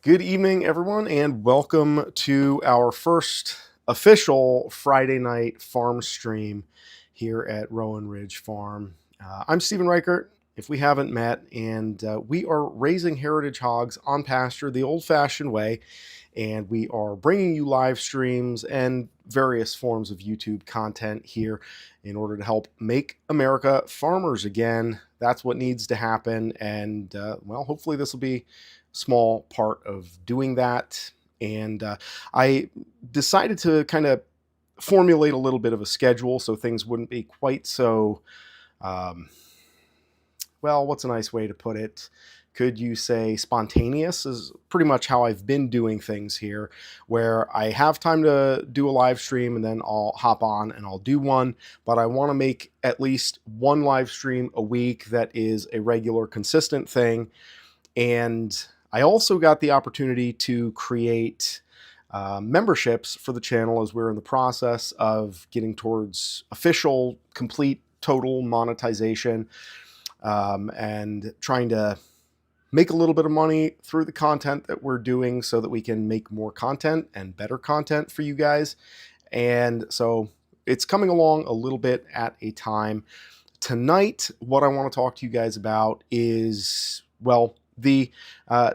Good evening, everyone, and welcome to our first official Friday night farm stream here at Rowan Ridge Farm. I'm Stephen Reichert, if we haven't met, and we are raising heritage hogs on pasture the old-fashioned way, and we are bringing you live streams and various forms of YouTube content here in order to help make America farmers again. That's what needs to happen, and well, hopefully this will be small part of doing that. And I decided to kind of formulate a little bit of a schedule so things wouldn't be quite so, um, well, what's a nice way to put it? Could you say spontaneous is pretty much how I've been doing things here, where I have time to do a live stream and then I'll hop on and I'll do one. But I want to make at least one live stream a week that is a regular, consistent thing. And I also got the opportunity to create memberships for the channel as we're in the process of getting towards official, complete, total monetization, and trying to make a little bit of money through the content that we're doing so that we can make more content and better content for you guys. And so it's coming along a little bit at a time. Tonight, what I want to talk to you guys about is, well, the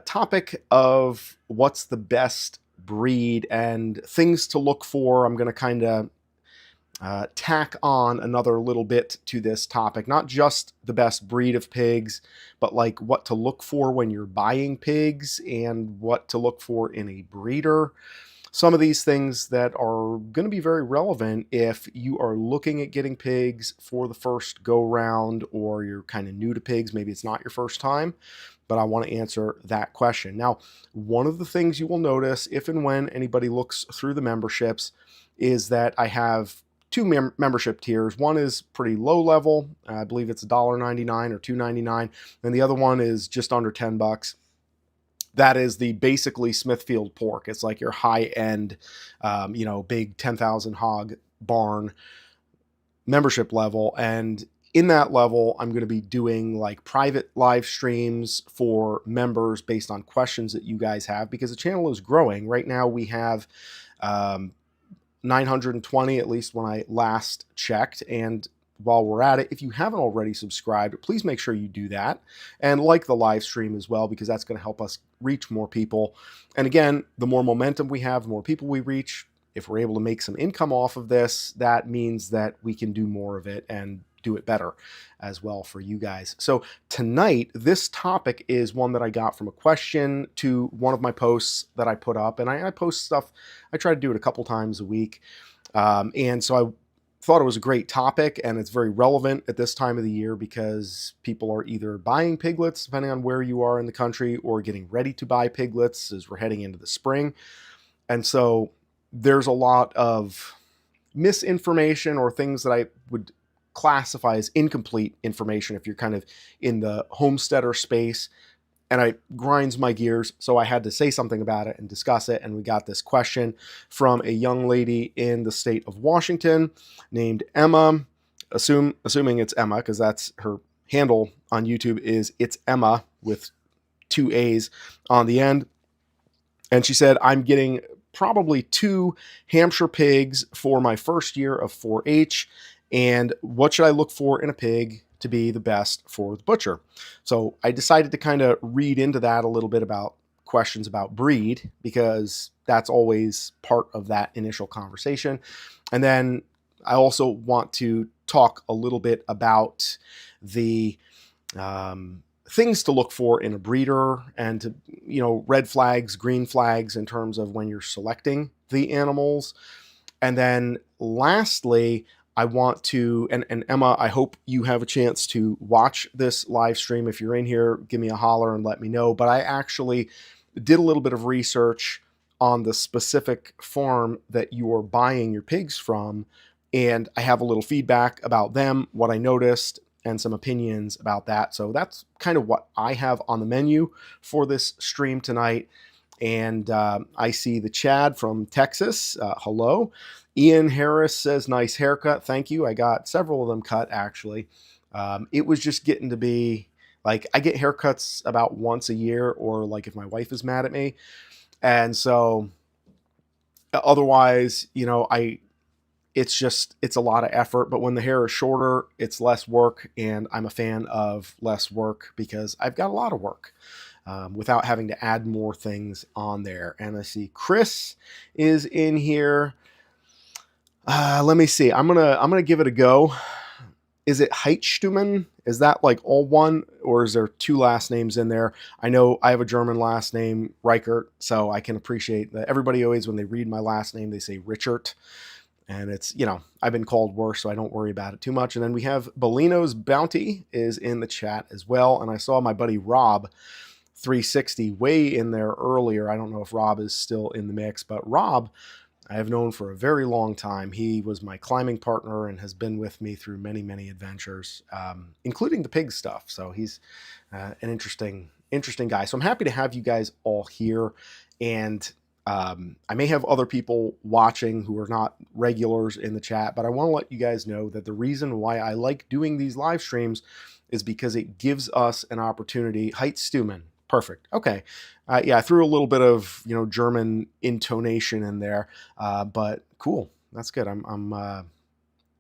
topic of what's the best breed and things to look for. I'm going to kind of tack on another little bit to this topic, not just the best breed of pigs, but like what to look for when you're buying pigs and what to look for in a breeder. Some of these things that are going to be very relevant if you are looking at getting pigs for the first go round, or you're kind of new to pigs, maybe it's not your first time, but I want to answer that question. Now, one of the things you will notice if and when anybody looks through the memberships is that I have two membership tiers. One is pretty low level. I believe it's $1.99 or $2.99. And the other one is just under $10. That is the basically Smithfield pork. It's like your high end, big 10,000 hog barn membership level. And in that level, I'm going to be doing like private live streams for members based on questions that you guys have, because the channel is growing. Right now we have 920, at least when I last checked. And while we're at it, if you haven't already subscribed, please make sure you do that and like the live stream as well, because that's going to help us reach more people. And again, the more momentum we have, the more people we reach. If we're able to make some income off of this, that means that we can do more of it and do it better as well for you guys. So tonight, this topic is one that I got from a question to one of my posts that I put up. And I post stuff, I try to do it a couple times a week. And so I thought it was a great topic, and it's very relevant at this time of the year because people are either buying piglets, depending on where you are in the country, or getting ready to buy piglets as we're heading into the spring. And so there's a lot of misinformation or things that I would classify as incomplete information if you're kind of in the homesteader space. And it grinds my gears, so I had to say something about it and discuss it. And we got this question from a young lady in the state of Washington named Emma. Assuming it's Emma, because that's her handle on YouTube, is It's Emma with two A's on the end. And she said, I'm getting probably 2 Hampshire pigs for my first year of 4-H. And what should I look for in a pig to be the best for the butcher? So I decided to kind of read into that a little bit about questions about breed, because that's always part of that initial conversation. And then I also want to talk a little bit about the things to look for in a breeder, and to, red flags, green flags in terms of when you're selecting the animals. And then lastly, I want to, and Emma, I hope you have a chance to watch this live stream. If you're in here, give me a holler and let me know. But I actually did a little bit of research on the specific farm that you're buying your pigs from, and I have a little feedback about them, what I noticed, and some opinions about that. So that's kind of what I have on the menu for this stream tonight. And I see the Chad from Texas. Hello. Ian Harris says, nice haircut. Thank you. I got several of them cut, actually. It was just getting to be Like I get haircuts about once a year, or like if my wife is mad at me. And so otherwise, it's a lot of effort. But when the hair is shorter, it's less work, and I'm a fan of less work because I've got a lot of work without having to add more things on there. And I see Chris is in here. Let me see. I'm gonna give it a go. Is it Heitstumen? Is that like all one, or is there two last names in there? I know I have a German last name, Reichert, so I can appreciate that. Everybody always, when they read my last name, they say Richard. And it's, I've been called worse, so I don't worry about it too much. And then we have Bellino's Bounty is in the chat as well. And I saw my buddy Rob 360 way in there earlier. I don't know if Rob is still in the mix, but Rob I have known for a very long time. He was my climbing partner and has been with me through many, many adventures, including the pig stuff. So he's an interesting guy. So I'm happy to have you guys all here. And I may have other people watching who are not regulars in the chat, but I want to let you guys know that the reason why I like doing these live streams is because it gives us an opportunity. Heitstumen. Perfect. Okay. Yeah, I threw a little bit of German intonation in there, but cool. That's good. I'm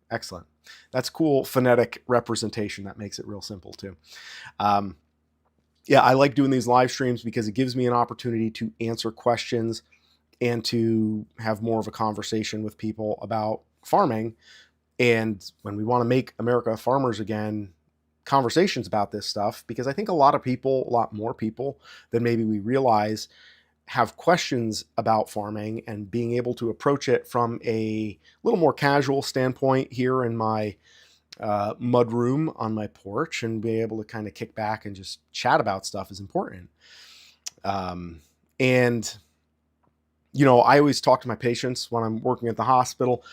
excellent. That's cool phonetic representation. That makes it real simple too. Yeah, I like doing these live streams because it gives me an opportunity to answer questions and to have more of a conversation with people about farming. And when we want to make America farmers again, conversations about this stuff, because I think a lot more people than maybe we realize have questions about farming, and being able to approach it from a little more casual standpoint here in my mud room on my porch and be able to kind of kick back and just chat about stuff is important. And I always talk to my patients when I'm working at the hospital.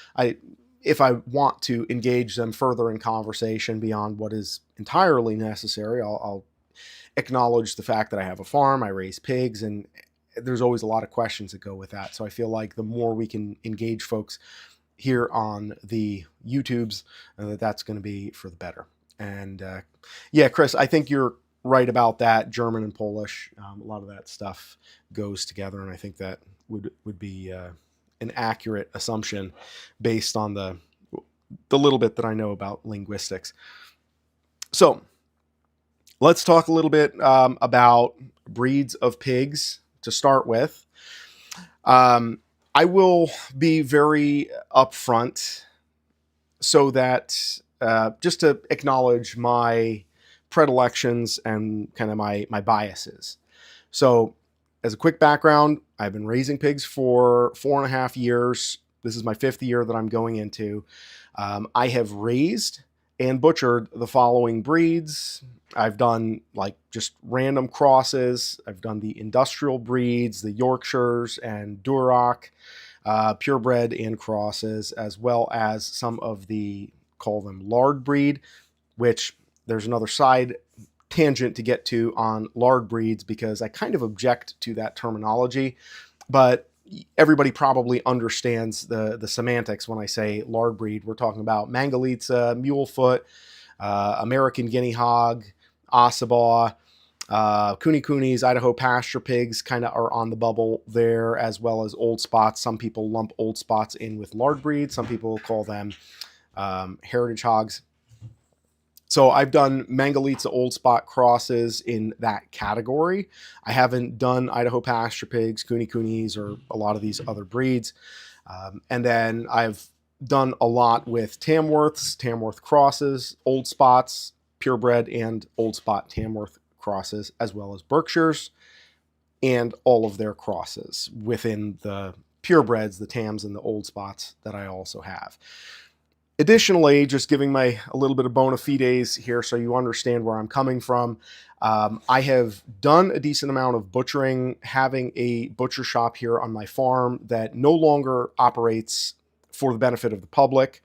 If I want to engage them further in conversation beyond what is entirely necessary, I'll acknowledge the fact that I have a farm, I raise pigs, and there's always a lot of questions that go with that. So I feel like the more we can engage folks here on the YouTubes, that's going to be for the better. And yeah, Chris, I think you're right about that. German and Polish, a lot of that stuff goes together, and I think that would be an accurate assumption based on the little bit that I know about linguistics. So let's talk a little bit about breeds of pigs to start with. I will be very upfront so that just to acknowledge my predilections and kind of my biases. So as a quick background, I've been raising pigs for 4.5 years. This is my 5th year that I'm going into. I have raised and butchered the following breeds. I've done like just random crosses. I've done the industrial breeds, the Yorkshires and Duroc, purebred and crosses, as well as some of the, call them lard breed, which there's another side tangent to get to on lard breeds because I kind of object to that terminology, but everybody probably understands the semantics when I say lard breed. We're talking about Mangalitsa, Mulefoot, American Guinea Hog, Ossabaw, Cooney, Idaho pasture pigs kind of are on the bubble there, as well as old spots. Some people lump old spots in with lard breed. Some people call them heritage hogs. So I've done Mangalitsa old spot crosses in that category. I haven't done Idaho pasture pigs, Coonies, or a lot of these other breeds. And then I've done a lot with Tamworth crosses, old spots, purebred and old spot Tamworth crosses, as well as Berkshires and all of their crosses within the purebreds, the Tams and the old spots that I also have. Additionally, just giving a little bit of bona fides here so you understand where I'm coming from. I have done a decent amount of butchering, having a butcher shop here on my farm that no longer operates for the benefit of the public.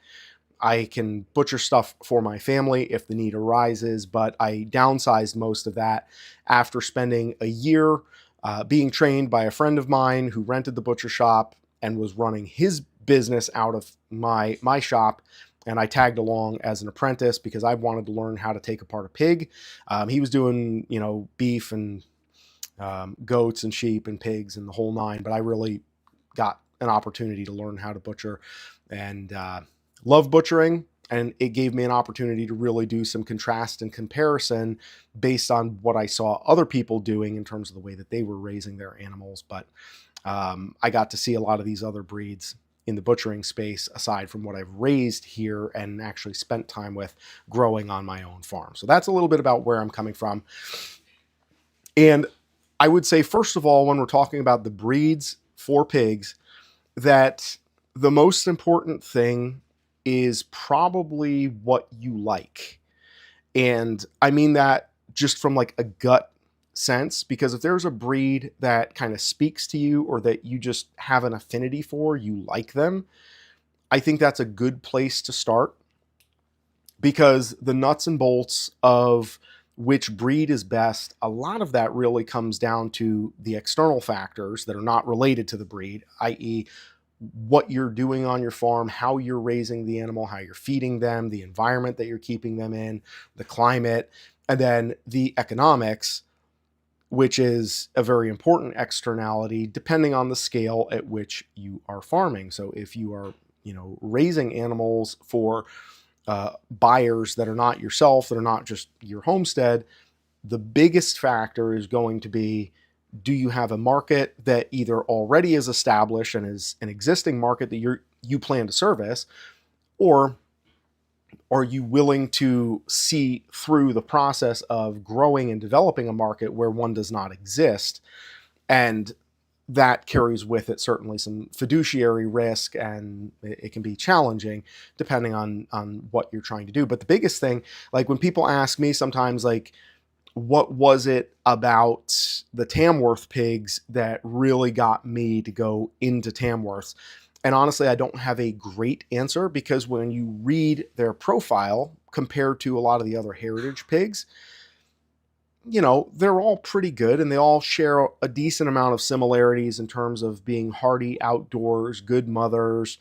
I can butcher stuff for my family if the need arises, but I downsized most of that after spending a year being trained by a friend of mine who rented the butcher shop and was running his business out of my shop and I tagged along as an apprentice because I wanted to learn how to take apart a pig. He was doing, beef and goats and sheep and pigs and the whole nine, but I really got an opportunity to learn how to butcher and love butchering. And it gave me an opportunity to really do some contrast and comparison based on what I saw other people doing in terms of the way that they were raising their animals. But I got to see a lot of these other breeds in the butchering space aside from what I've raised here and actually spent time with growing on my own farm. So that's a little bit about where I'm coming from. And I would say, first of all, when we're talking about the breeds for pigs, that the most important thing is probably what you like. And I mean that just from like a gut sense, because if there's a breed that kind of speaks to you or that you just have an affinity for, you like them, I think that's a good place to start, because the nuts and bolts of which breed is best, a lot of that really comes down to the external factors that are not related to the breed, i.e., what you're doing on your farm, how you're raising the animal, how you're feeding them, the environment that you're keeping them in, the climate, and then the economics, which is a very important externality depending on the scale at which you are farming. So if you are, raising animals for buyers that are not yourself, that are not just your homestead, the biggest factor is going to be, do you have a market that either already is established and is an existing market that you plan to service, or are you willing to see through the process of growing and developing a market where one does not exist? And that carries with it certainly some fiduciary risk, and it can be challenging depending on what you're trying to do. But the biggest thing, like when people ask me sometimes, like, what was it about the Tamworth pigs that really got me to go into Tamworths? And honestly, I don't have a great answer, because when you read their profile compared to a lot of the other heritage pigs, they're all pretty good and they all share a decent amount of similarities in terms of being hardy outdoors, good mothers.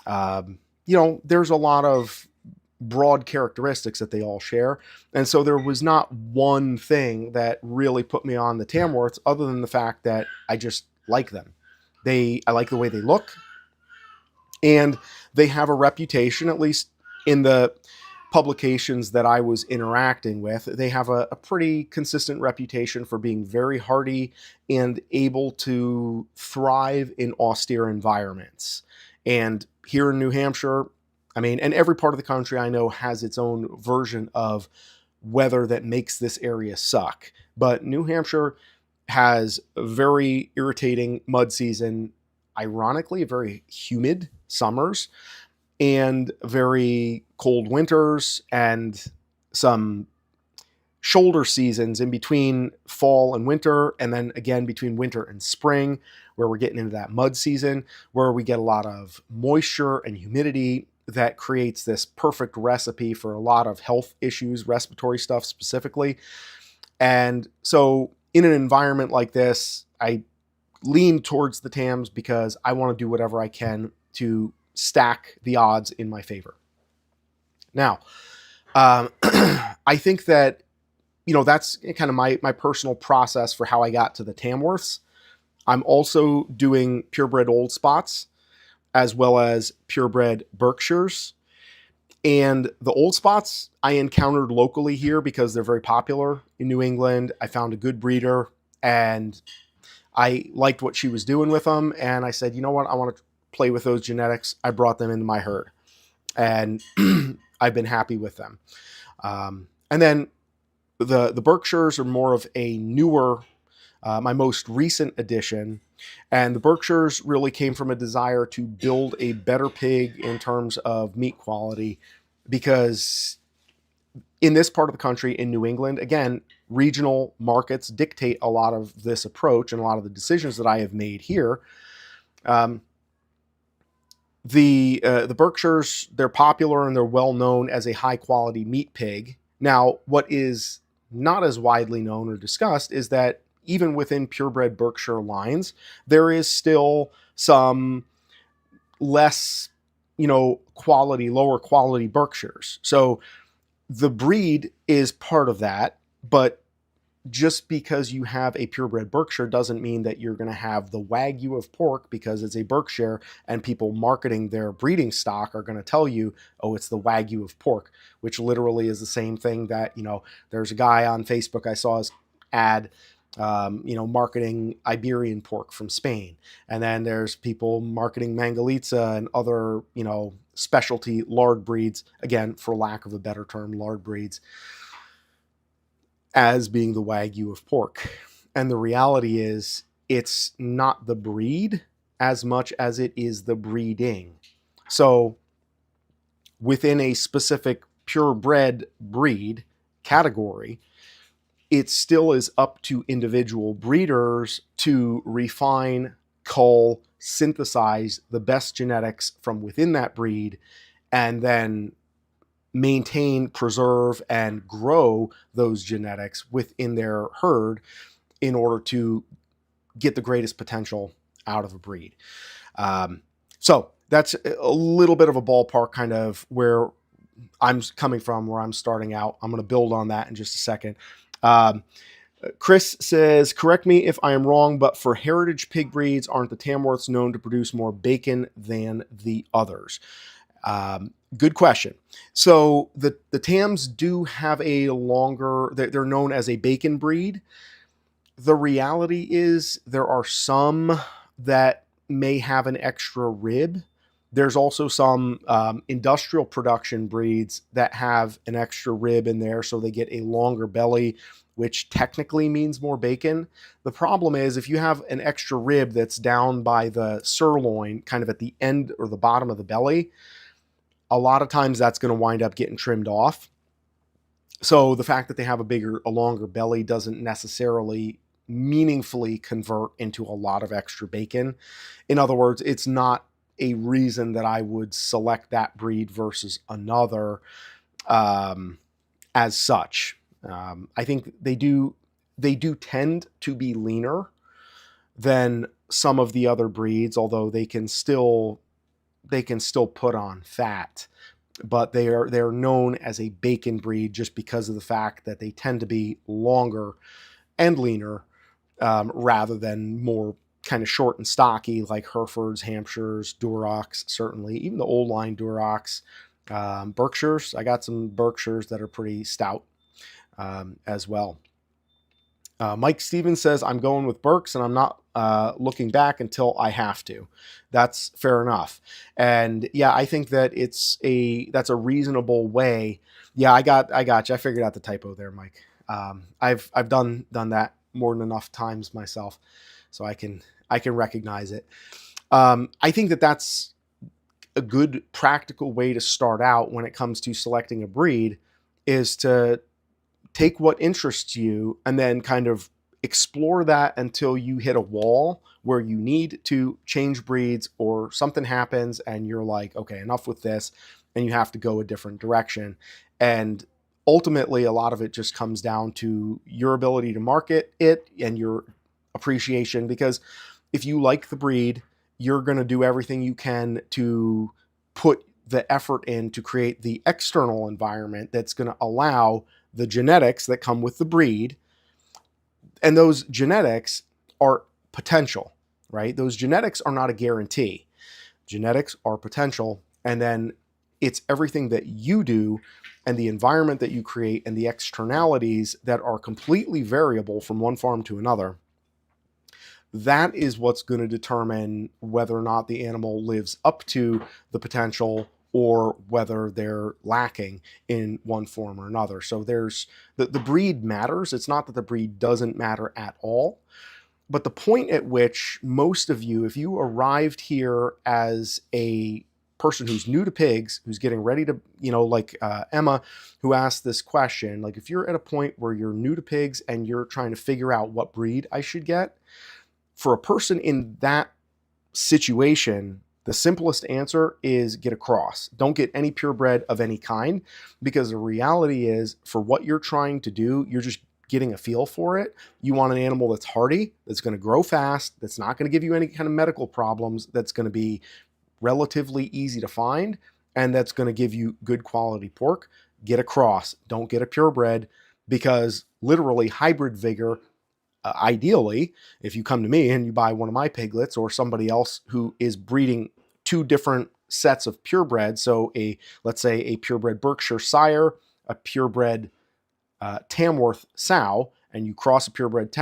There's a lot of broad characteristics that they all share. And so there was not one thing that really put me on the Tamworths other than the fact that I just like them. I like the way they look, and they have a reputation, at least in the publications that I was interacting with, they have a pretty consistent reputation for being very hardy and able to thrive in austere environments. And here in New Hampshire, and every part of the country I know has its own version of weather that makes this area suck. But New Hampshire has a very irritating mud season, ironically, very humid summers, and very cold winters, and some shoulder seasons in between fall and winter, and then again between winter and spring, where we're getting into that mud season, where we get a lot of moisture and humidity that creates this perfect recipe for a lot of health issues, respiratory stuff specifically. And so in an environment like this, I lean towards the Tams because I want to do whatever I can to stack the odds in my favor. Now, I think that, that's kind of my personal process for how I got to the Tamworths. I'm also doing purebred old spots as well as purebred Berkshires. And the old spots I encountered locally here because they're very popular in New England. I found a good breeder and I liked what she was doing with them. And I said, you know what? I want to play with those genetics. I brought them into my herd and I've been happy with them. And then the Berkshires are more of a newer, my most recent addition. And the Berkshires really came from a desire to build a better pig in terms of meat quality, because in this part of the country, in New England, again, regional markets dictate a lot of this approach and a lot of the decisions that I have made here. The Berkshires, they're popular and they're well known as a high quality meat pig. Now, what is not as widely known or discussed is that even within purebred Berkshire lines, there is still some less, quality, lower quality Berkshires. So the breed is part of that, but just because you have a purebred Berkshire doesn't mean that you're going to have the Wagyu of pork because it's a Berkshire, and people marketing their breeding stock are going to tell you, oh, it's the Wagyu of pork, which literally is the same thing that, there's a guy on Facebook, I saw his ad, marketing Iberian pork from Spain. And then there's people marketing Mangalitsa and other, specialty lard breeds, again, for lack of a better term, lard breeds, as being the Wagyu of pork. And the reality is, it's not the breed as much as it is the breeding. So within a specific purebred breed category, it still is up to individual breeders to refine, cull, synthesize the best genetics from within that breed, and then maintain, preserve, and grow those genetics within their herd in order to get the greatest potential out of a breed. So that's a little bit of a ballpark kind of where I'm coming from, where I'm starting out. I'm going to build on that in just a second. Chris says, correct me if I am wrong, but for heritage pig breeds, aren't the Tamworths known to produce more bacon than the others? Good question. So the Tams do have a longer, they're known as a bacon breed. The reality is there are some that may have an extra rib. There's also some industrial production breeds that have an extra rib in there, so they get a longer belly, which technically means more bacon. The problem is if you have an extra rib that's down by the sirloin, kind of at the end or the bottom of the belly, a lot of times that's going to wind up getting trimmed off. So the fact that they have a longer belly doesn't necessarily meaningfully convert into a lot of extra bacon. In other words, it's not a reason that I would select that breed versus another as such. I think they do tend to be leaner than some of the other breeds, although they can still put on fat. But they're known as a bacon breed just because of the fact that they tend to be longer and leaner rather than more kind of short and stocky like Herefords, Hampshires, Durocs, certainly, even the old line Durocs, Berkshires. I got some Berkshires that are pretty stout as well. Mike Stevens says, I'm going with Berks and I'm not looking back until I have to. That's fair enough. And yeah, I think that that's a reasonable way. Yeah, I got you. I figured out the typo there, Mike. I've done that more than enough times myself, so I can recognize it. I think that's a good practical way to start out when it comes to selecting a breed, is to take what interests you and then kind of explore that until you hit a wall where you need to change breeds or something happens and you're like, okay, enough with this, and you have to go a different direction. And ultimately, a lot of it just comes down to your ability to market it and your appreciation, because if you like the breed, you're going to do everything you can to put the effort in to create the external environment that's going to allow the genetics that come with the breed. And those genetics are potential, right? Those genetics are not a guarantee. Genetics are potential. And then it's everything that you do and the environment that you create and the externalities that are completely variable from one farm to another. That is what's going to determine whether or not the animal lives up to the potential or whether they're lacking in one form or another. So there's the breed matters. It's not that the breed doesn't matter at all, but the point at which most of you, if you arrived here as a person who's new to pigs, who's getting ready to, like Emma, who asked this question, like if you're at a point where you're new to pigs and you're trying to figure out what breed I should get, for a person in that situation, the simplest answer is get a cross. Don't get any purebred of any kind, because the reality is, for what you're trying to do, you're just getting a feel for it. You want an animal that's hardy, that's going to grow fast, that's not going to give you any kind of medical problems, that's going to be relatively easy to find, and that's going to give you good quality pork, get a cross. Don't get a purebred, because literally hybrid vigor, ideally, if you come to me and you buy one of my piglets or somebody else who is breeding two different sets of purebred, so let's say a purebred Berkshire sire, a purebred Tamworth sow, and you cross a purebred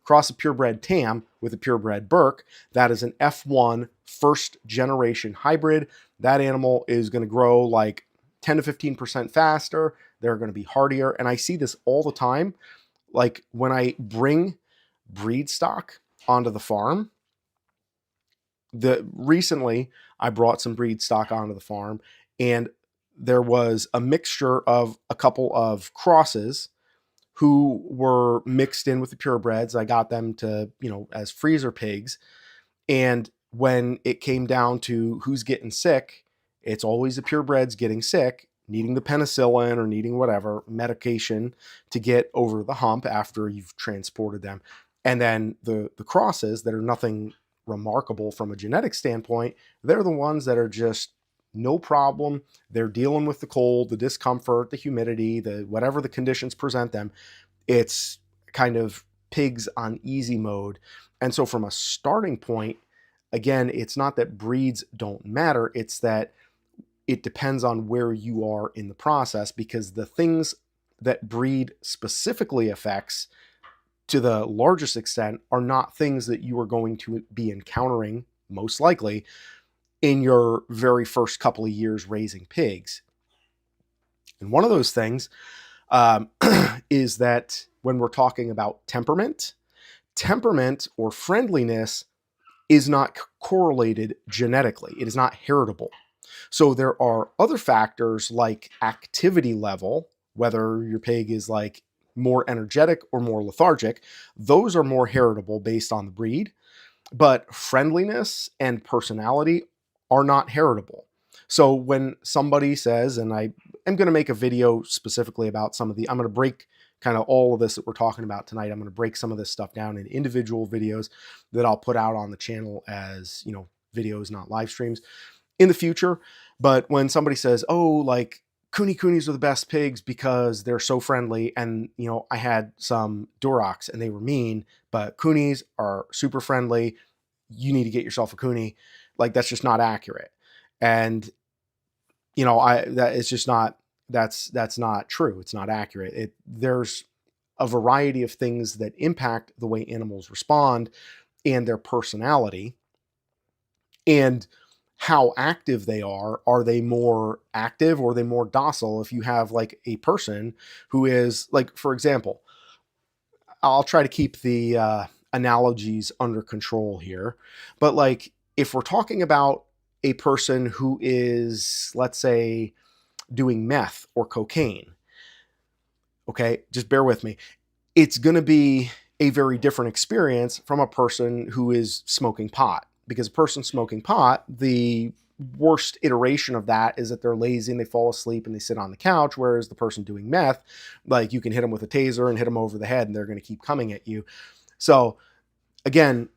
cross a purebred Tam with a purebred Burke, that is an F1 first generation hybrid. That animal is going to grow like 10 to 15% faster. They're going to be hardier. And I see this all the time. Like when I bring breed stock onto the farm, recently I brought some breed stock onto the farm, and there was a mixture of a couple of crosses who were mixed in with the purebreds. I got them to, as freezer pigs. And when it came down to who's getting sick, it's always the purebreds getting sick, needing the penicillin or needing whatever medication to get over the hump after you've transported them. And then the crosses that are nothing remarkable from a genetic standpoint, they're the ones that are just no problem. They're dealing with the cold, the discomfort, the humidity, whatever the conditions present them. It's kind of pigs on easy mode. And so from a starting point, again, it's not that breeds don't matter. It's that it depends on where you are in the process, because the things that breed specifically affects to the largest extent are not things that you are going to be encountering, most likely, in your very first couple of years raising pigs. And one of those things is that when we're talking about temperament or friendliness is not correlated genetically. It is not heritable. So there are other factors like activity level, whether your pig is like more energetic or more lethargic. Those are more heritable based on the breed. But friendliness and personality are not heritable. So when somebody says, and I am going to make a video specifically about I'm going to break kind of all of this that we're talking about tonight. I'm going to break some of this stuff down in individual videos that I'll put out on the channel as, videos, not live streams in the future. But when somebody says, oh, like Coonies are the best pigs because they're so friendly, and I had some Durocs and they were mean, but Coonies are super friendly, you need to get yourself a Coonie. Like, that's just not accurate. And that's not true. It's not accurate. There's a variety of things that impact the way animals respond and their personality and how active they are. Are they more active or are they more docile? If you have like a person who is like, for example, I'll try to keep the analogies under control here, but like if we're talking about a person who is, let's say, doing meth or cocaine, okay, just bear with me. It's going to be a very different experience from a person who is smoking pot, because a person smoking pot, the worst iteration of that is that they're lazy and they fall asleep and they sit on the couch. Whereas the person doing meth, like you can hit them with a taser and hit them over the head and they're going to keep coming at you. So again,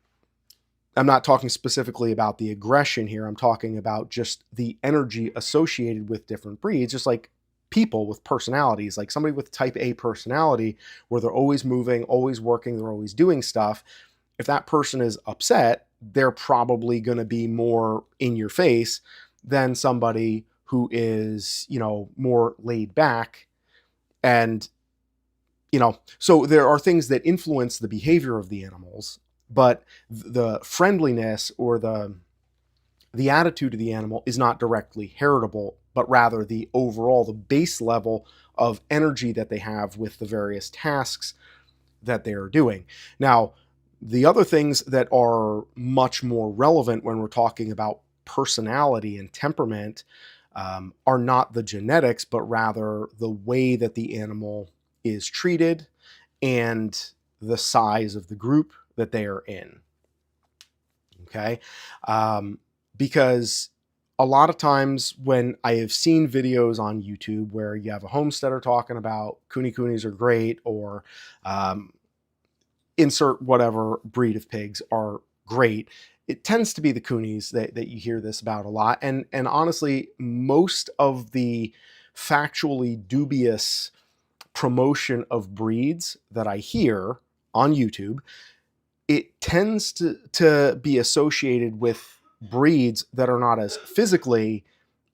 I'm not talking specifically about the aggression here. I'm talking about just the energy associated with different breeds, just like people with personalities, like somebody with type A personality where they're always moving, always working, they're always doing stuff. If that person is upset, they're probably going to be more in your face than somebody who is, more laid back. And, so there are things that influence the behavior of the animals, but the friendliness or the attitude of the animal is not directly heritable, but rather the base level of energy that they have with the various tasks that they are doing. Now, the other things that are much more relevant when we're talking about personality and temperament are not the genetics, but rather the way that the animal is treated and the size of the group that they are in. Okay? Because a lot of times when I have seen videos on YouTube where you have a homesteader talking about Coonies are great, or insert whatever breed of pigs are great, it tends to be the Coonies that you hear this about a lot. And honestly, most of the factually dubious promotion of breeds that I hear on YouTube, it tends to be associated with breeds that are not as physically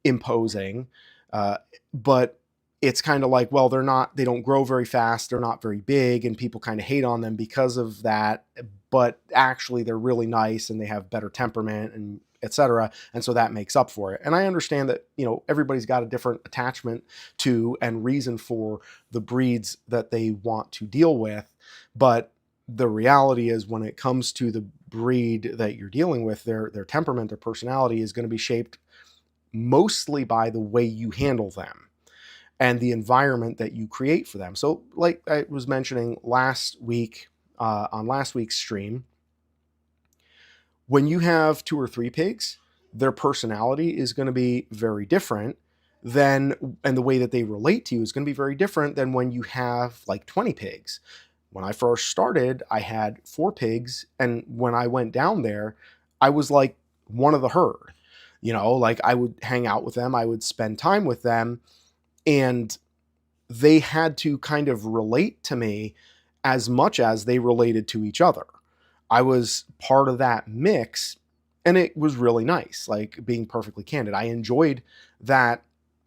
imposing, uh, but it's kind of like, well, they don't grow very fast, they're not very big, and people kind of hate on them because of that. But actually, they're really nice and they have better temperament and etc. And so that makes up for it. And I understand that, everybody's got a different attachment to and reason for the breeds that they want to deal with. But the reality is, when it comes to the breed that you're dealing with, their temperament, their personality is going to be shaped mostly by the way you handle them and the environment that you create for them. So, like I was mentioning last week, on last week's stream, when you have 2 or 3 pigs, their personality is going to be very different and the way that they relate to you is going to be very different than when you have like 20 pigs. When I first started, I had 4 pigs, and when I went down there, I was like one of the herd. Like I would hang out with them, I would spend time with them, and they had to kind of relate to me as much as they related to each other. I was part of that mix, and it was really nice, like being perfectly candid. I enjoyed that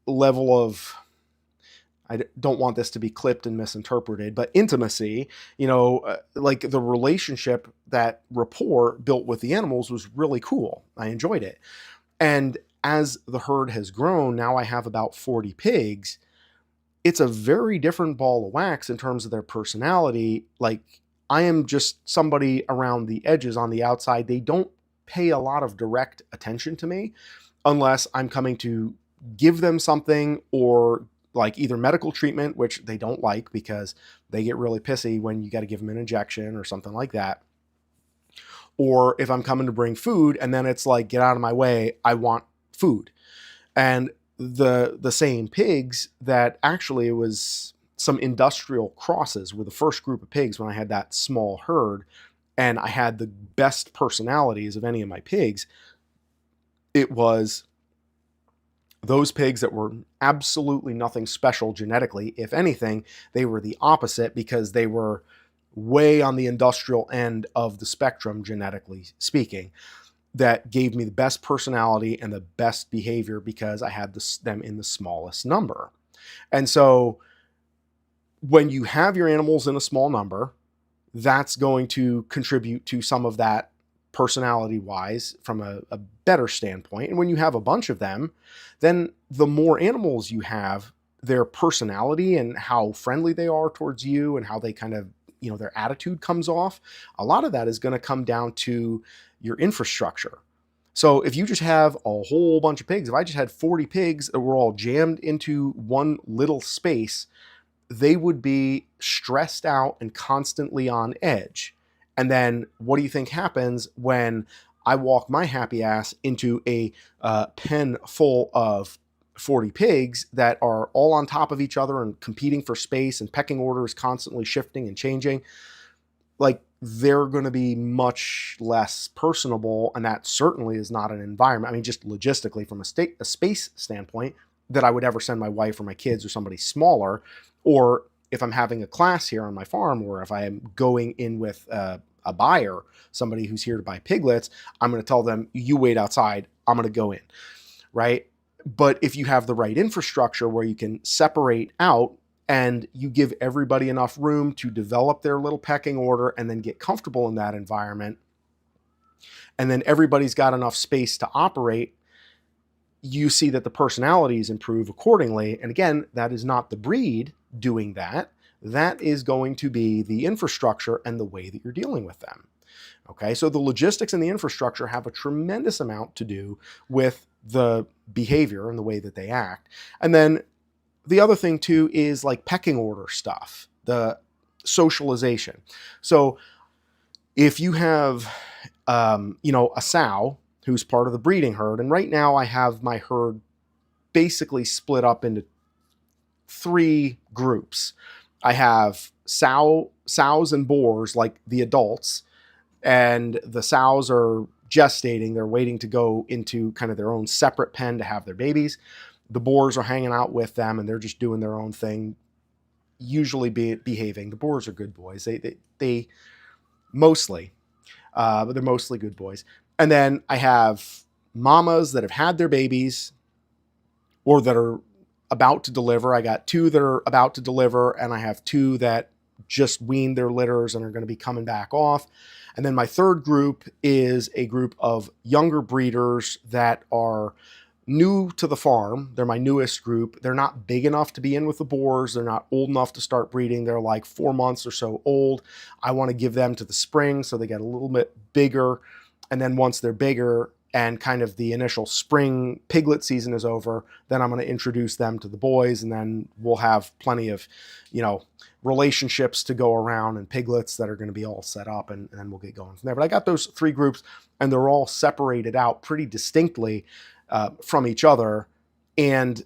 level of, I don't want this to be clipped and misinterpreted, but intimacy, like the relationship, that rapport built with the animals was really cool. I enjoyed it. And as the herd has grown, now I have about 40 pigs. It's a very different ball of wax in terms of their personality. Like, I am just somebody around the edges on the outside. They don't pay a lot of direct attention to me unless I'm coming to give them something, or like either medical treatment, which they don't like because they get really pissy when you got to give them an injection or something like that. Or if I'm coming to bring food, and then it's like, get out of my way, I want food. And the same pigs that actually, it was some industrial crosses, were the first group of pigs when I had that small herd, and I had the best personalities of any of my pigs. It was those pigs that were absolutely nothing special genetically. If anything, they were the opposite, because they were way on the industrial end of the spectrum, genetically speaking, that gave me the best personality and the best behavior because I had them in the smallest number. And so when you have your animals in a small number, that's going to contribute to some of that personality wise from a better standpoint. And when you have a bunch of them, then the more animals you have, their personality and how friendly they are towards you and how they kind of, their attitude comes off. A lot of that is going to come down to your infrastructure. So if you just have a whole bunch of pigs, if I just had 40 pigs that were all jammed into one little space, they would be stressed out and constantly on edge. And then what do you think happens when I walk my happy ass into a pen full of 40 pigs that are all on top of each other and competing for space, and pecking order is constantly shifting and changing? Like, they're going to be much less personable, and that certainly is not an environment. I mean, just logistically, from a space standpoint, that I would ever send my wife or my kids or somebody smaller. Or if I'm having a class here on my farm, or if I am going in with a buyer, somebody who's here to buy piglets, I'm going to tell them, you wait outside, I'm going to go in, right? But if you have the right infrastructure where you can separate out and you give everybody enough room to develop their little pecking order and then get comfortable in that environment, and then everybody's got enough space to operate, you see that the personalities improve accordingly. And again, that is not the breed doing that. That is going to be the infrastructure and the way that you're dealing with them. Okay, so the logistics and the infrastructure have a tremendous amount to do with the behavior and the way that they act. And then the other thing too is like pecking order stuff, the socialization. So if you have, a sow who's part of the breeding herd, and right now I have my herd basically split up into 3 groups. I have sows and boars, like the adults, and the sows are gestating. They're waiting to go into kind of their own separate pen to have their babies. The boars are hanging out with them, and they're just doing their own thing, usually behaving. The boars are good boys. They mostly, but they're mostly good boys. And then I have mamas that have had their babies or that are about to deliver. I got 2 that are about to deliver, and I have 2 that just weaned their litters and are going to be coming back off. And then my third group is a group of younger breeders that are new to the farm. They're my newest group. They're not big enough to be in with the boars. They're not old enough to start breeding. They're like 4 months or so old. I want to give them to the spring so they get a little bit bigger. And then once they're bigger and kind of the initial spring piglet season is over, then I'm going to introduce them to the boys, and then we'll have plenty of, relationships to go around and piglets that are going to be all set up, and then we'll get going from there. But I got those 3 groups, and they're all separated out pretty distinctly from each other. And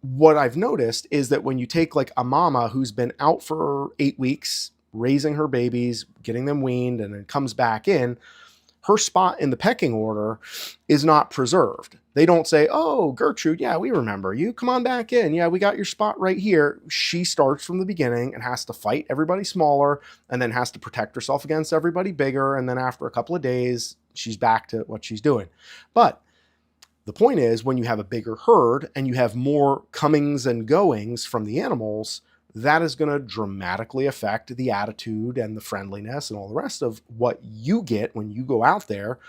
what I've noticed is that when you take like a mama who's been out for 8 weeks, raising her babies, getting them weaned, and then comes back in, her spot in the pecking order is not preserved. They don't say, oh, Gertrude, yeah, we remember you. Come on back in. Yeah, we got your spot right here. She starts from the beginning and has to fight everybody smaller, and then has to protect herself against everybody bigger. And then after a couple of days, she's back to what she's doing. But the point is, when you have a bigger herd and you have more comings and goings from the animals, that is going to dramatically affect the attitude and the friendliness and all the rest of what you get when you go out there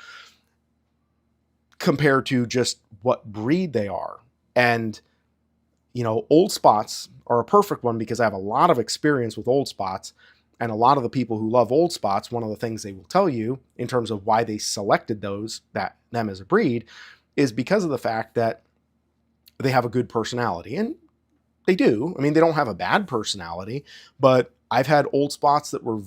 compared to just what breed they are. And, old spots are a perfect one because I have a lot of experience with old spots. And a lot of the people who love old spots, one of the things they will tell you in terms of why they selected them as a breed is because of the fact that they have a good personality. And they do. I mean, they don't have a bad personality, but I've had old spots that were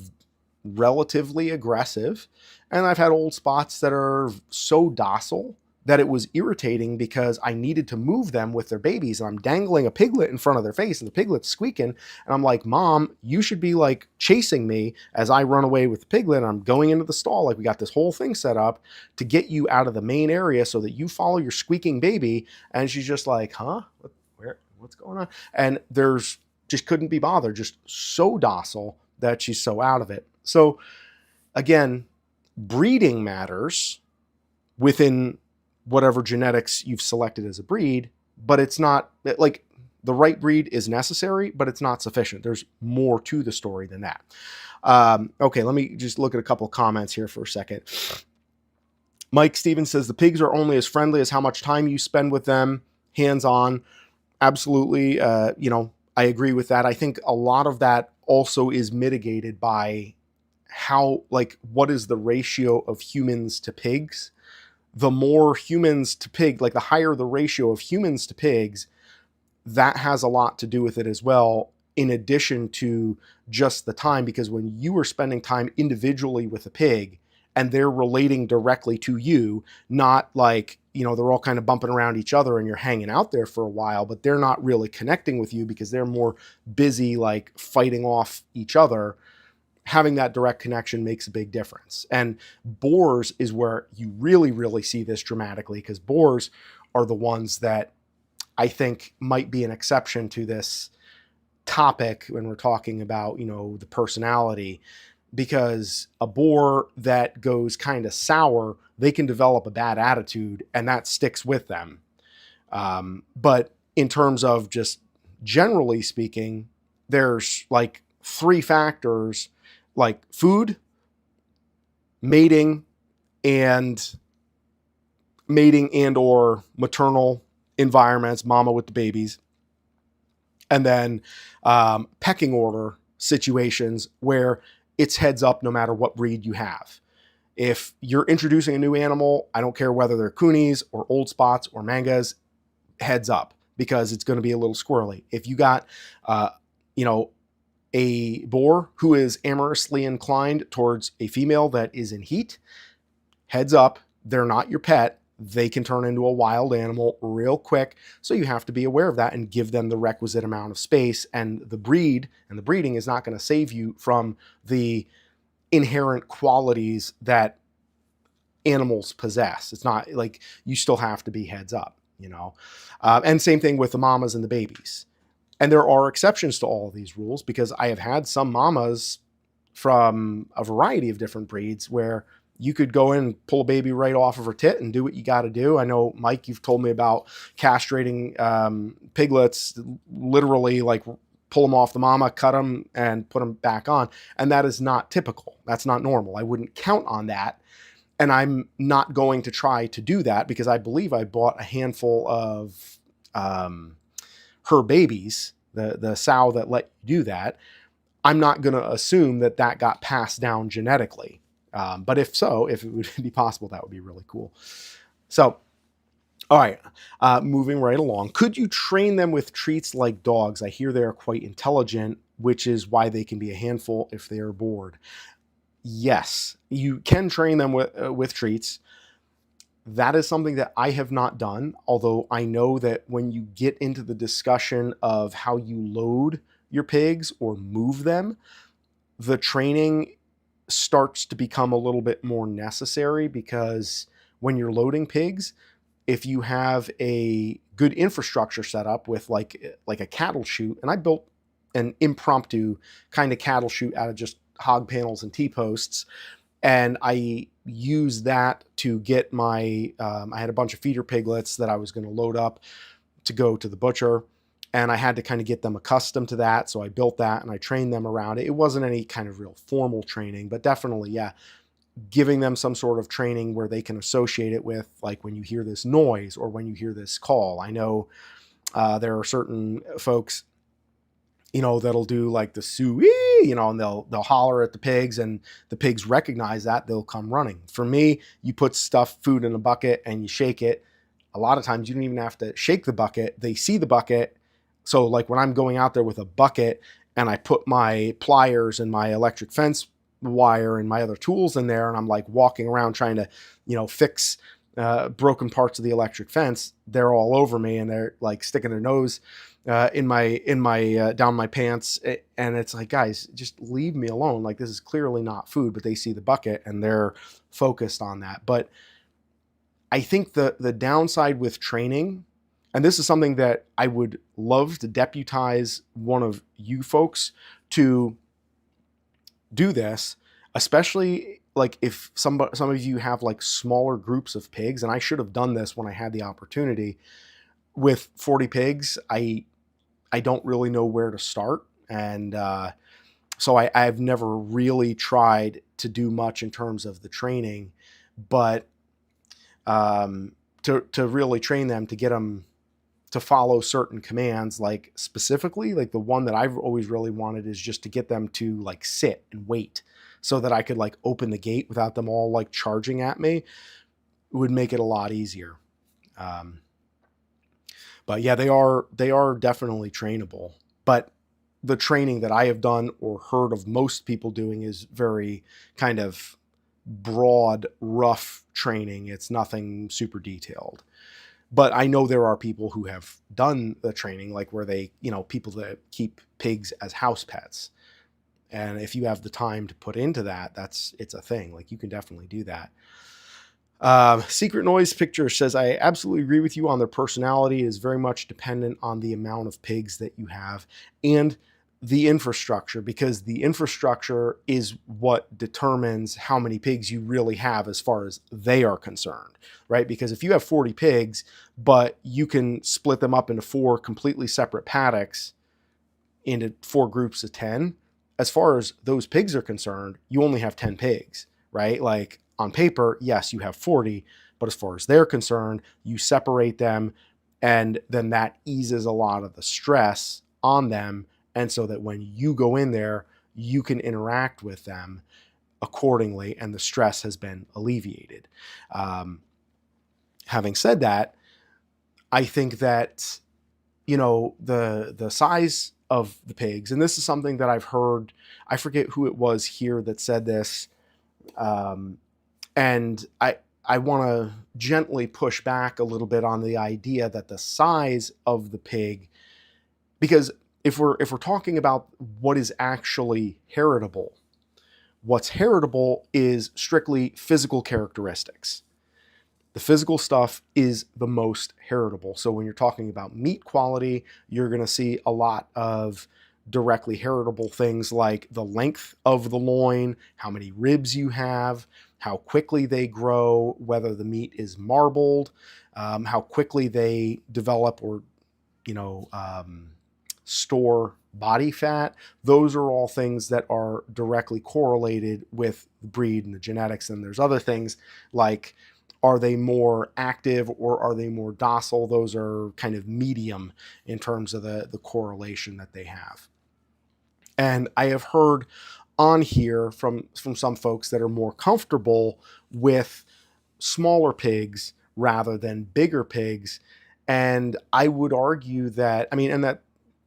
relatively aggressive, and I've had old spots that are so docile that it was irritating because I needed to move them with their babies, and I'm dangling a piglet in front of their face, and the piglet's squeaking, and I'm like, Mom, you should be like chasing me as I run away with the piglet, and I'm going into the stall. Like, we got this whole thing set up to get you out of the main area so that you follow your squeaking baby. And she's just like, huh? What's going on? And there's just couldn't be bothered, just so docile that she's so out of it. So again, breeding matters within whatever genetics you've selected as a breed, but it's not like the right breed is necessary, but it's not sufficient. There's more to the story than that. Okay, let me just look at a couple of comments here for a second. Mike Stevens says the pigs are only as friendly as how much time you spend with them, hands-on. Absolutely. I agree with that. I think a lot of that also is mitigated by what is the ratio of humans to pigs? The more humans to pig, like the higher the ratio of humans to pigs, that has a lot to do with it as well, in addition to just the time, because when you are spending time individually with a pig and they're relating directly to you, not like, they're all kind of bumping around each other and you're hanging out there for a while, but they're not really connecting with you because they're more busy like fighting off each other. Having that direct connection makes a big difference. And boars is where you really, really see this dramatically, because boars are the ones that I think might be an exception to this topic when we're talking about, the personality, because a boar that goes kind of sour, they can develop a bad attitude and that sticks with them. But in terms of just generally speaking, there's like 3 factors, like food, mating and or maternal environments, mama with the babies, and then pecking order situations where it's heads up no matter what breed you have. If you're introducing a new animal, I don't care whether they're coonies or old spots or mangas, heads up, because it's going to be a little squirrely. If you got, a boar who is amorously inclined towards a female that is in heat, heads up, they're not your pet. They can turn into a wild animal real quick. So you have to be aware of that and give them the requisite amount of space. And the breed and the breeding is not going to save you from the inherent qualities that animals possess. It's not like you still have to be heads up, you know. And same thing with the mamas and the babies. And there are exceptions to all of these rules, because I have had some mamas from a variety of different breeds where you could go in and pull a baby right off of her tit and do what you got to do. I know, Mike, you've told me about castrating piglets, literally like pull them off the mama, cut them, and put them back on. And that is not typical. That's not normal. I wouldn't count on that. And I'm not going to try to do that, because I believe I bought a handful of her babies, the sow that let you do that. I'm not going to assume that that got passed down genetically. But if so, if it would be possible, that would be really cool. So, all right, moving right along. Could you train them with treats like dogs? I hear they are quite intelligent, which is why they can be a handful if they are bored. Yes, you can train them with treats. That is something that I have not done, although I know that when you get into the discussion of how you load your pigs or move them, the training starts to become a little bit more necessary, because when you're loading pigs, if you have a good infrastructure set up with like a cattle chute, and I built an impromptu kind of cattle chute out of just hog panels and T-posts, and I used that to get my, I had a bunch of feeder piglets that I was going to load up to go to the butcher, and I had to kind of get them accustomed to that. So I built that and I trained them around it. It wasn't any kind of real formal training, but definitely, yeah, giving them some sort of training where they can associate it with, like, when you hear this noise or when you hear this call. I know there are certain folks, you know, that'll do like the suey, you know, and they'll holler at the pigs, and the pigs recognize that, they'll come running. For me, you put food in a bucket and you shake it. A lot of times you don't even have to shake the bucket. They see the bucket. So like when I'm going out there with a bucket and I put my pliers and my electric fence wire and my other tools in there, and I'm like walking around trying to, you know, fix broken parts of the electric fence, they're all over me and they're like sticking their nose in my down my pants, and it's like, guys, just leave me alone. Like, this is clearly not food, but they see the bucket and they're focused on that. But I think the downside with training, and this is something that I would love to deputize one of you folks to do this, especially like if some of you have like smaller groups of pigs, and I should have done this when I had the opportunity. With 40 pigs, I don't really know where to start, and so I've never really tried to do much in terms of the training, but to really train them, to get them to follow certain commands, like specifically, like the one that I've always really wanted is just to get them to like sit and wait, so that I could like open the gate without them all like charging at me. It would make it a lot easier. But yeah, they are definitely trainable. But the training that I have done or heard of most people doing is very kind of broad, rough training. It's nothing super detailed. But I know there are people who have done the training, like where they, you know, people that keep pigs as house pets. And if you have the time to put into that, it's a thing. Like, you can definitely do that. Secret Noise Picture says, I absolutely agree with you on their personality. It is very much dependent on the amount of pigs that you have and the infrastructure, because the infrastructure is what determines how many pigs you really have as far as they are concerned, right? Because if you have 40 pigs, but you can split them up into 4 completely separate paddocks into 4 groups of 10, as far as those pigs are concerned, you only have 10 pigs, right? Like, on paper, yes, you have 40, but as far as they're concerned, you separate them, and then that eases a lot of the stress on them. And so that when you go in there, you can interact with them accordingly, and the stress has been alleviated. Having said that, I think that, you know, the size of the pigs, and this is something that I've heard, I forget who it was here that said this, and I want to gently push back a little bit on the idea that the size of the pig, because if we're talking about what is actually heritable, What's heritable is strictly physical characteristics. The physical stuff is the most heritable. So when you're talking about meat quality, you're going to see a lot of directly heritable things like the length of the loin, how many ribs you have, how quickly they grow, whether the meat is marbled, how quickly they develop or, you know, store body fat. Those are all things that are directly correlated with the breed and the genetics. And there's other things like, are they more active or are they more docile? Those are kind of medium in terms of the correlation that they have. And I have heard on here from some folks that are more comfortable with smaller pigs rather than bigger pigs. And I would argue that, I mean, and that,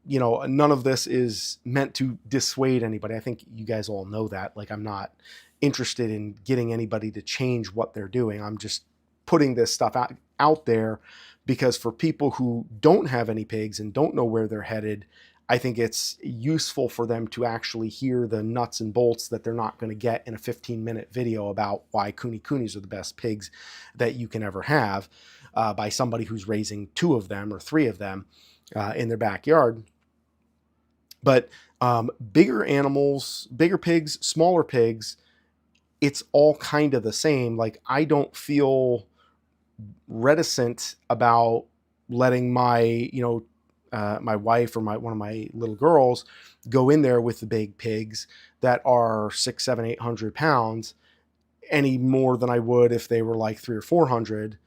you know, none of this is meant to dissuade anybody. I think you guys all know that. Like, I'm not interested in getting anybody to change what they're doing. I'm just putting this stuff out there because for people who don't have any pigs and don't know where they're headed, I think it's useful for them to actually hear the nuts and bolts that they're not going to get in a 15-minute video about why Coonies are the best pigs that you can ever have by somebody who's raising 2 of them or 3 of them in their backyard. But bigger animals, bigger pigs, smaller pigs, it's all kind of the same. Like, I don't feel reticent about letting my, my wife or one of my little girls go in there with the big pigs that are 600, 700, 800 pounds any more than I would if they were like 300 or 400,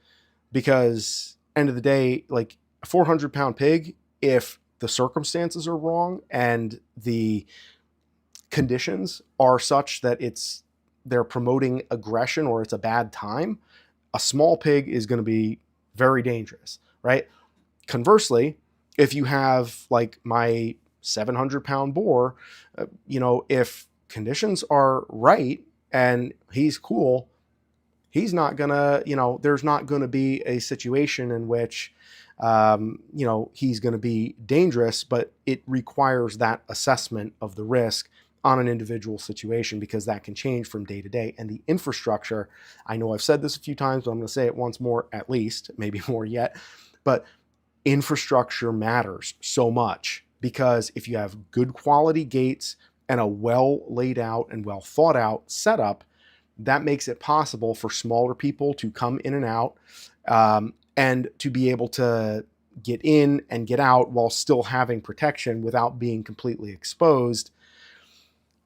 because end of the day, like a 400-pound pig, if the circumstances are wrong and the conditions are such that they're promoting aggression or it's a bad time, a small pig is going to be very dangerous, right? Conversely, if you have like my 700-pound boar, if conditions are right and he's cool, he's not gonna, there's not going to be a situation in which, he's going to be dangerous, but it requires that assessment of the risk on an individual situation because that can change from day to day. And the infrastructure, I know I've said this a few times, but I'm going to say it once more, at least, maybe more yet, but infrastructure matters so much because if you have good quality gates and a well laid out and well thought out setup, that makes it possible for smaller people to come in and out and to be able to get in and get out while still having protection without being completely exposed,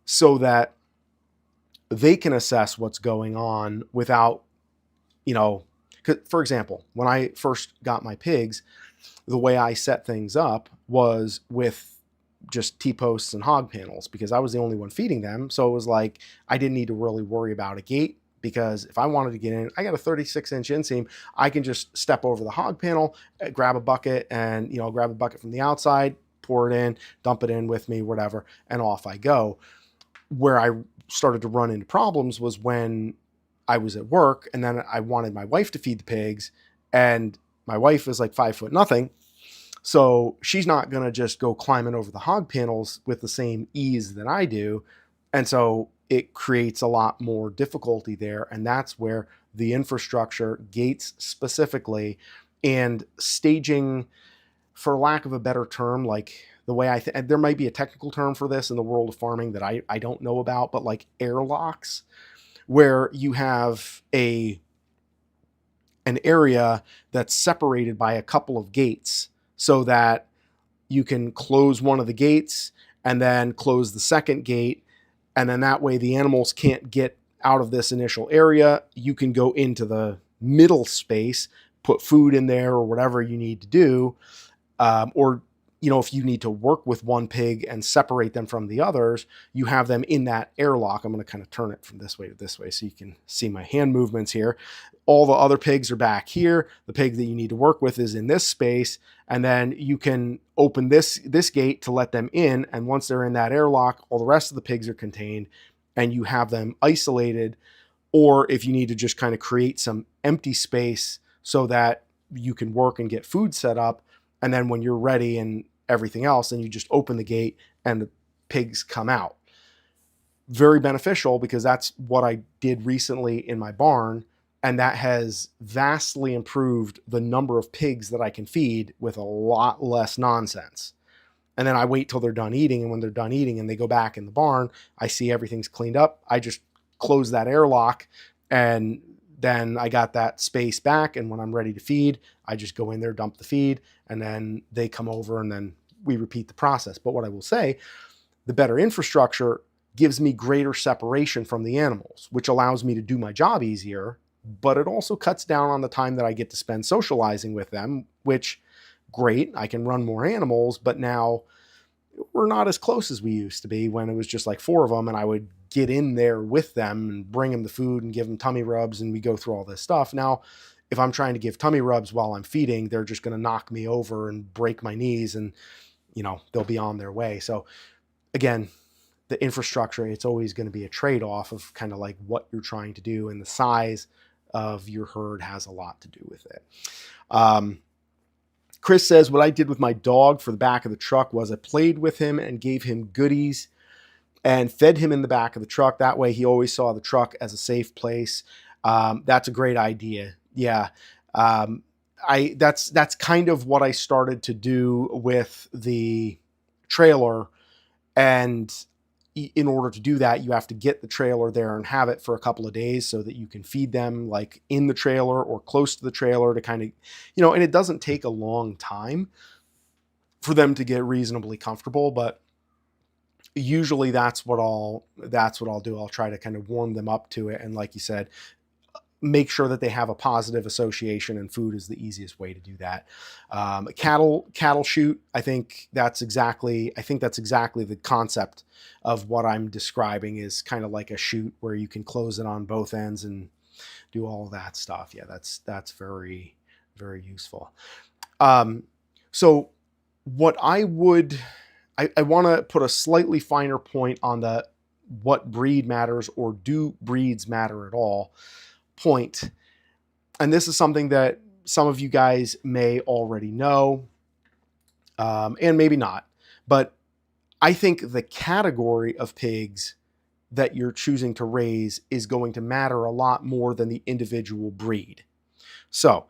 so that they can assess what's going on without, for example, when I first got my pigs, the way I set things up was with just T-posts and hog panels because I was the only one feeding them. So it was like, I didn't need to really worry about a gate because if I wanted to get in, I got a 36-inch inseam. I can just step over the hog panel, grab a bucket and, grab a bucket from the outside, pour it in, dump it in with me, whatever, and off I go. Where I started to run into problems was when I was at work and then I wanted my wife to feed the pigs, and my wife is like 5'0". So she's not going to just go climbing over the hog panels with the same ease that I do. And so it creates a lot more difficulty there. And that's where the infrastructure, gates specifically, and staging, for lack of a better term, like the way there might be a technical term for this in the world of farming that I don't know about, but like airlocks, where you have an area that's separated by a couple of gates so that you can close one of the gates and then close the second gate. And then that way the animals can't get out of this initial area. You can go into the middle space, put food in there or whatever you need to do. Or if you need to work with one pig and separate them from the others, you have them in that airlock. I'm going to kind of turn it from this way to this way so you can see my hand movements here. All the other pigs are back here. The pig that you need to work with is in this space. And then you can open this gate to let them in. And once they're in that airlock, all the rest of the pigs are contained and you have them isolated. Or if you need to just kind of create some empty space so that you can work and get food set up, and then when you're ready and everything else, then you just open the gate and the pigs come out. very beneficial because that's what I did recently in my barn. And that has vastly improved the number of pigs that I can feed with a lot less nonsense. And then I wait till they're done eating. And when they're done eating and they go back in the barn, I see everything's cleaned up. I just close that airlock, and then I got that space back. And when I'm ready to feed, I just go in there, dump the feed, and then they come over and then we repeat the process. But what I will say, the better infrastructure gives me greater separation from the animals, which allows me to do my job easier, but it also cuts down on the time that I get to spend socializing with them, which, great, I can run more animals, but now we're not as close as we used to be when it was just like 4 of them and I would get in there with them and bring them the food and give them tummy rubs and we go through all this stuff. Now, if I'm trying to give tummy rubs while I'm feeding, they're just going to knock me over and break my knees and, they'll be on their way. So again, the infrastructure, it's always going to be a trade-off of kind of like what you're trying to do, and the size of your herd has a lot to do with it. Chris says, what I did with my dog for the back of the truck was I played with him and gave him goodies and fed him in the back of the truck. That way he always saw the truck as a safe place. That's a great idea. Yeah. That's kind of what I started to do with the trailer. And in order to do that, you have to get the trailer there and have it for a couple of days so that you can feed them like in the trailer or close to the trailer to kind of, and it doesn't take a long time for them to get reasonably comfortable, but usually that's what I'll do. I'll try to kind of warm them up to it. And like you said, make sure that they have a positive association, and food is the easiest way to do that. Cattle chute. I think that's exactly the concept of what I'm describing, is kind of like a chute where you can close it on both ends and do all of that stuff. Yeah, that's very, very useful. So what I want to put a slightly finer point on the what breed matters, or do breeds matter at all point. And this is something that some of you guys may already know, and maybe not, but I think the category of pigs that you're choosing to raise is going to matter a lot more than the individual breed. So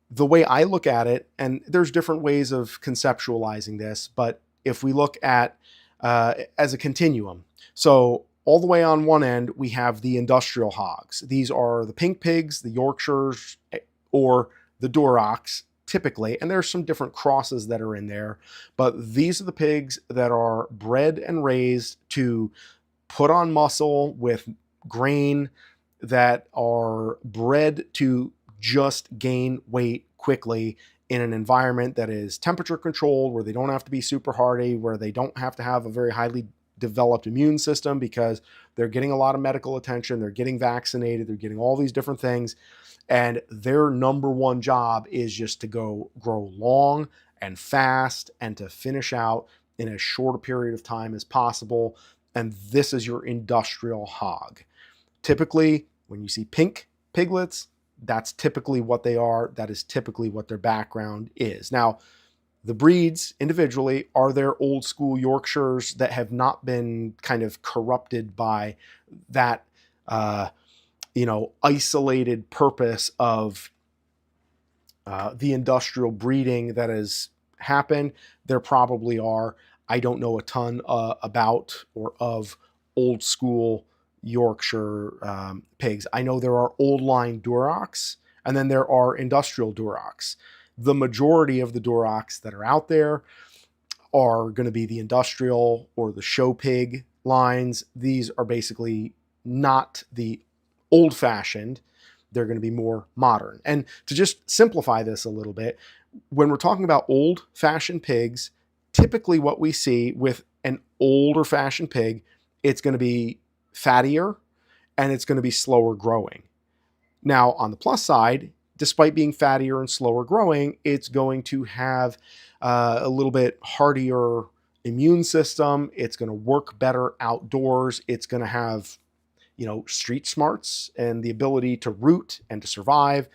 the way I look at it, and there's different ways of conceptualizing this, but if we look at as a continuum, so all the way on one end, we have the industrial hogs. These are the pink pigs, the Yorkshires, or the Durocs, typically. And there's some different crosses that are in there. But these are the pigs that are bred and raised to put on muscle with grain, that are bred to just gain weight quickly in an environment that is temperature controlled, where they don't have to be super hardy, where they don't have to have a very highly developed immune system, because they're getting a lot of medical attention, they're getting vaccinated, they're getting all these different things, and their number one job is just to grow long and fast and to finish out in as short a period of time as possible. And this is your industrial hog. Typically, when you see pink piglets, that's typically what they are. That is typically what their background is. Now, the breeds individually are their old school Yorkshires that have not been kind of corrupted by that, isolated purpose of the industrial breeding that has happened. There probably are. I don't know a ton about or of old school Yorkshire pigs. I know there are old line Durocs, and then there are industrial Durocs. The majority of the Durocs that are out there are going to be the industrial or the show pig lines. These are basically not the old-fashioned. They're going to be more modern. And to just simplify this a little bit, when we're talking about old-fashioned pigs, typically what we see with an older-fashioned pig, it's going to be fattier and it's going to be slower growing. Now, on the plus side, despite being fattier and slower growing, it's going to have a little bit hardier immune system. It's going to work better outdoors. It's going to have, street smarts and the ability to root and to survive.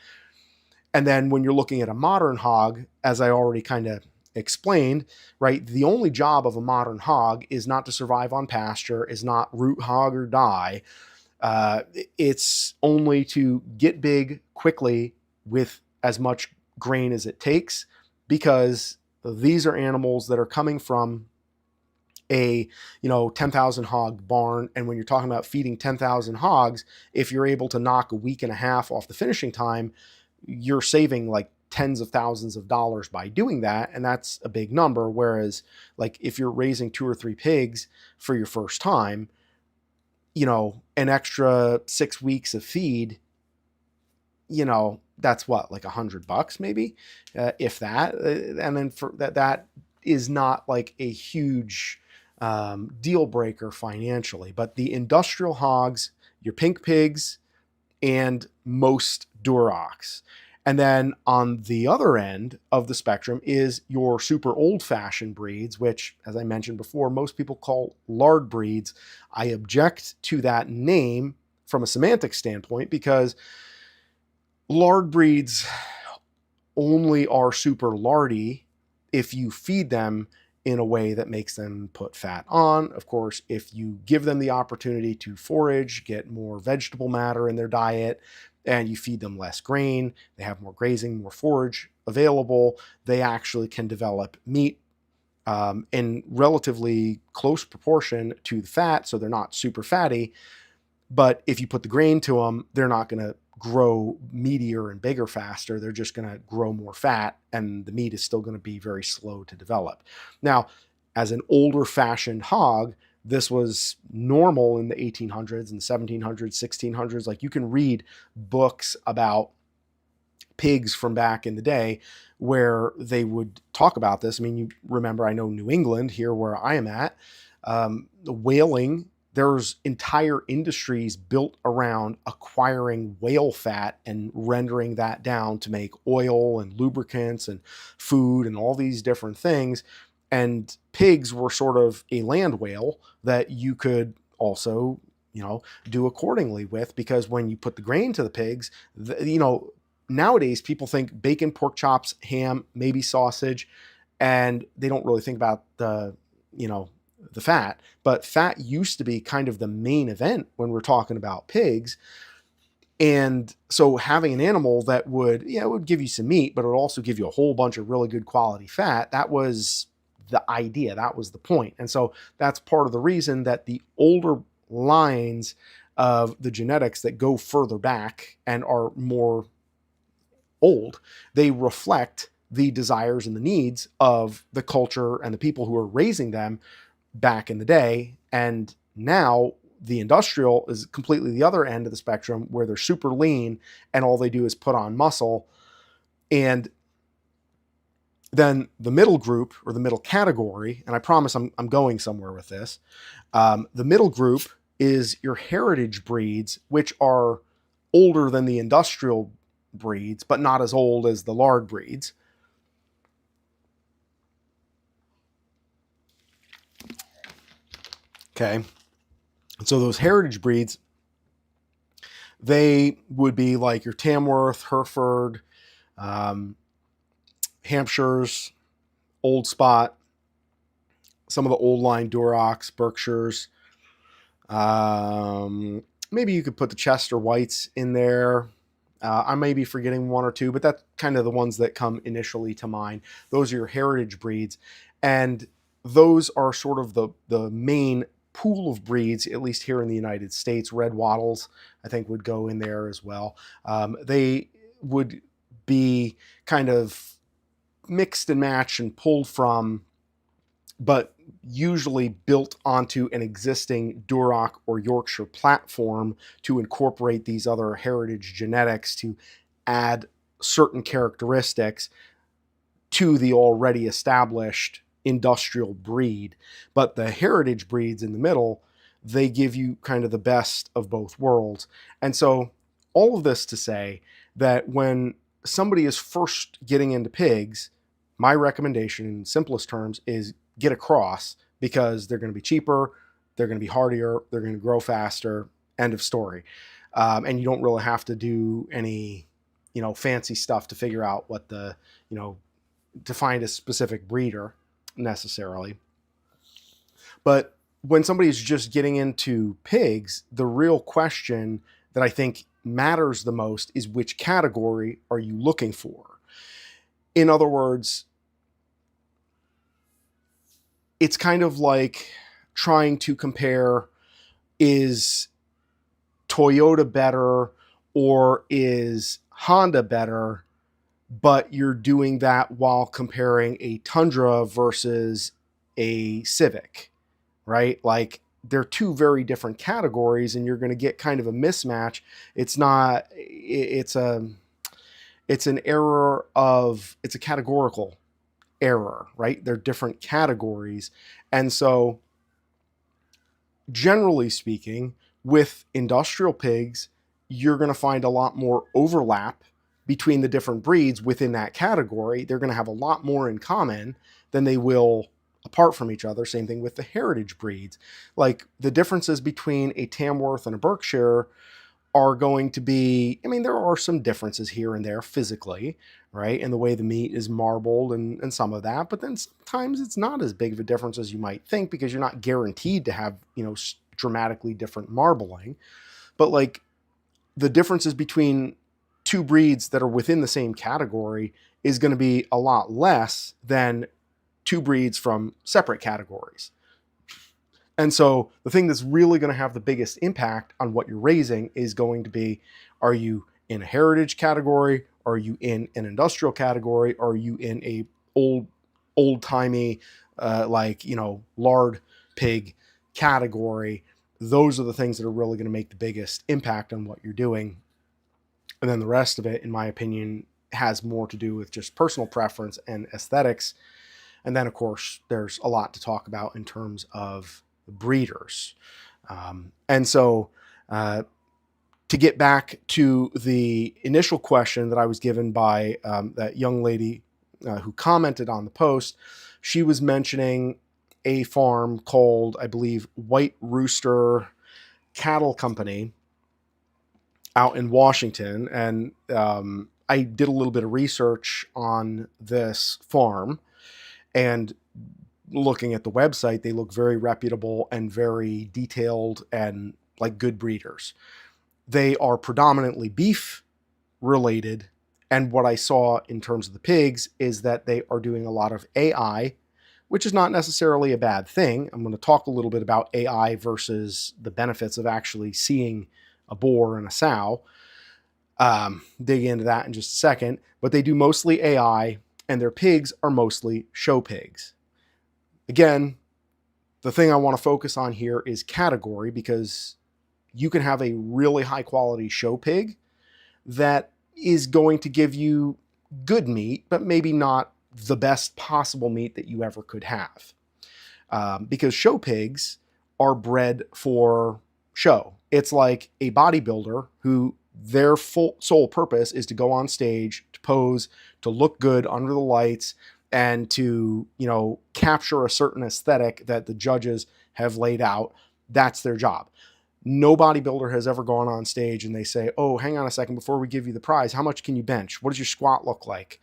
And then when you're looking at a modern hog, as I already kind of explained, right, the only job of a modern hog is not to survive on pasture, is not root hog or die. It's only to get big quickly with as much grain as it takes, because these are animals that are coming from a 10,000 hog barn. And when you're talking about feeding 10,000 hogs, if you're able to knock a week and a half off the finishing time, you're saving like tens of thousands of dollars by doing that, and that's a big number. Whereas like if you're raising 2 or 3 pigs for your first time, an extra 6 weeks of feed, that's what, like $100 maybe, if that. And then for that is not like a huge deal breaker financially. But the industrial hogs, your pink pigs, and most Durocs. And then on the other end of the spectrum is your super old-fashioned breeds, which, as I mentioned before, most people call lard breeds. I object to that name from a semantic standpoint, because lard breeds only are super lardy if you feed them in a way that makes them put fat on. Of course, if you give them the opportunity to forage, get more vegetable matter in their diet, and you feed them less grain, they have more grazing, more forage available, they actually can develop meat in relatively close proportion to the fat, so they're not super fatty. But if you put the grain to them, they're not going to grow meatier and bigger faster. They're just going to grow more fat, and the meat is still going to be very slow to develop. Now, as an older fashioned hog, this was normal in the 1800s and 1700s, 1600s. Like, you can read books about pigs from back in the day where they would talk about this. I mean, you remember, I know New England, here where I am at, the whaling, there's entire industries built around acquiring whale fat and rendering that down to make oil and lubricants and food and all these different things. And pigs were sort of a land whale that you could also, do accordingly with, because when you put the grain to the pigs, nowadays people think bacon, pork chops, ham, maybe sausage, and they don't really think about the fat. But fat used to be kind of the main event when we're talking about pigs. And so having an animal that would give you some meat, but it would also give you a whole bunch of really good quality fat, that was the idea, that was the point. And so that's part of the reason that the older lines of the genetics that go further back and are more old, they reflect the desires and the needs of the culture and the people who are raising them back in the day. And now the industrial is completely the other end of the spectrum, where they're super lean and all they do is put on muscle. And then the middle group, or the middle category, and I promise I'm going somewhere with this, the middle group is your heritage breeds, which are older than the industrial breeds, but not as old as the lard breeds. Okay. So those heritage breeds, they would be like your Tamworth, Hereford, Hampshires, Old Spot, some of the old line Durocs, Berkshires. Maybe you could put the Chester Whites in there. I may be forgetting one or two, but that's kind of the ones that come initially to mind. Those are your heritage breeds. And those are sort of the main pool of breeds, at least here in the United States. Red Wattles, I think, would go in there as well. They would be kind of mixed and matched and pulled from, but usually built onto an existing Duroc or Yorkshire platform to incorporate these other heritage genetics to add certain characteristics to the already established industrial breed. But the heritage breeds in the middle, they give you kind of the best of both worlds. And so all of this to say that when somebody is first getting into pigs, my recommendation in simplest terms is get a cross, because they're going to be cheaper, they're going to be hardier, they're going to grow faster, end of story. And you don't really have to do any, fancy stuff to figure out what the, to find a specific breeder necessarily. But when somebody's just getting into pigs, the real question that I think matters the most is which category are you looking for? In other words, it's kind of like trying to compare, is Toyota better or is Honda better? But you're doing that while comparing a Tundra versus a Civic, right? Like they're two very different categories and you're going to get kind of a mismatch. It's not, it's an error of, it's a categorical error, right? They're different categories. And so generally speaking, with industrial pigs, you're going to find a lot more overlap between the different breeds within that category. They're going to have a lot more in common than they will apart from each other. Same thing with the heritage breeds. Like the differences between a Tamworth and a Berkshire are going to be, I mean, there are some differences here and there physically, right? And the way the meat is marbled and some of that. But then sometimes it's not as big of a difference as you might think because you're not guaranteed to have, dramatically different marbling. But like the differences between two breeds that are within the same category is going to be a lot less than two breeds from separate categories. And so the thing that's really going to have the biggest impact on what you're raising is going to be, are you in a heritage category? Are you in an industrial category? Are you in a old-timey, lard pig category? Those are the things that are really going to make the biggest impact on what you're doing. And then the rest of it, in my opinion, has more to do with just personal preference and aesthetics. And then, of course, there's a lot to talk about in terms of breeders. And so to get back to the initial question that I was given by that young lady who commented on the post, she was mentioning a farm called, I believe, White Rooster Cattle Company out in Washington. And I did a little bit of research on this farm, and looking at the website, they look very reputable and very detailed and like good breeders. They are predominantly beef related. And what I saw in terms of the pigs is that they are doing a lot of AI, which is not necessarily a bad thing. I'm going to talk a little bit about AI versus the benefits of actually seeing a boar and a sow. Dig into that in just a second. But they do mostly AI, and their pigs are mostly show pigs. Again, the thing I want to focus on here is category, because you can have a really high quality show pig that is going to give you good meat, but maybe not the best possible meat that you ever could have. Because show pigs are bred for show. It's like a bodybuilder who their sole purpose is to go on stage, to pose, to look good under the lights, and to, capture a certain aesthetic that the judges have laid out. That's their job. No bodybuilder has ever gone on stage and they say, oh, hang on a second, before we give you the prize, how much can you bench? What does your squat look like?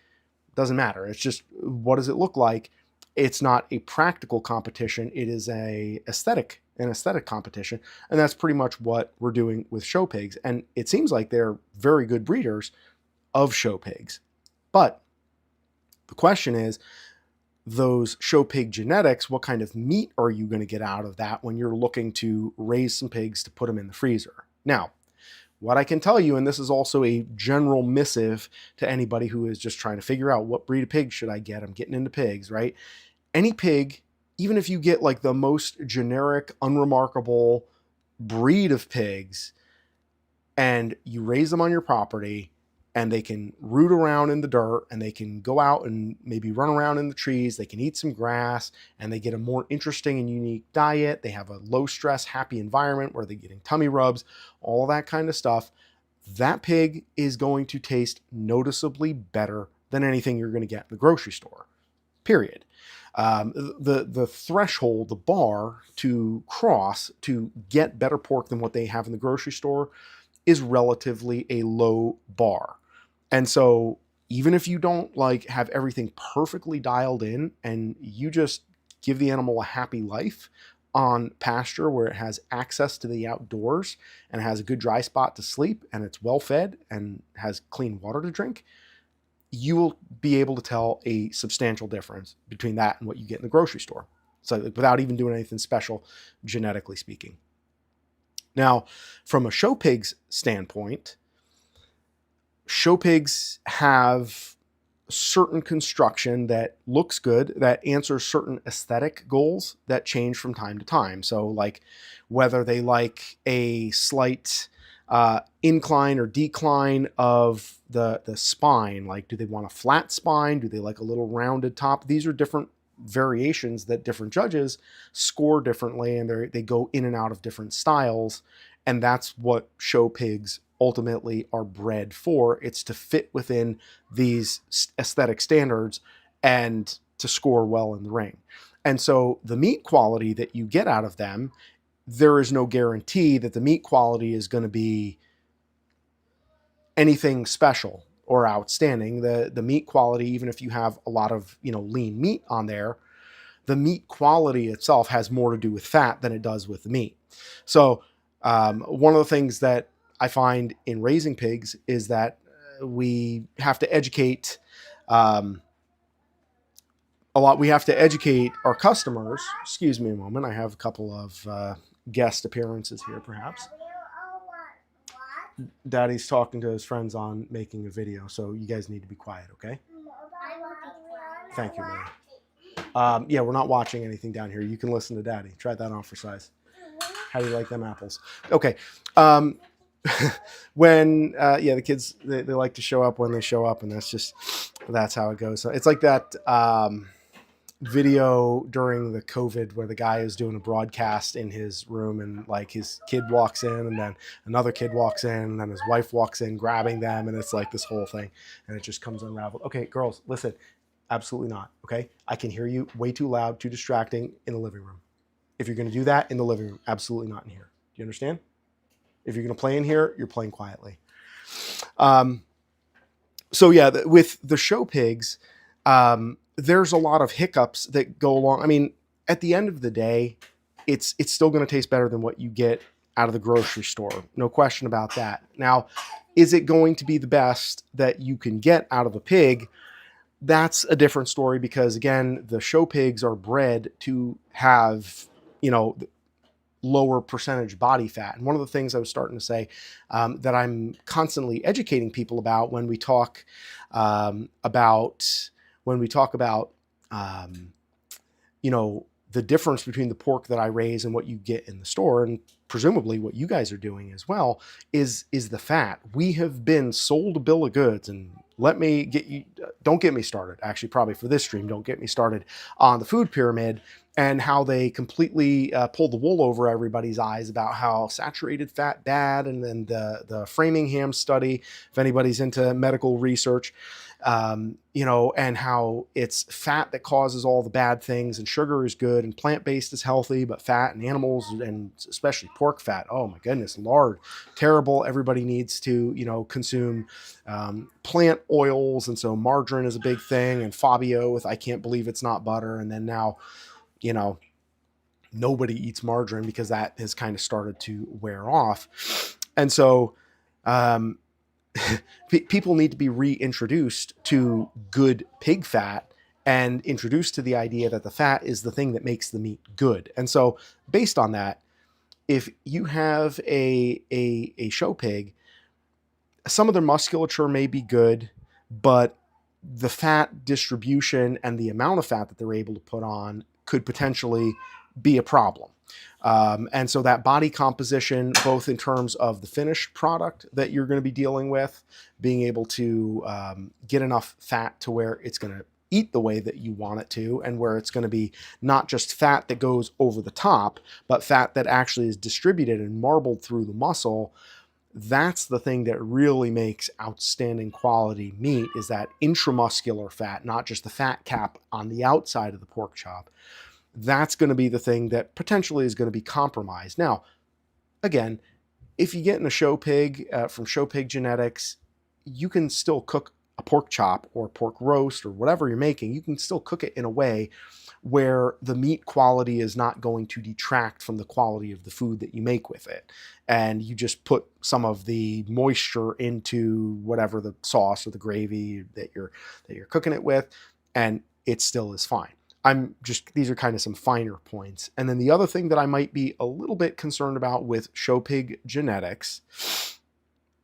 Doesn't matter. It's just, what does it look like? It's not a practical competition. It is an aesthetic competition. And that's pretty much what we're doing with show pigs. And it seems like they're very good breeders of show pigs. But the question is, those show pig genetics, what kind of meat are you going to get out of that when you're looking to raise some pigs to put them in the freezer? Now, what I can tell you, and this is also a general missive to anybody who is just trying to figure out what breed of pig should I get. I'm getting into pigs, right? Any pig, even if you get like the most generic, unremarkable breed of pigs, and you raise them on your property, and they can root around in the dirt, and they can go out and maybe run around in the trees, they can eat some grass, and they get a more interesting and unique diet. They have a low stress, happy environment where they're getting tummy rubs, all that kind of stuff. That pig is going to taste noticeably better than anything you're going to get in the grocery store, period. The threshold, the bar to cross to get better pork than what they have in the grocery store is relatively a low bar. And so even if you don't like have everything perfectly dialed in and you just give the animal a happy life on pasture where it has access to the outdoors and has a good dry spot to sleep and it's well fed and has clean water to drink, you will be able to tell a substantial difference between that and what you get in the grocery store. So without even doing anything special, genetically speaking. Now, from a show pig's standpoint, show pigs have certain construction that looks good, that answers certain aesthetic goals that change from time to time. So like whether they like a slight incline or decline of the spine, like do they want a flat spine? Do they like a little rounded top? These are different variations that different judges score differently, and they go in and out of different styles. And that's what show pigs ultimately are bred for. It's to fit within these aesthetic standards and to score well in the ring. And so the meat quality that you get out of them, there is no guarantee that the meat quality is going to be anything special or outstanding. The meat quality, even if you have a lot of, lean meat on there, the meat quality itself has more to do with fat than it does with the meat. So one of the things that I find in raising pigs is that we have to educate a lot. We have to educate our customers. Excuse me a moment. I have a couple of guest appearances here, perhaps. Daddy's talking to his friends on making a video, so you guys need to be quiet, okay? Thank you, Mary. Yeah, we're not watching anything down here. You can listen to Daddy. Try that on for size. How do you like them apples? Okay. When the kids they like to show up when they show up, and that's how it goes. So it's like that video during the COVID where the guy is doing a broadcast in his room, and like his kid walks in, and then another kid walks in, and then his wife walks in grabbing them, and it's like this whole thing, and it just comes unraveled. Okay, girls, listen. Absolutely not. Okay, I can hear you way too loud, too distracting in the living room. If you're going to do that in the living room, absolutely not in here. Do you understand? If you're going to play in here, you're playing quietly. So yeah, with the show pigs, there's a lot of hiccups that go along. I mean, at the end of the day, it's still going to taste better than what you get out of the grocery store. No question about that. Now, is it going to be the best that you can get out of a pig? That's a different story, because again, the show pigs are bred to have, lower percentage body fat. And one of the things I was starting to say that I'm constantly educating people about when we talk about the difference between the pork that I raise and what you get in the store, and presumably what you guys are doing as well, is the fat. We have been sold a bill of goods, and don't get me started, actually, probably for this stream, don't get me started on the food pyramid and how they completely pull the wool over everybody's eyes about how saturated fat bad, and then the Framingham study, if anybody's into medical research, and how it's fat that causes all the bad things, and sugar is good, and plant-based is healthy, but fat and animals, and especially pork fat, oh my goodness, lard, terrible. Everybody needs to, consume plant oils, and so margarine is a big thing, and Fabio with I can't believe it's not butter, and then now, nobody eats margarine because that has kind of started to wear off. And so people need to be reintroduced to good pig fat and introduced to the idea that the fat is the thing that makes the meat good. And so based on that, if you have a show pig, some of their musculature may be good, but the fat distribution and the amount of fat that they're able to put on could potentially be a problem. And so that body composition, both in terms of the finished product that you're going to be dealing with, being able to get enough fat to where it's going to eat the way that you want it to, and where it's going to be not just fat that goes over the top, but fat that actually is distributed and marbled through the muscle. That's the thing that really makes outstanding quality meat, is that intramuscular fat, not just the fat cap on the outside of the pork chop. That's going to be the thing that potentially is going to be compromised. Now, again, if you get in a show pig from show pig genetics, you can still cook a pork chop or pork roast or whatever you're making, you can still cook it in a way where the meat quality is not going to detract from the quality of the food that you make with it. And you just put some of the moisture into whatever the sauce or the gravy that you're cooking it with, and it still is fine. These are kind of some finer points. And then the other thing that I might be a little bit concerned about with show pig genetics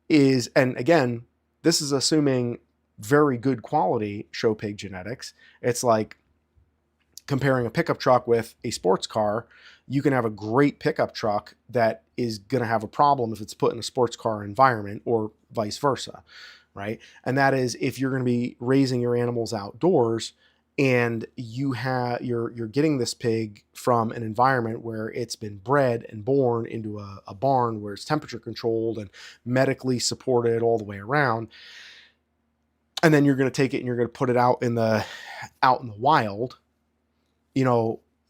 is, and again, this is assuming very good quality show pig genetics. It's like comparing a pickup truck with a sports car. You can have a great pickup truck that is going to have a problem if it's put in a sports car environment, or vice versa, right? And that is, if you're going to be raising your animals outdoors and you're getting this pig from an environment where it's been bred and born into a barn where it's temperature controlled and medically supported all the way around, and then you're going to take it and you're going to put it out in the wild,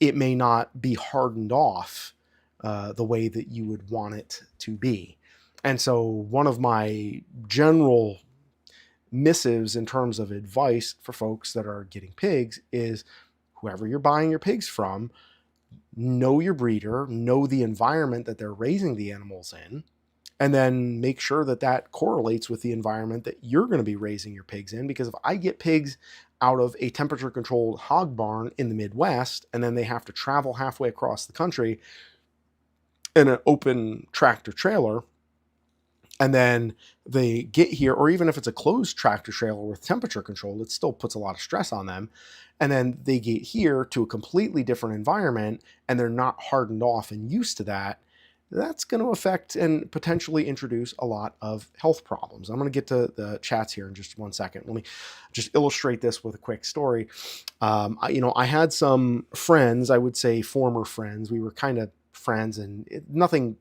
it may not be hardened off the way that you would want it to be. And so one of my general missives in terms of advice for folks that are getting pigs is, whoever you're buying your pigs from, know your breeder, know the environment that they're raising the animals in, and then make sure that that correlates with the environment that you're going to be raising your pigs in. Because if I get pigs out of a temperature controlled hog barn in the Midwest, and then they have to travel halfway across the country in an open tractor trailer, and then they get here, or even if it's a closed tractor trailer with temperature control, it still puts a lot of stress on them. And then they get here to a completely different environment and they're not hardened off and used to that. That's going to affect and potentially introduce a lot of health problems. I'm going to get to the chats here in just one second. Let me just illustrate this with a quick story. I had some friends, I would say former friends. We were kind of friends, and nothing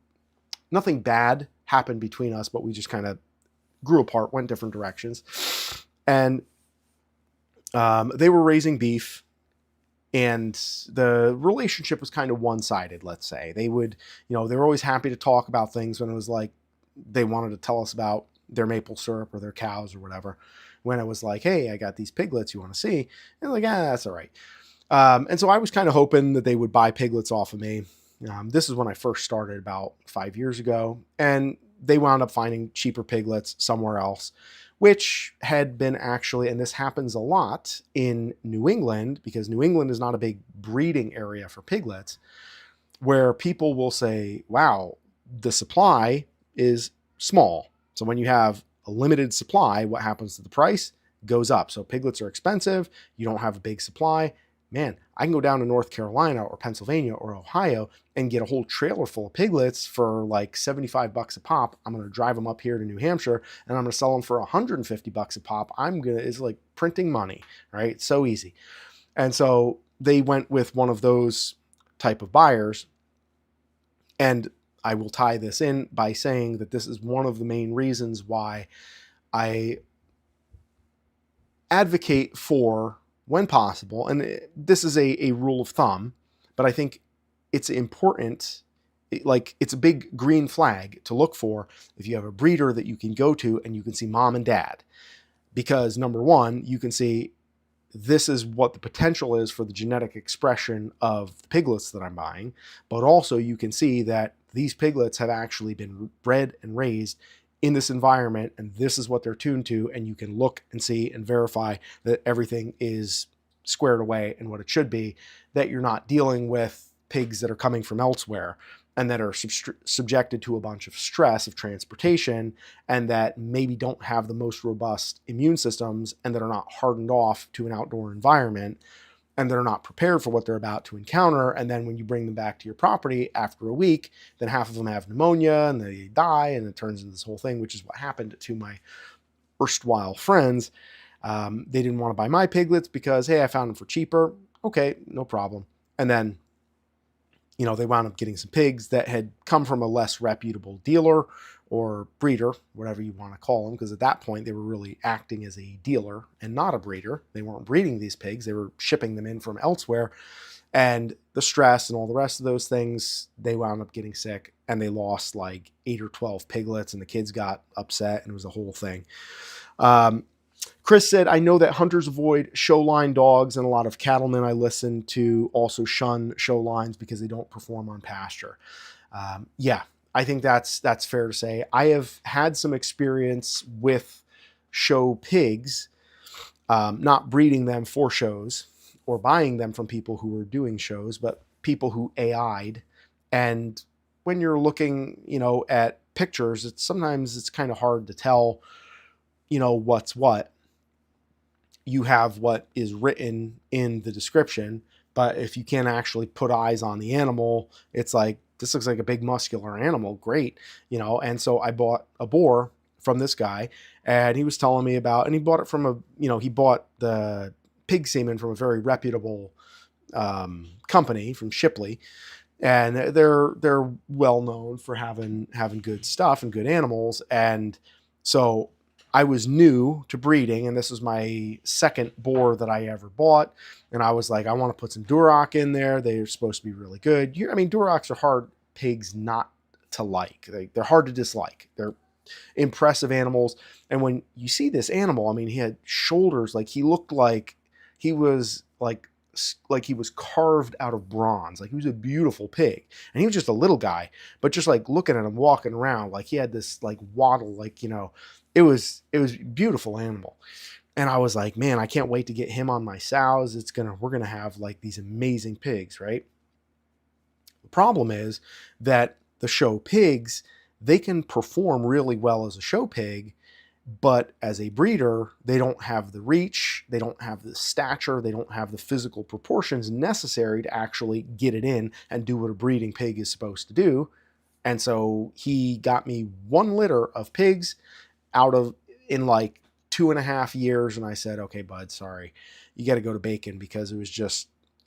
bad happened between us, but we just kind of grew apart, went different directions. And they were raising beef, and the relationship was kind of one-sided, let's say. They were always happy to talk about things when it was like they wanted to tell us about their maple syrup or their cows or whatever. When it was like, hey, I got these piglets you want to see? And like, that's all right. And so I was kind of hoping that they would buy piglets off of me. This is when I first started about 5 years ago, and they wound up finding cheaper piglets somewhere else, which had been actually, and this happens a lot in New England, because New England is not a big breeding area for piglets, where people will say, wow, the supply is small. So when you have a limited supply, what happens to the price? Goes up. So piglets are expensive. You don't have a big supply. Man, I can go down to North Carolina or Pennsylvania or Ohio and get a whole trailer full of piglets for like $75 a pop. I'm going to drive them up here to New Hampshire and I'm going to sell them for $150 a pop. It's like printing money, right? It's so easy. And so they went with one of those type of buyers. And I will tie this in by saying that this is one of the main reasons why I advocate for, when possible, and this is a rule of thumb, but I think it's important, like it's a big green flag to look for if you have a breeder that you can go to and you can see mom and dad. Because number one, you can see this is what the potential is for the genetic expression of the piglets that I'm buying, but also you can see that these piglets have actually been bred and raised in this environment, and this is what they're tuned to, and you can look and see and verify that everything is squared away and what it should be, that you're not dealing with pigs that are coming from elsewhere and that are subjected to a bunch of stress of transportation, and that maybe don't have the most robust immune systems, and that are not hardened off to an outdoor environment, and they're not prepared for what they're about to encounter. And then when you bring them back to your property after a week, then half of them have pneumonia and they die, and it turns into this whole thing, which is what happened to my erstwhile friends. They didn't want to buy my piglets because, hey, I found them for cheaper. Okay, no problem. And then, they wound up getting some pigs that had come from a less reputable dealer or breeder, whatever you want to call them, because at that point they were really acting as a dealer and not a breeder. They weren't breeding these pigs. They were shipping them in from elsewhere. And the stress and all the rest of those things, they wound up getting sick, and they lost like 8 or 12 piglets, and the kids got upset, and it was a whole thing. Chris said, I know that hunters avoid show line dogs, and a lot of cattlemen I listen to also shun show lines because they don't perform on pasture. Yeah, I think that's fair to say. I have had some experience with show pigs, not breeding them for shows or buying them from people who were doing shows, but people who AI'd. And when you're looking, at pictures, sometimes it's kind of hard to tell, what's what. You have what is written in the description, but if you can't actually put eyes on the animal, it's like, this looks like a big muscular animal. Great. And so I bought a boar from this guy, and he was telling me about, and he bought it from he bought the pig semen from a very reputable company from Shipley, and they're well known for having good stuff and good animals. And so I was new to breeding, and this was my second boar that I ever bought. And I was like, I want to put some Duroc in there. They're supposed to be really good. Durocs are hard pigs not to like. They're hard to dislike. They're impressive animals. And when you see this animal, he had shoulders, like he looked like he was like he was carved out of bronze. Like he was a beautiful pig, and he was just a little guy, but just like looking at him walking around, like he had this like waddle, like, it was a beautiful animal. And I was like, man, I can't wait to get him on my sows. We're going to have like these amazing pigs, right? The problem is that the show pigs, they can perform really well as a show pig, but as a breeder, they don't have the reach, they don't have the stature, they don't have the physical proportions necessary to actually get it in and do what a breeding pig is supposed to do. And so he got me one litter of pigs in like 2.5 years. And I said, okay, bud, sorry, you got to go to bacon, because it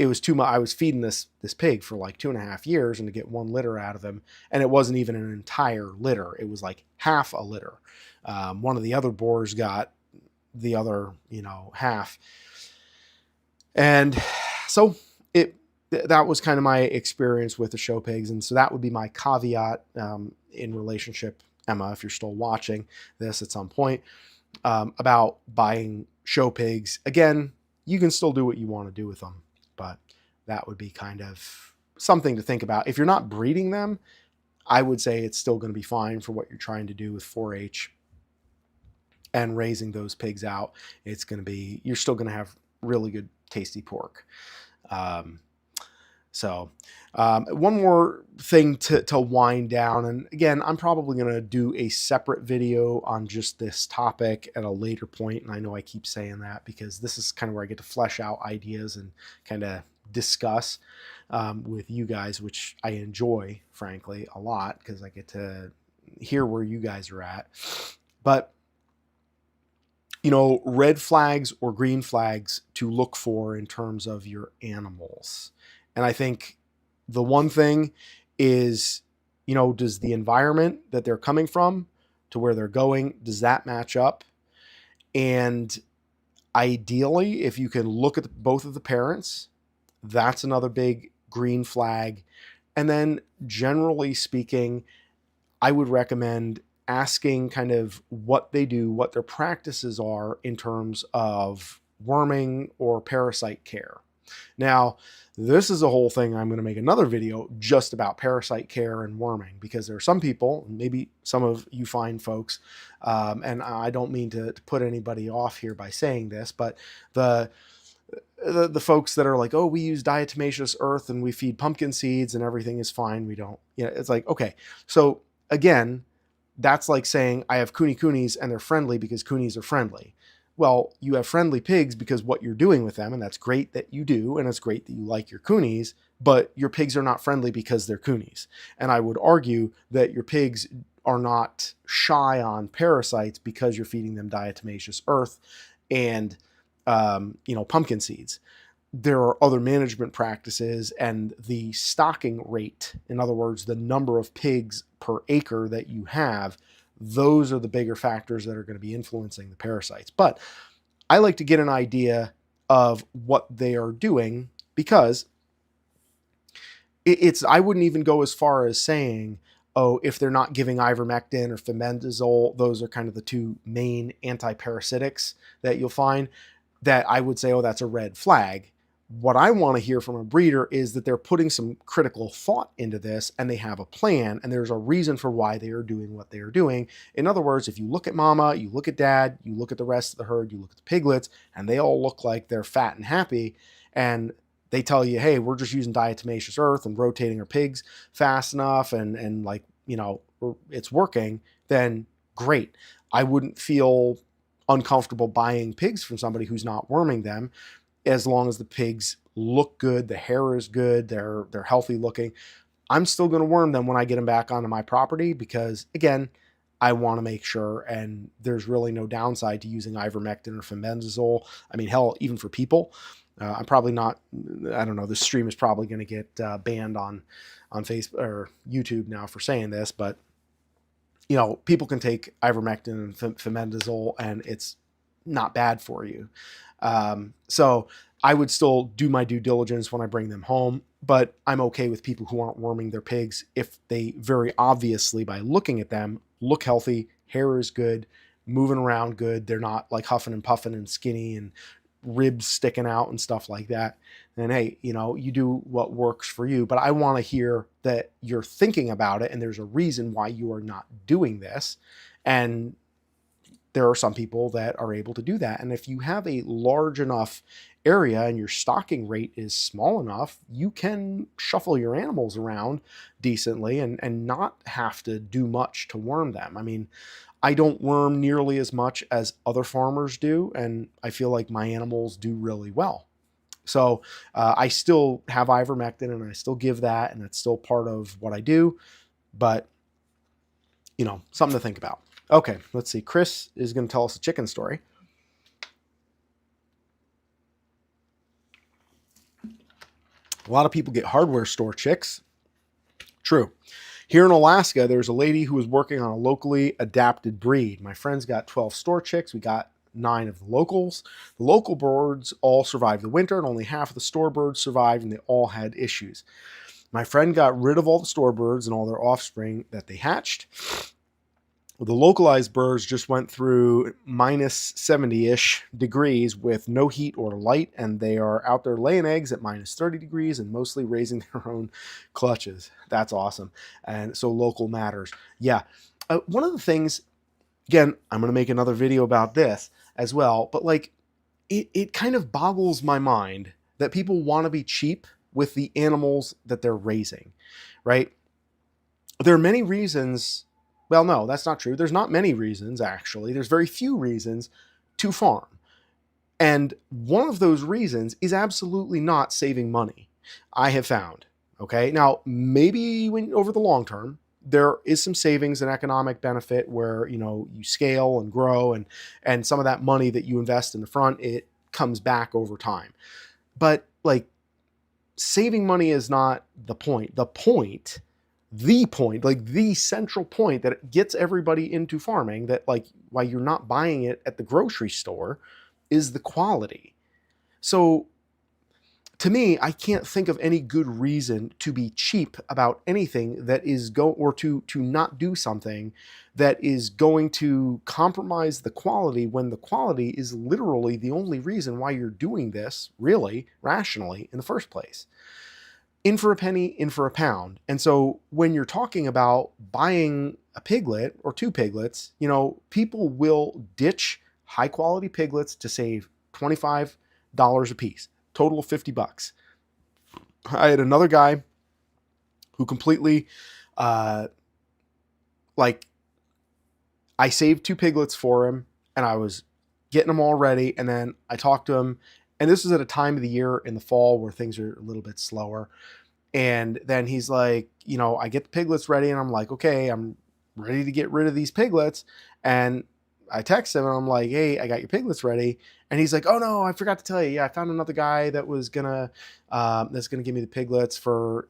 was too much. I was feeding this pig for like 2.5 years, and to get one litter out of him, and it wasn't even an entire litter. It was like half a litter. One of the other boars got the other, half. And so that was kind of my experience with the show pigs. And so that would be my caveat in relationship, Emma, if you're still watching this at some point, about buying show pigs. Again, you can still do what you want to do with them, but that would be kind of something to think about. If you're not breeding them, I would say it's still going to be fine for what you're trying to do with 4-H and raising those pigs out. You're still going to have really good, tasty pork. One more thing to wind down. And again, I'm probably going to do a separate video on just this topic at a later point. And I know I keep saying that because this is kind of where I get to flesh out ideas and kind of discuss with you guys, which I enjoy, frankly, a lot, because I get to hear where you guys are at. But red flags or green flags to look for in terms of your animals. And I think the one thing is, does the environment that they're coming from to where they're going, does that match up? And ideally, if you can look at both of the parents, that's another big green flag. And then generally speaking, I would recommend asking kind of what they do, what their practices are in terms of worming or parasite care. Now, this is a whole thing. I'm going to make another video just about parasite care and worming, because there are some people, maybe some of you fine folks, and I don't mean to put anybody off here by saying this, but the folks that are like, oh, we use diatomaceous earth and we feed pumpkin seeds and everything is fine. We don't, it's like, okay. So again, that's like saying I have coonies and they're friendly because coonies are friendly. Well, you have friendly pigs because what you're doing with them, and that's great that you do, and it's great that you like your coonies, but your pigs are not friendly because they're coonies. And I would argue that your pigs are not shy on parasites because you're feeding them diatomaceous earth and pumpkin seeds. There are other management practices, and the stocking rate, in other words, the number of pigs per acre that you have, those are the bigger factors that are going to be influencing the parasites. But I like to get an idea of what they are doing, because I wouldn't even go as far as saying oh, if they're not giving ivermectin or fenbendazole, those are kind of the two main antiparasitics that you'll find, that I would say, oh, that's a red flag. What I want to hear from a breeder is that they're putting some critical thought into this and they have a plan and there's a reason for why they are doing what they are doing. In other words, if you look at mama, you look at dad, you look at the rest of the herd, you look at the piglets, and they all look like they're fat and happy, and they tell you, hey, we're just using diatomaceous earth and rotating our pigs fast enough and like, it's working, then great. I wouldn't feel uncomfortable buying pigs from somebody who's not worming them, as long as the pigs look good, the hair is good, they're healthy looking. I'm still going to worm them when I get them back onto my property because, again, I want to make sure, and there's really no downside to using ivermectin or fenbendazole. I mean, hell, even for people. I'm probably not, I don't know, this stream is probably going to get banned on Facebook or YouTube now for saying this, but people can take ivermectin and fenbendazole and it's not bad for you. So I would still do my due diligence when I bring them home, but I'm okay with people who aren't worming their pigs if they very obviously, by looking at them, look healthy, hair is good, moving around good, they're not like huffing and puffing and skinny and ribs sticking out and stuff like that. Then hey, you do what works for you, but I want to hear that you're thinking about it and there's a reason why you are not doing this. And there are some people that are able to do that. And if you have a large enough area and your stocking rate is small enough, you can shuffle your animals around decently and not have to do much to worm them. I mean, I don't worm nearly as much as other farmers do, and I feel like my animals do really well. So I still have ivermectin and I still give that, and it's still part of what I do, but something to think about. Okay, let's see. Chris is going to tell us a chicken story. A lot of people get hardware store chicks. True. Here in Alaska, there's a lady who is working on a locally adapted breed. My friend's got 12 store chicks. We got 9 of the locals. The local birds all survived the winter, and only half of the store birds survived, and they all had issues. My friend got rid of all the store birds and all their offspring that they hatched. The localized birds just went through minus 70-ish degrees with no heat or light, and they are out there laying eggs at minus 30 degrees and mostly raising their own clutches. That's awesome. And so local matters. Yeah. One of the things, again, I'm going to make another video about this as well, but like it kind of boggles my mind that people want to be cheap with the animals that they're raising, right? There are many reasons. Well, no, that's not true. There's not many reasons, actually. There's very few reasons to farm. And one of those reasons is absolutely not saving money, I have found. Okay, now maybe over the long term, there is some savings and economic benefit where, you scale and grow and some of that money that you invest in the front, it comes back over time. But like saving money is not the point. The point, like the central point that gets everybody into farming, that like why you're not buying it at the grocery store, is the quality. So to me, I can't think of any good reason to be cheap about anything that is or to not do something that is going to compromise the quality, when the quality is literally the only reason why you're doing this really rationally in the first place. In for a penny, in for a pound. And so when you're talking about buying a piglet or 2 piglets, people will ditch high quality piglets to save $25 a piece, total of $50. I had another guy who completely, I saved 2 piglets for him and I was getting them all ready. And then I talked to him, and this is at a time of the year in the fall where things are a little bit slower. And then he's like, I get the piglets ready, and I'm like, okay, I'm ready to get rid of these piglets. And I text him and I'm like, hey, I got your piglets ready. And he's like, oh no, I forgot to tell you. Yeah, I found another guy that was that's gonna give me the piglets for,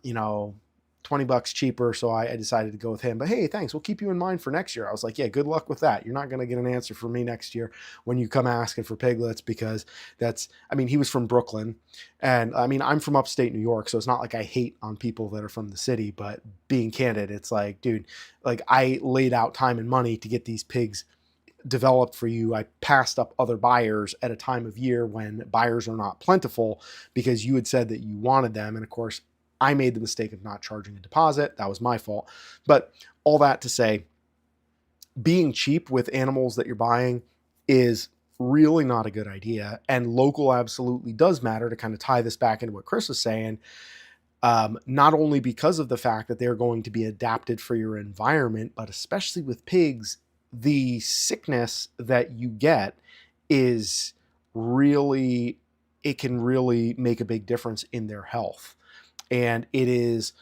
$20 cheaper, so I decided to go with him. But hey, thanks. We'll keep you in mind for next year. I was like, yeah, good luck with that. You're not going to get an answer from me next year when you come asking for piglets, because he was from Brooklyn, and I'm from upstate New York, so it's not like I hate on people that are from the city, but being candid, it's like, dude, like I laid out time and money to get these pigs developed for you. I passed up other buyers at a time of year when buyers are not plentiful because you had said that you wanted them. And of course, I made the mistake of not charging a deposit. That was my fault. But all that to say, being cheap with animals that you're buying is really not a good idea. And local absolutely does matter, to kind of tie this back into what Chris was saying. Not only because of the fact that they're going to be adapted for your environment, but especially with pigs, the sickness that you get is really, it can really make a big difference in their health. And it is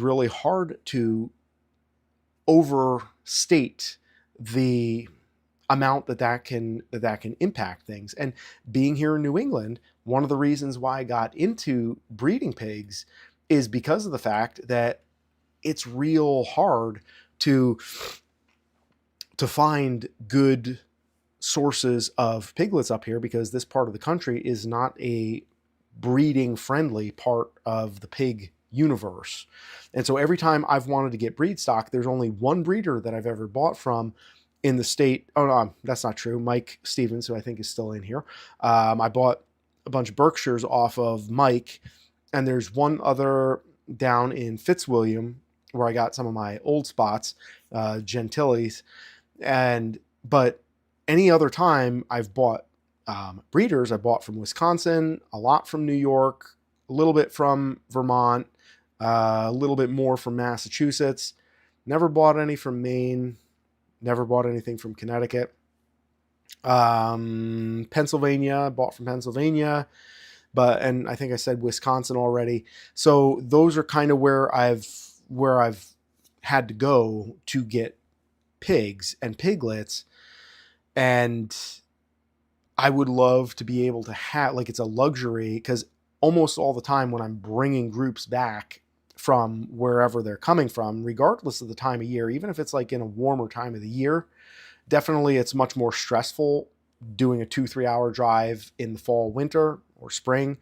really hard to overstate the amount that can impact things. And being here in New England, one of the reasons why I got into breeding pigs is because of the fact that it's real hard to find good sources of piglets up here, because this part of the country is not a breeding friendly part of the pig universe. And so every time I've wanted to get breed stock, there's only one breeder that I've ever bought from in the state. Oh no, that's not true. Mike Stevens, who I think is still in here. I bought a bunch of Berkshires off of Mike, and there's one other down in Fitzwilliam where I got some of my old spots, Gentilis. But any other time I've bought breeders, I bought from Wisconsin, a lot from New York, a little bit from Vermont, a little bit more from Massachusetts. Never bought any from Maine. Never bought anything from Connecticut. Pennsylvania, bought from Pennsylvania, and I think I said Wisconsin already. So those are kind of where I've had to go to get pigs and piglets. And I would love to be able to have, like, it's a luxury, because almost all the time when I'm bringing groups back from wherever they're coming from, regardless of the time of year, even if it's like in a warmer time of the year, definitely it's much more stressful doing a 2-3 hour drive in the fall, winter, or spring.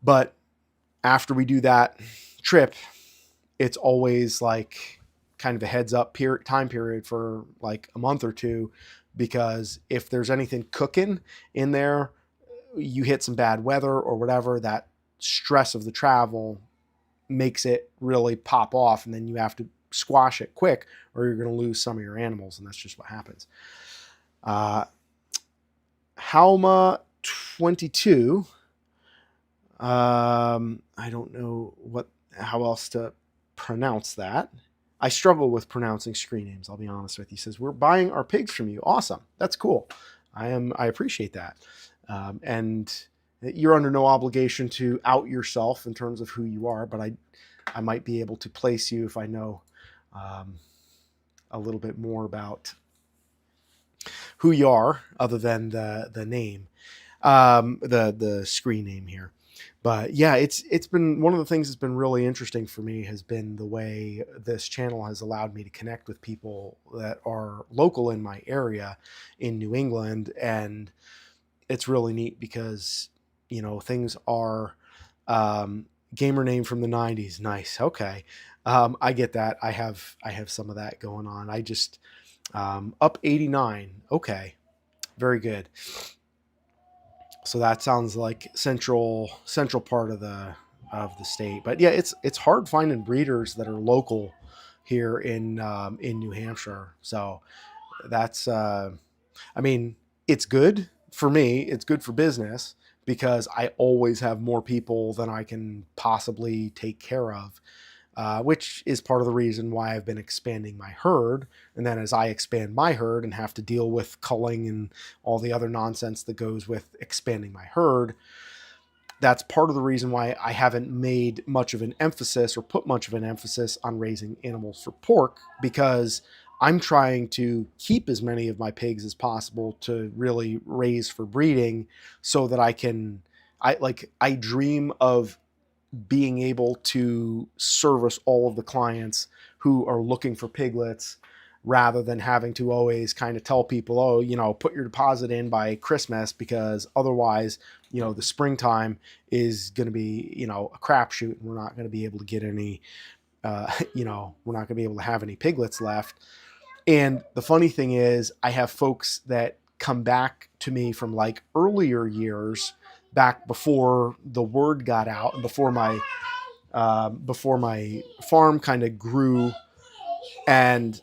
But after we do that trip, it's always like kind of a heads up time period for like a month or two, because if there's anything cooking in there, you hit some bad weather or whatever, that stress of the travel makes it really pop off, and then you have to squash it quick or you're going to lose some of your animals, and that's just what happens. Halma 22. I don't know how else to pronounce that. I struggle with pronouncing screen names, I'll be honest with you. He says, we're buying our pigs from you. Awesome. That's cool. I appreciate that. And you're under no obligation to out yourself in terms of who you are, but I might be able to place you if I know a little bit more about who you are, other than the name, the screen name here. But yeah, it's been one of the things that's been really interesting for me, has been the way this channel has allowed me to connect with people that are local in my area in New England. And it's really neat because, things are, gamer name from the 90s. Nice. Okay. I get that. I have some of that going on. I just, up 89. Okay. Very good. So that sounds like central part of the state. But yeah, it's hard finding breeders that are local here in New Hampshire. So that's it's good for me. It's good for business, because I always have more people than I can possibly take care of. Which is part of the reason why I've been expanding my herd. And then as I expand my herd and have to deal with culling and all the other nonsense that goes with expanding my herd, that's part of the reason why I haven't made much of an emphasis, or put much of an emphasis, on raising animals for pork, because I'm trying to keep as many of my pigs as possible to really raise for breeding, so that I dream of being able to service all of the clients who are looking for piglets, rather than having to always kind of tell people, oh, put your deposit in by Christmas, because otherwise, the springtime is going to be, a crapshoot, and we're not going to be able to get any, we're not going to be able to have any piglets left. And the funny thing is, I have folks that come back to me from like earlier years, back before the word got out and before my farm kind of grew, and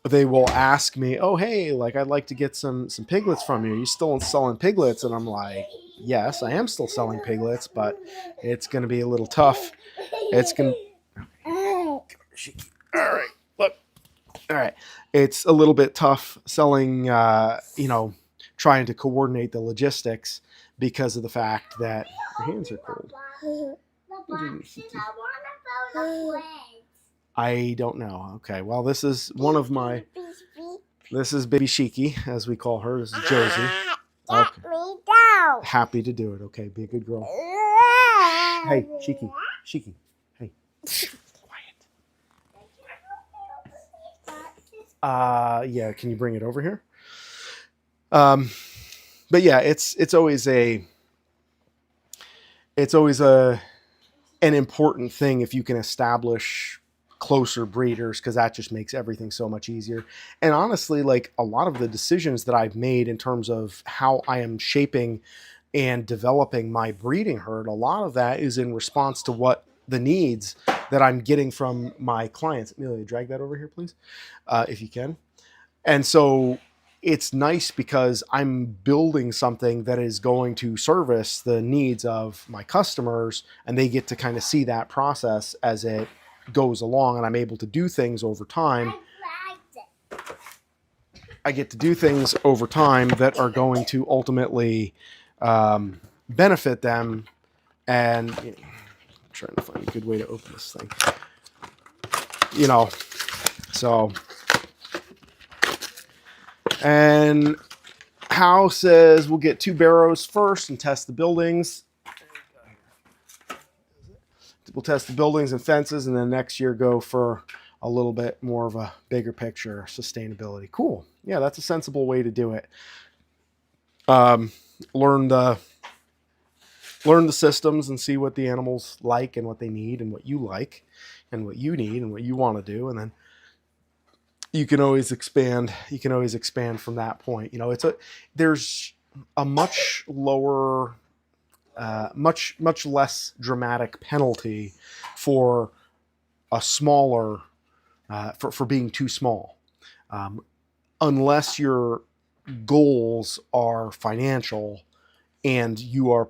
they will ask me, oh, hey, like, I'd like to get some piglets from you. Are you still selling piglets? And I'm like, yes, I am still selling piglets, but it's going to be a little tough. It's going to, all right, look, all right. It's a little bit tough selling, trying to coordinate the logistics, because of the fact that your hands are cold. I don't know. Okay, well, this is one of my... This is Baby Shiki, as we call her. This is Josie. Okay. Get me down. Happy to do it. Okay, be a good girl. Hey, Shiki. Shiki. Hey. Quiet. Yeah, can you bring it over here? But yeah, it's always an important thing if you can establish closer breeders, because that just makes everything so much easier. And honestly, like, a lot of the decisions that I've made in terms of how I am shaping and developing my breeding herd, a lot of that is in response to what the needs that I'm getting from my clients. Amelia, drag that over here, please, if you can. And so it's nice because I'm building something that is going to service the needs of my customers, and they get to kind of see that process as it goes along, and I'm able to do things over time. I get to do things over time that are going to ultimately benefit them. And I'm trying to find a good way to open this thing. So, and Hal says we'll get 2 barrows first and test the buildings. We'll test the buildings and fences, and then next year go for a little bit more of a bigger picture sustainability. Cool. Yeah, that's a sensible way to do it. Learn the systems and see what the animals like and what they need and what you like and what you need and what you want to do, and then you can always expand. You can always expand from that point. There's a much lower, much less dramatic penalty for a smaller, for being too small, unless your goals are financial and you are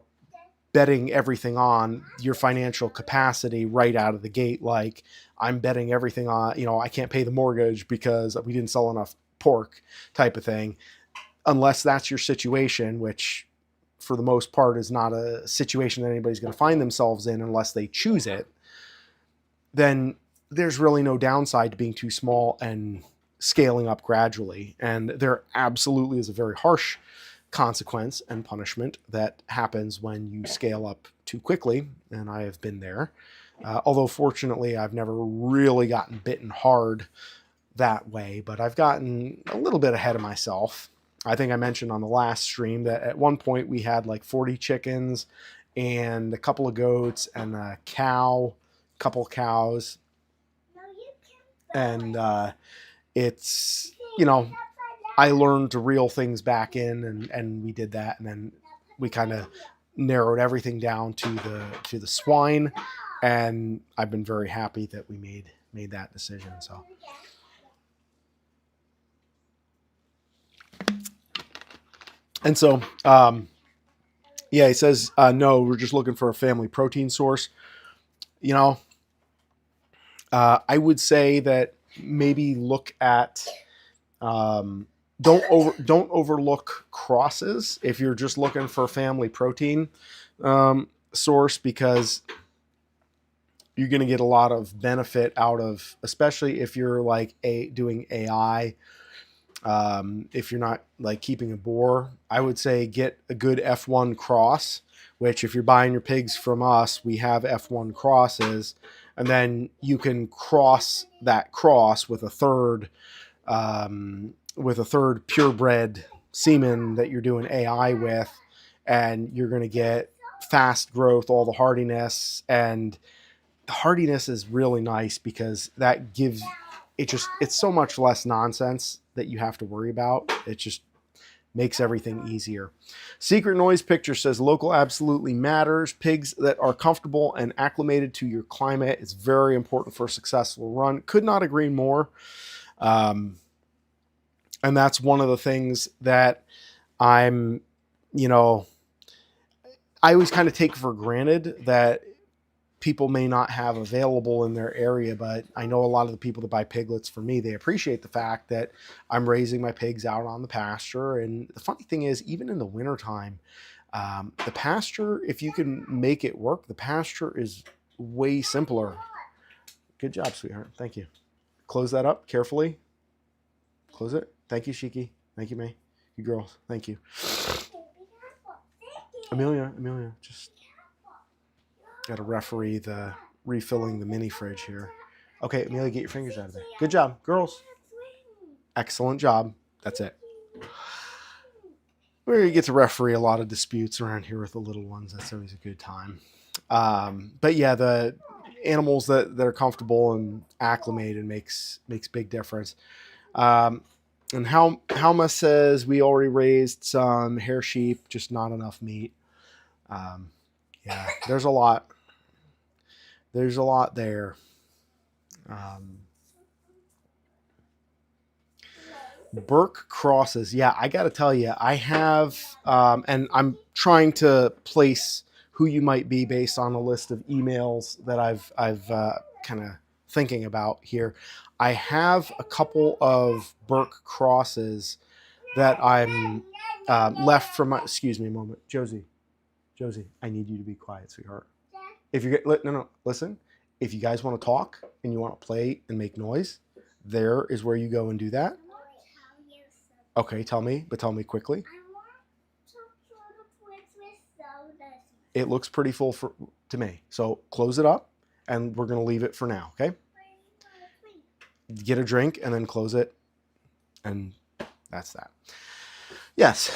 betting everything on your financial capacity right out of the gate. Like, I'm betting everything on, I can't pay the mortgage because we didn't sell enough pork, type of thing. Unless that's your situation, which for the most part is not a situation that anybody's going to find themselves in unless they choose it, then there's really no downside to being too small and scaling up gradually. And there absolutely is a very harsh consequence and punishment that happens when you scale up too quickly, and I have been there. Although fortunately I've never really gotten bitten hard that way, but I've gotten a little bit ahead of myself. I think I mentioned on the last stream that at one point we had like 40 chickens and a couple of goats and a couple cows. And it's, I learned to reel things back in, and we did that, and then we kind of narrowed everything down to the swine, and I've been very happy that we made that decision. So and so yeah, he says no, we're just looking for a family protein source. I would say that maybe look at don't overlook crosses if you're just looking for a family protein source, because you're going to get a lot of benefit out of, especially if you're like doing AI. If you're not like keeping a boar, I would say get a good F1 cross which if you're buying your pigs from us, we have F1 crosses, and then you can cross that cross with a third purebred semen that you're doing AI with, and you're going to get fast growth, all the hardiness, and the hardiness is really nice because that gives it's so much less nonsense that you have to worry about. It just makes everything easier. Secret Noise Picture says local absolutely matters. Pigs that are comfortable and acclimated to your climate is very important for a successful run. Could not agree more. And that's one of the things that I'm, I always kind of take for granted that people may not have available in their area, but I know a lot of the people that buy piglets for me, they appreciate the fact that I'm raising my pigs out on the pasture. And the funny thing is, even in the wintertime, the pasture, if you can make it work, the pasture is way simpler. Good job, sweetheart. Thank you. Close that up carefully. Close it. Thank you, Shiki. Thank you, May. You girls. Thank you. Amelia, just got to referee the refilling the mini fridge here. Okay, Amelia, get your fingers out of there. Good job, girls. Excellent job. That's it. We get to referee a lot of disputes around here with the little ones. That's always a good time. But yeah, the animals that are comfortable and acclimated makes big difference. And Halma says we already raised some hair sheep, just not enough meat. Yeah, there's a lot. There's a lot there. Burke crosses. Yeah, I got to tell you, I have, and I'm trying to place who you might be based on a list of emails that I've kind of thinking about here. I have a couple of Burke crosses that I'm left from my. Excuse me a moment, Josie, I need you to be quiet, sweetheart. If you get no, listen. If you guys want to talk and you want to play and make noise, there is where you go and do that. Okay, tell me quickly. It looks pretty full to me. So close it up, and we're going to leave it for now, okay? Get a drink, and then close it, and that's that. Yes.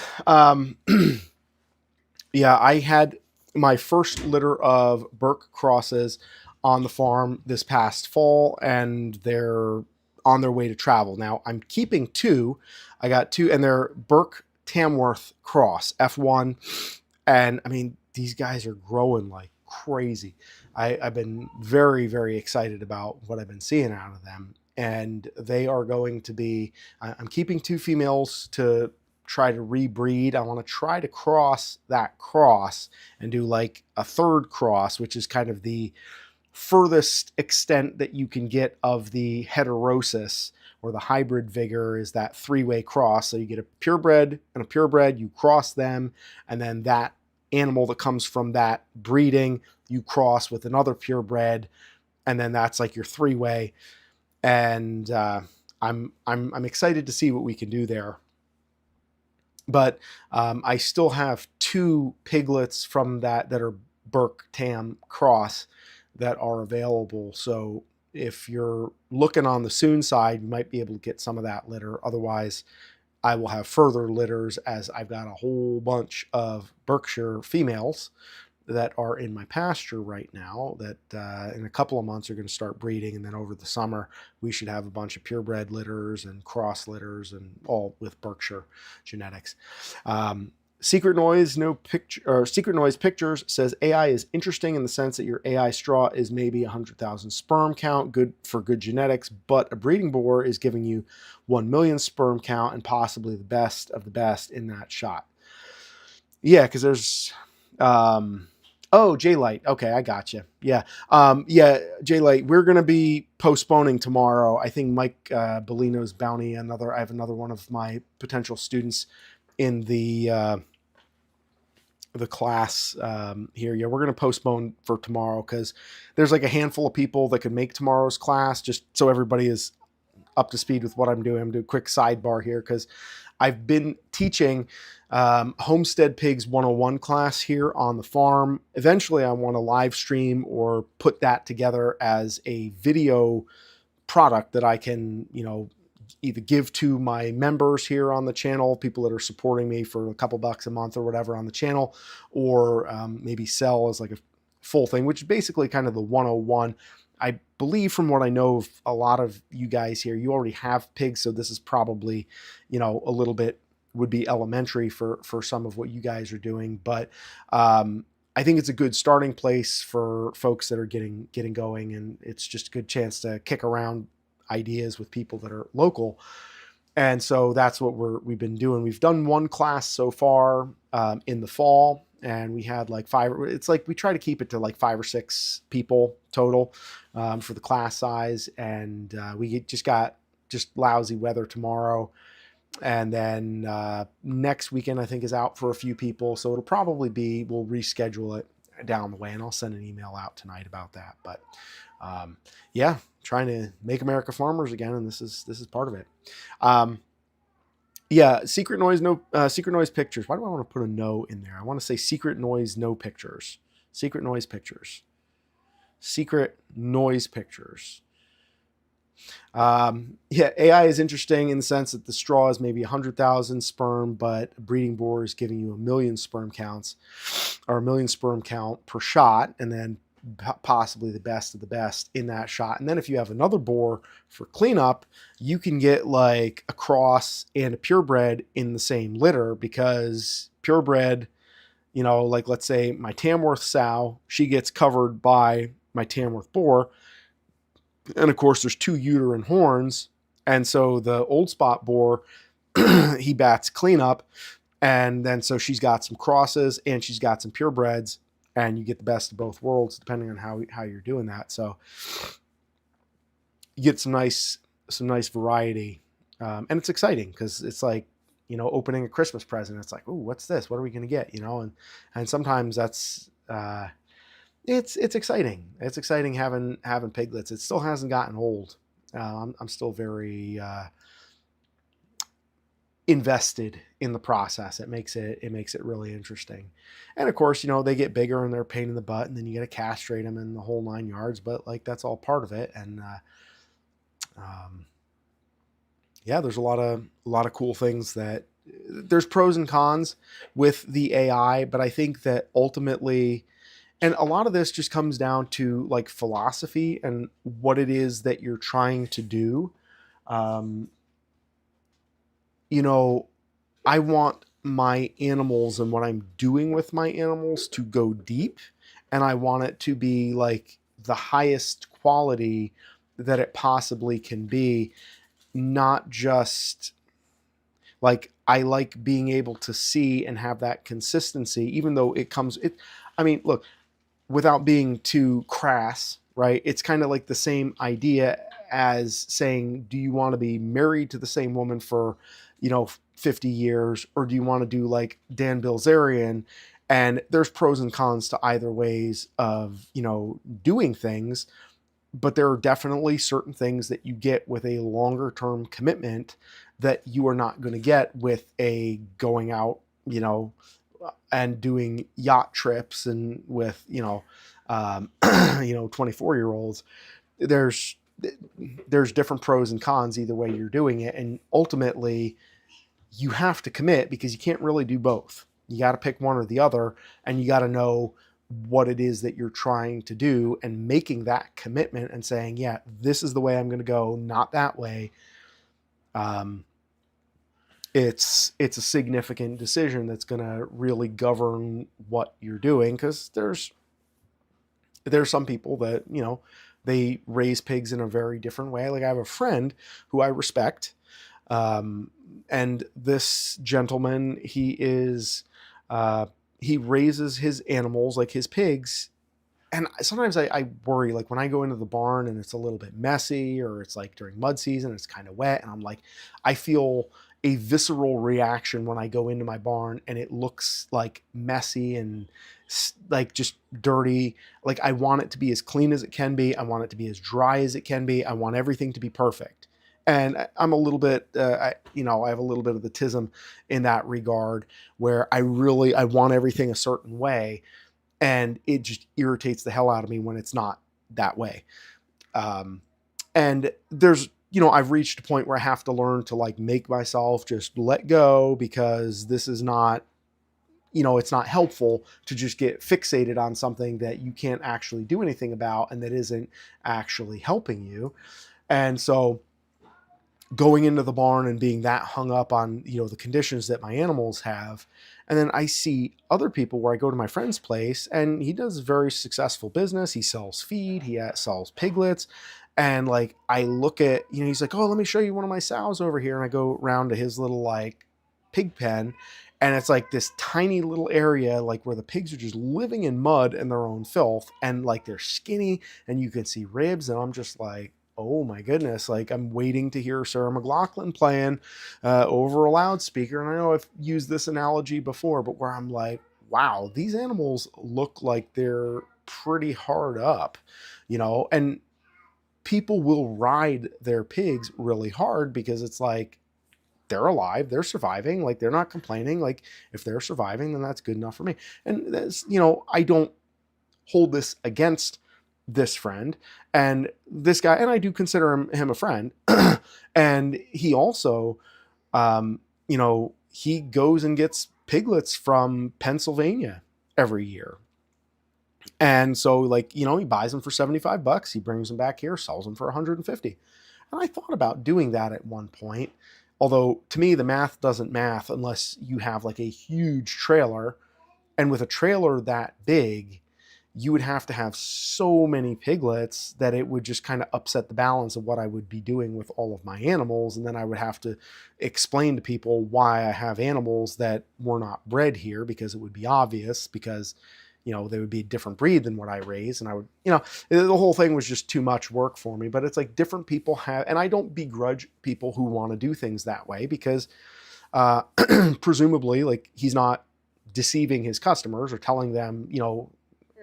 Yeah, I had my first litter of Burke crosses on the farm this past fall, and they're on their way to travel. Now, I'm keeping two. I got two, and they're Burke Tamworth cross, F1. And, I mean, these guys are growing like crazy. I've been very, very excited about what I've been seeing out of them. And they are going to be, I'm keeping two females to try to rebreed. I want to try to cross that cross and do like a third cross, which is kind of the furthest extent that you can get of the heterosis, or the hybrid vigor is that three-way cross. So you get a purebred and a purebred, you cross them, and then that animal that comes from that breeding, you cross with another purebred, and then that's like your three-way. And I'm excited to see what we can do there. But I still have two piglets from that are Burke Tam cross that are available. So if you're looking on the soon side, you might be able to get some of that litter. Otherwise, I will have further litters, as I've got a whole bunch of Berkshire females that are in my pasture right now that in a couple of months are going to start breeding. And then over the summer, we should have a bunch of purebred litters and cross litters, and all with Berkshire genetics. Secret Noise Pictures says AI is interesting in the sense that your AI straw is maybe 100,000 sperm count, good for good genetics, but a breeding boar is giving you 1 million sperm count and possibly the best of the best in that shot. Yeah, because there's J-Light. Okay, I got you. Yeah. J-Light, we're going to be postponing tomorrow. I think Mike Bellino's bounty, I have another one of my potential students in the class here. Yeah, we're going to postpone for tomorrow because there's like a handful of people that could make tomorrow's class, just so everybody is up to speed with what I'm doing, I'm doing a quick sidebar here because I've been teaching Homestead Pigs 101 class here on the farm. Eventually, I want to live stream or put that together as a video product that I can, either give to my members here on the channel, people that are supporting me for a couple bucks a month or whatever on the channel, or maybe sell as like a full thing, which is basically kind of the 101. I believe from what I know of a lot of you guys here, you already have pigs, so this is probably, a little bit would be elementary for some of what you guys are doing. But I think it's a good starting place for folks that are getting going, and it's just a good chance to kick around ideas with people that are local. And so that's what we've been doing. We've done one class so far in the fall, and we had like 5. It's like we try to keep it to like 5 or 6 people total for the class size. And we just got lousy weather tomorrow. And then next weekend, I think, is out for a few people. So it'll probably be, we'll reschedule it down the way, and I'll send an email out tonight about that. But yeah, trying to make America farmers again, and this is part of it. Yeah, secret noise pictures. Why do I want to put a no in there? I want to say secret noise no pictures. Secret noise pictures. Secret noise pictures. Yeah, AI is interesting in the sense that the straw is maybe 100,000 sperm, but a breeding boar is giving you 1 million sperm counts, or 1 million sperm count per shot, and then possibly the best of the best in that shot. And then if you have another boar for cleanup, you can get like a cross and a purebred in the same litter, because purebred, like let's say my Tamworth sow, she gets covered by my Tamworth boar. And of course there's 2 uterine horns. And so the old spot boar, he bats cleanup. And then so she's got some crosses and she's got some purebreds, and you get the best of both worlds depending on how you're doing that. So you get some nice variety. And it's exciting because it's like, opening a Christmas present. It's like, oh, what's this? What are we going to get? And sometimes that's, it's exciting. It's exciting having piglets. It still hasn't gotten old. I'm still very invested in the process. It makes it really interesting. And of course, they get bigger and they're a pain in the butt, and then you got to castrate them in the whole 9 yards. But like that's all part of it. And yeah, there's a lot of cool things that there's pros and cons with the AI, but I think that ultimately. And a lot of this just comes down to like philosophy and what it is that you're trying to do. I want my animals and what I'm doing with my animals to go deep, and I want it to be like the highest quality that it possibly can be, not just like I like being able to see and have that consistency, even though look, without being too crass, right? It's kind of like the same idea as saying, do you want to be married to the same woman for, 50 years, or do you want to do like Dan Bilzerian? And there's pros and cons to either ways of, doing things, but there are definitely certain things that you get with a longer term commitment that you are not going to get with a going out, and doing yacht trips and with 24-year-olds. There's different pros and cons either way you're doing it, and ultimately you have to commit because you can't really do both. You got to pick one or the other, and you got to know what it is that you're trying to do and making that commitment and saying, yeah, this is the way I'm going to go, not that way. It's a significant decision that's going to really govern what you're doing, because there's some people that, they raise pigs in a very different way. Like I have a friend who I respect, and this gentleman, he raises his animals, like his pigs. And sometimes I worry, like when I go into the barn and it's a little bit messy, or it's like during mud season, it's kind of wet, and I'm like, I feel a visceral reaction when I go into my barn and it looks like messy and like just dirty. Like I want it to be as clean as it can be. I want it to be as dry as it can be. I want everything to be perfect. And I'm a little bit, I have a little bit of the tism in that regard, where I want everything a certain way, and it just irritates the hell out of me when it's not that way. Um, and there's, I've reached a point where I have to learn to like make myself just let go, because this is not, it's not helpful to just get fixated on something that you can't actually do anything about and that isn't actually helping you. And so going into the barn and being that hung up on, the conditions that my animals have. And then I see other people where I go to my friend's place and he does very successful business. He sells feed, he sells piglets. And like, I look at, he's like, oh, let me show you one of my sows over here. And I go around to his little like pig pen. And it's like this tiny little area, like where the pigs are just living in mud and their own filth. And like, they're skinny and you can see ribs. And I'm just like, oh my goodness, like I'm waiting to hear Sarah McLachlan playing over a loudspeaker. And I know I've used this analogy before, but where I'm like, wow, these animals look like they're pretty hard up, and people will ride their pigs really hard because it's like, they're alive, they're surviving, like they're not complaining. Like if they're surviving, then that's good enough for me. And that's, I don't hold this against this friend and this guy, and I do consider him a friend. And he also, he goes and gets piglets from Pennsylvania every year. And so like, he buys them for $75. He brings them back here, sells them for 150. And I thought about doing that at one point. Although to me, the math doesn't math unless you have like a huge trailer. And with a trailer that big, you would have to have so many piglets that it would just kind of upset the balance of what I would be doing with all of my animals. And then I would have to explain to people why I have animals that were not bred here, because it would be obvious, because, they would be a different breed than what I raise. And I would, the whole thing was just too much work for me. But it's like different people have, and I don't begrudge people who want to do things that way, because presumably like he's not deceiving his customers or telling them,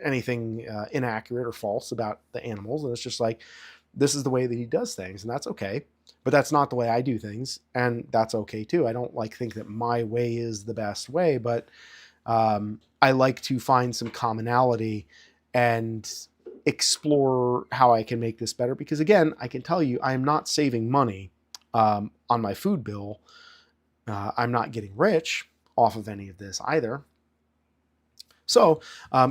anything inaccurate or false about the animals. And it's just like, this is the way that he does things, and that's okay. But that's not the way I do things, and that's okay too. I don't like think that my way is the best way, but I like to find some commonality and explore how I can make this better. Because again, I can tell you, I am not saving money on my food bill. I'm not getting rich off of any of this either. So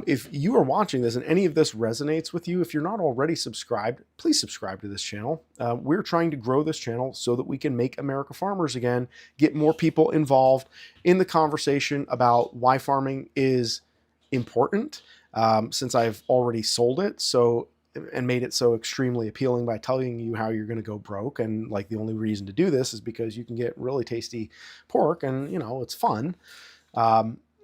if you are watching this and any of this resonates with you, if you're not already subscribed, please subscribe to this channel. We're trying to grow this channel so that we can make America farmers again, get more people involved in the conversation about why farming is important, since I've already sold it and made it so extremely appealing by telling you how you're going to go broke. And like the only reason to do this is because you can get really tasty pork and, it's fun.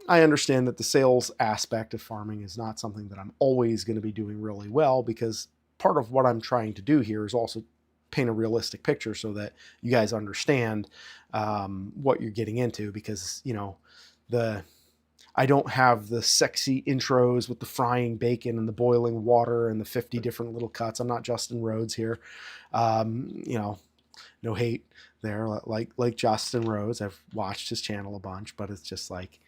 I understand that the sales aspect of farming is not something that I'm always going to be doing really well, because part of what I'm trying to do here is also paint a realistic picture so that you guys understand what you're getting into. Because, I don't have the sexy intros with the frying bacon and the boiling water and the 50 different little cuts. I'm not Justin Rhodes here. No hate there, like Justin Rhodes. I've watched his channel a bunch, but it's just like,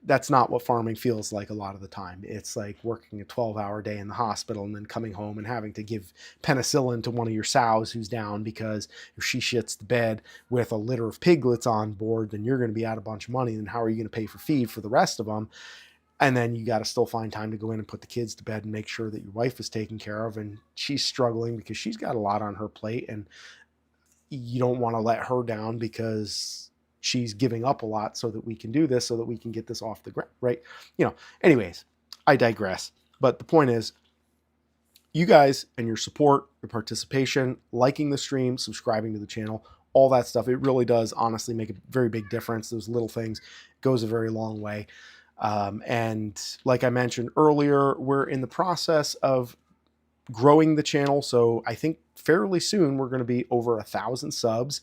that's not what farming feels like a lot of the time. It's like working a 12-hour day in the hospital and then coming home and having to give penicillin to one of your sows who's down, because if she shits the bed with a litter of piglets on board, then you're going to be out a bunch of money. And how are you going to pay for feed for the rest of them? And then you got to still find time to go in and put the kids to bed and make sure that your wife is taken care of. And she's struggling because she's got a lot on her plate, and you don't want to let her down because she's giving up a lot so that we can do this, so that we can get this off the ground, right? Anyways, I digress. But the point is, you guys and your support, your participation, liking the stream, subscribing to the channel, all that stuff, it really does honestly make a very big difference. Those little things goes a very long way. And like I mentioned earlier, we're in the process of growing the channel. So I think fairly soon we're going to be over 1,000 subs.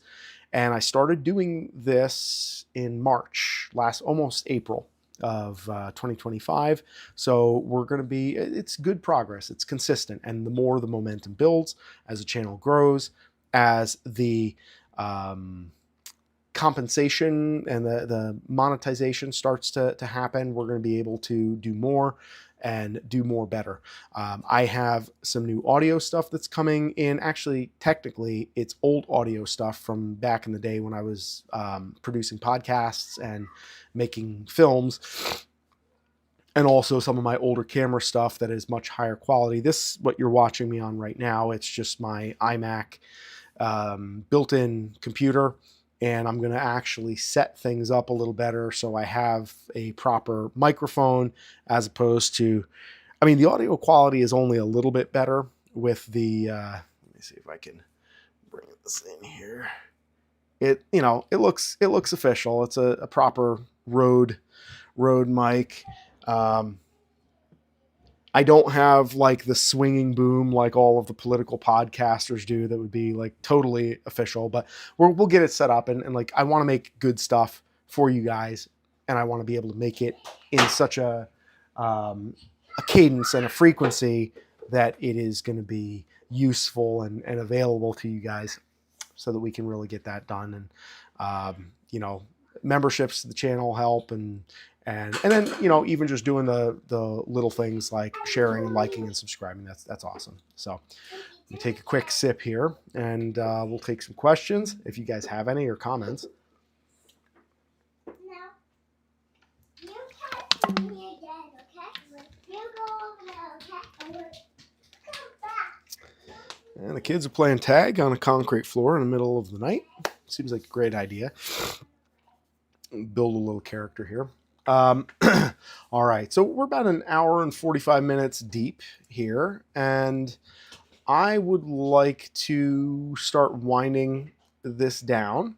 And I started doing this in March, almost April of 2025. So we're going to it's good progress. It's consistent. And the more the momentum builds as the channel grows, as the compensation and the monetization starts to happen, we're going to be able to do more and do more better. I have some new audio stuff that's coming in. Actually, technically, it's old audio stuff from back in the day when I was producing podcasts and making films, and also some of my older camera stuff that is much higher quality. This, what you're watching me on right now, it's just my iMac built-in computer, and I'm going to actually set things up a little better so I have a proper microphone, as opposed to, I mean, the audio quality is only a little bit better with the, let me see if I can bring this in here. It, you know, it looks official. It's a proper Rode mic. I don't have like the swinging boom like all of the political podcasters do that would be like totally official, but we'll get it set up, and like I want to make good stuff for you guys, and I want to be able to make it in such a cadence and a frequency that it is going to be useful and available to you guys, so that we can really get that done. And you know, memberships to the channel help, and then, you know, even just doing the little things like sharing and liking and subscribing, that's awesome. So let me take a quick sip here, and we'll take some questions if you guys have any or comments. No, you can't see me again, okay? You go over there, okay? And we'll come back. And the kids are playing tag on a concrete floor in the middle of the night. Seems like a great idea. Build a little character here. All right, so we're about an hour and 45 minutes deep here, and I would like to start winding this down.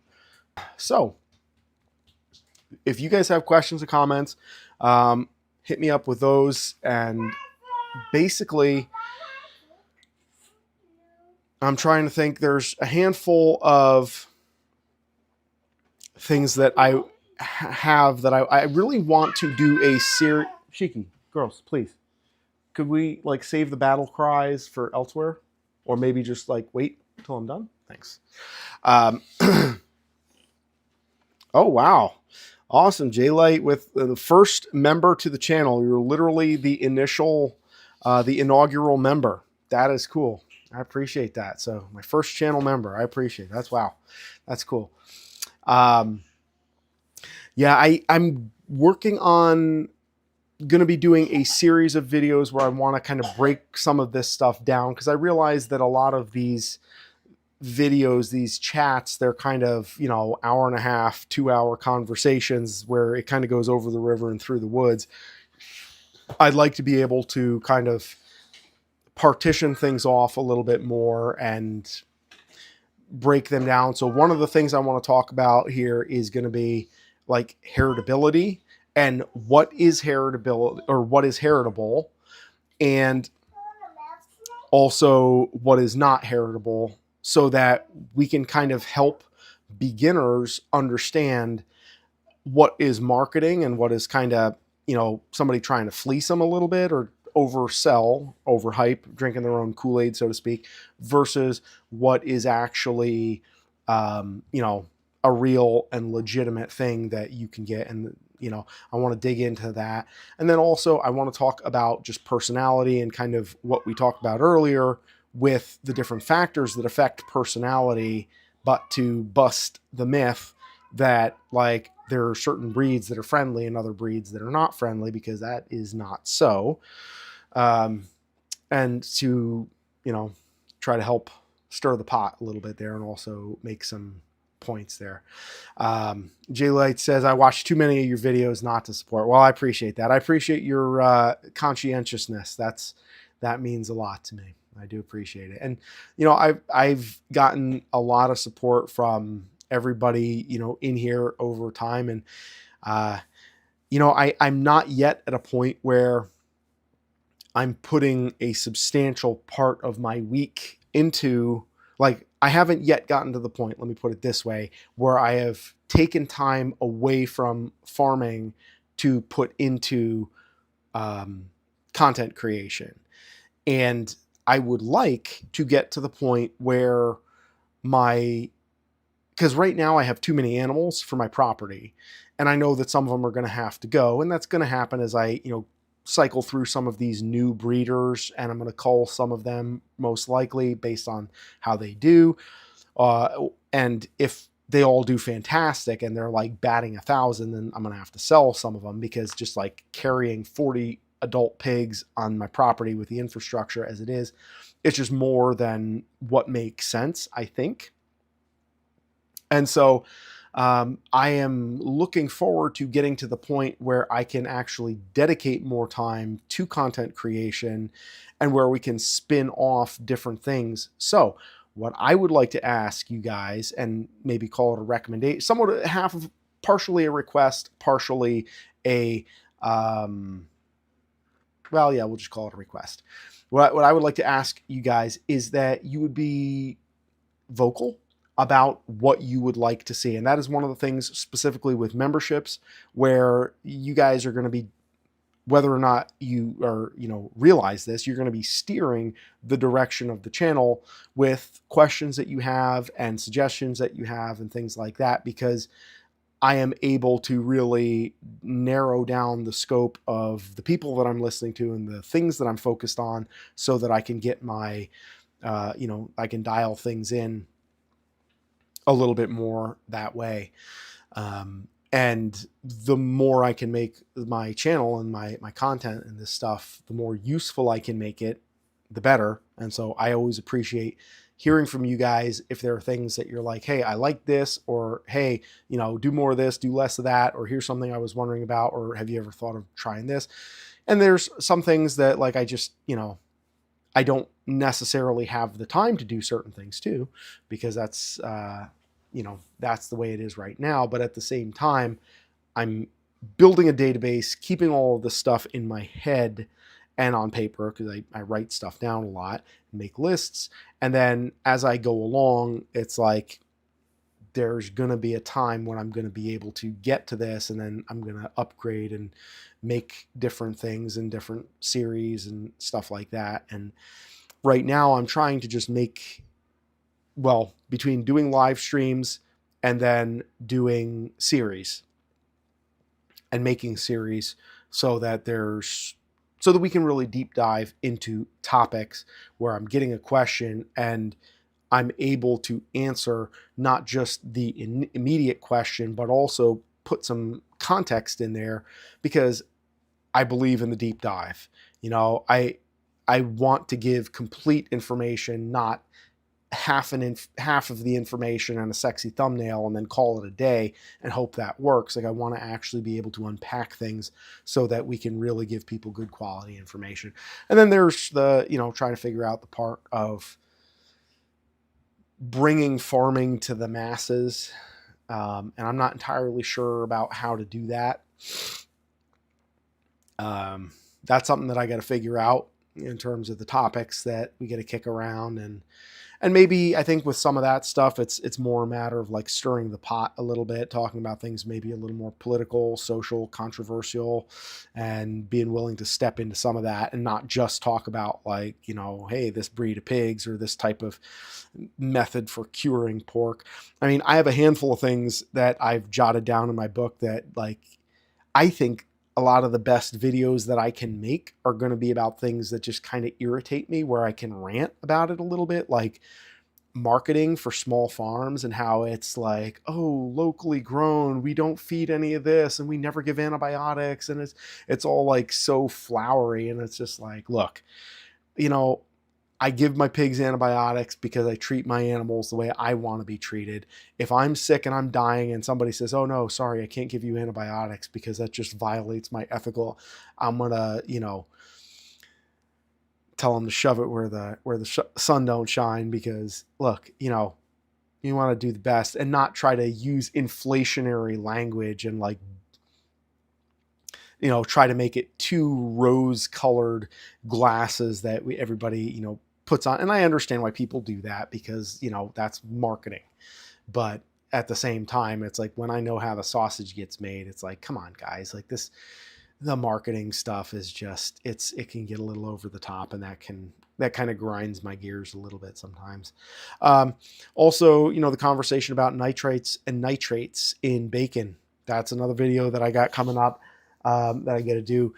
So if you guys have questions or comments, hit me up with those. And basically, I'm trying to think, there's a handful of things that I have that I really want to do a series. Shiki, girls, please. Could we like save the battle cries for elsewhere? Or maybe just like wait until I'm done? Thanks. Oh, wow. Awesome. J-Light with the first member to the channel. You're literally the inaugural member. That is cool. I appreciate that. So my first channel member, I appreciate it. That's wow. That's cool. Yeah, I'm working on going to be doing a series of videos where I want to kind of break some of this stuff down, because I realize that a lot of these videos, these chats, they're kind of, you know, hour and a half, 2-hour conversations where it kind of goes over the river and through the woods. I'd like to be able to kind of partition things off a little bit more and break them down. So one of the things I want to talk about here is going to be like heritability, and what is heritability, or what is heritable, and also what is not heritable, so that we can kind of help beginners understand what is marketing and what is kind of, you know, somebody trying to fleece them a little bit or oversell, overhype, drinking their own Kool-Aid, so to speak, versus what is actually, you know, a real and legitimate thing that you can get. And, you know, I want to dig into that. And then also I want to talk about just personality and kind of what we talked about earlier with the different factors that affect personality, but to bust the myth that like there are certain breeds that are friendly and other breeds that are not friendly, because that is not so. And to, you know, try to help stir the pot a little bit there and also make some points there. Jay Light says, I watch too many of your videos not to support. Well, I appreciate that. I appreciate your conscientiousness. That means a lot to me. I do appreciate it. And, you know, I've gotten a lot of support from everybody, you know, in here over time. And, you know, I'm not yet at a point where I'm putting a substantial part of my week into, like, I haven't yet gotten to the point, let me put it this way, where I have taken time away from farming to put into content creation. And I would like to get to the point where my, because right now I have too many animals for my property, and I know that some of them are going to have to go, and that's going to happen as I, cycle through some of these new breeders, and I'm going to cull some of them most likely based on how they do. And if they all do fantastic and they're like batting 1,000, then I'm going to have to sell some of them, because just like carrying 40 adult pigs on my property with the infrastructure as it is, it's just more than what makes sense, I think. And so I am looking forward to getting to the point where I can actually dedicate more time to content creation, and where we can spin off different things. So, what I would like to ask you guys, and maybe call it a recommendation, somewhat half of, partially a request, partially a, well, yeah, we'll just call it a request. What I would like to ask you guys is that you would be vocal about what you would like to see. And that is one of the things specifically with memberships, where you guys are going to be, whether or not you are, realize this, you're going to be steering the direction of the channel with questions that you have and suggestions that you have and things like that, because I am able to really narrow down the scope of the people that I'm listening to and the things that I'm focused on, so that I can get my, I can dial things in a little bit more that way. And the more I can make my channel and my content and this stuff, the more useful I can make it, the better. And so I always appreciate hearing from you guys if there are things that you're like, hey, I like this, or hey, do more of this, do less of that, or here's something I was wondering about, or have you ever thought of trying this? And there's some things that, like, I just, I don't necessarily have the time to do certain things too, because that's, that's the way it is right now. But at the same time, I'm building a database, keeping all of this stuff in my head and on paper, because I write stuff down a lot, make lists. And then as I go along, it's like, there's going to be a time when I'm going to be able to get to this, and then I'm going to upgrade and make different things in different series and stuff like that. And right now I'm trying to just make, well, between doing live streams and then doing series and making series, so that we can really deep dive into topics where I'm getting a question and I'm able to answer not just the immediate question, but also put some context in there, because I believe in the deep dive. I want to give complete information, not half of the information and a sexy thumbnail and then call it a day and hope that works. Like, I want to actually be able to unpack things so that we can really give people good quality information. And then there's the, trying to figure out the part of bringing farming to the masses. And I'm not entirely sure about how to do that. That's something that I got to figure out in terms of the topics that we get to kick around. And maybe I think with some of that stuff, it's more a matter of like stirring the pot a little bit, talking about things maybe a little more political, social, controversial, and being willing to step into some of that, and not just talk about like, hey, this breed of pigs or this type of method for curing pork. I mean, I have a handful of things that I've jotted down in my book that, like, I think a lot of the best videos that I can make are going to be about things that just kind of irritate me, where I can rant about it a little bit, like marketing for small farms and how it's like, oh, locally grown, we don't feed any of this, and we never give antibiotics, and it's all like so flowery, and it's just like, look, I give my pigs antibiotics because I treat my animals the way I want to be treated. If I'm sick and I'm dying and somebody says, oh no, sorry, I can't give you antibiotics because that just violates my ethical, I'm going to, tell them to shove it where the sun don't shine, because look, you want to do the best and not try to use inflationary language and like, try to make it too rose colored glasses that everybody, puts on. And I understand why people do that, because, that's marketing. But at the same time, it's like, when I know how the sausage gets made, it's like, come on, guys, like the marketing stuff is just, it can get a little over the top, and that can that kind of grinds my gears a little bit sometimes. Um, Also, the conversation about nitrates and nitrates in bacon. That's another video that I got coming up, that I got to do.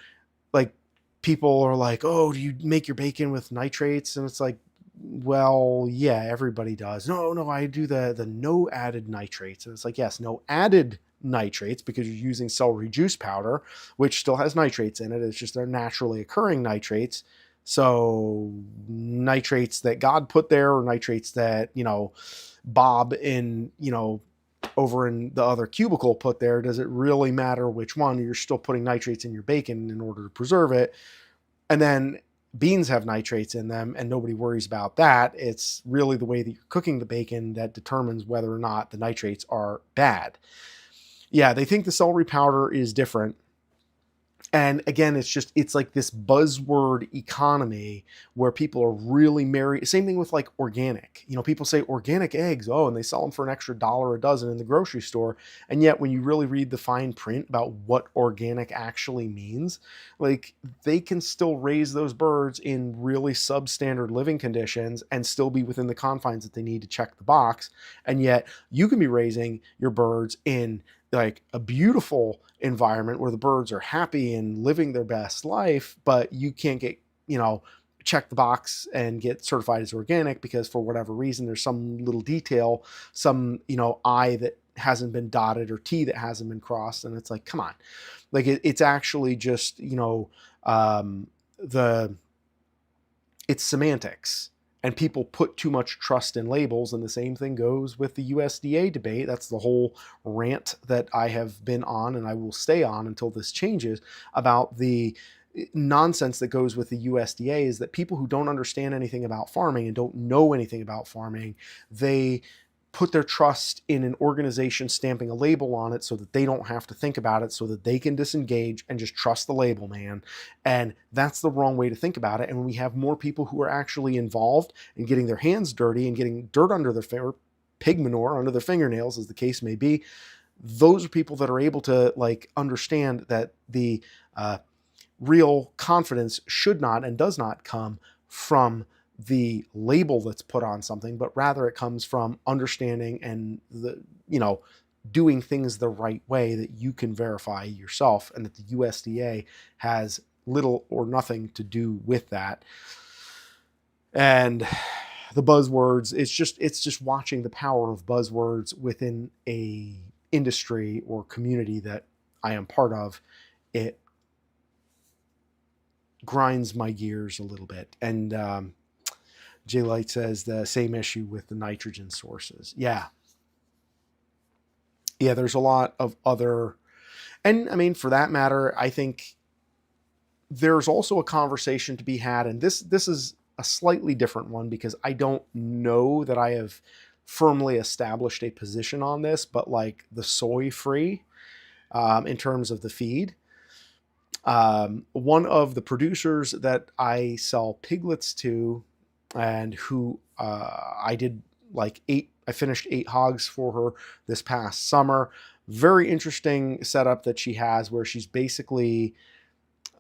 Like, people are like, "Oh, do you make your bacon with nitrates?" And it's like, well, yeah, everybody does. No, no, I do the no added nitrates. And it's like, yes, no added nitrates, because you're using celery juice powder, which still has nitrates in it. It's just they're naturally occurring nitrates. So nitrates that God put there, or nitrates that, Bob in, over in the other cubicle put there, does it really matter which one? You're still putting nitrates in your bacon in order to preserve it. And then beans have nitrates in them, and nobody worries about that. It's really the way that you're cooking the bacon that determines whether or not the nitrates are bad. Yeah, they think the celery powder is different. And again, it's like this buzzword economy where people are really married. Same thing with like organic. People say organic eggs, oh, and they sell them for an extra $1 a dozen in the grocery store. And yet, when you really read the fine print about what organic actually means, like, they can still raise those birds in really substandard living conditions and still be within the confines that they need to check the box. And yet, you can be raising your birds in like a beautiful environment where the birds are happy and living their best life, but you can't get, check the box and get certified as organic because for whatever reason there's some little detail, some, I that hasn't been dotted or T that hasn't been crossed. And it's like, come on. Like, it's actually just, the it's semantics, and people put too much trust in labels. And the same thing goes with the USDA debate. That's the whole rant that I have been on, and I will stay on until this changes, about the nonsense that goes with the USDA. Is that people who don't understand anything about farming and don't know anything about farming, they put their trust in an organization stamping a label on it so that they don't have to think about it, so that they can disengage and just trust the label man. And that's the wrong way to think about it. And when we have more people who are actually involved in getting their hands dirty and getting dirt under their finger, pig manure under their fingernails, as the case may be, those are people that are able to like understand that the real confidence should not and does not come from the label that's put on something, but rather it comes from understanding and doing things the right way that you can verify yourself, and that the USDA has little or nothing to do with that. And the buzzwords, it's just watching the power of buzzwords within a industry or community that I am part of. It grinds my gears a little bit. And Jay Light says the same issue with the nitrogen sources. Yeah, there's a lot of other, and I mean, for that matter, I think there's also a conversation to be had, and this is a slightly different one because I don't know that I have firmly established a position on this, but like the soy free, in terms of the feed. One of the producers that I sell piglets to, and who I did like I finished 8 hogs for her this past summer. Very interesting setup that she has, where she's basically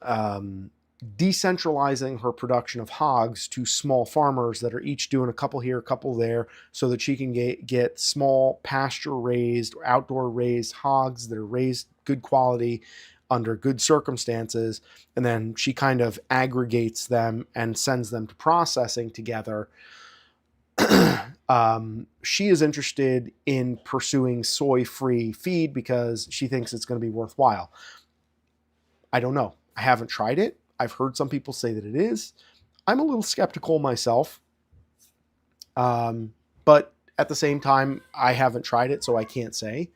decentralizing her production of hogs to small farmers that are each doing a couple here, a couple there, so that she can get small pasture raised or outdoor raised hogs that are raised good quality under good circumstances. And then she kind of aggregates them and sends them to processing together. She is interested in pursuing soy-free feed because she thinks it's going to be worthwhile. I don't know. I haven't tried it. I've heard some people say that it is. I'm a little skeptical myself. But at the same time, I haven't tried it, so I can't say.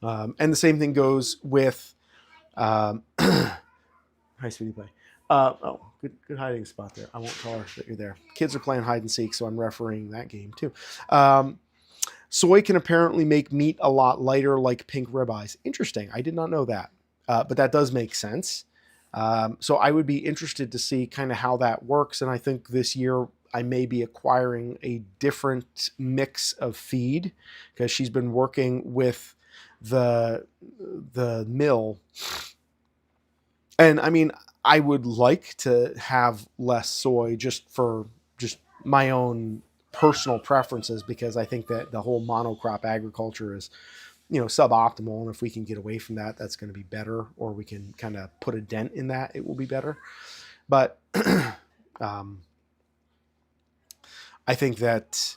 And the same thing goes with hi, sweetie pie. Oh, good hiding spot there. I won't tell her that you're there. Kids are playing hide and seek, so I'm refereeing that game too. Soy can apparently make meat a lot lighter, like pink ribeyes. Interesting. I did not know that, but that does make sense. So I would be interested to see kind of how that works. And I think this year I may be acquiring a different mix of feed, because she's been working with the mill And I mean, I would like to have less soy just for just my own personal preferences, because I think that the whole monocrop agriculture is, suboptimal, and if we can get away from that, that's going to be better, or we can kind of put a dent in that, it will be better. But um, I think that,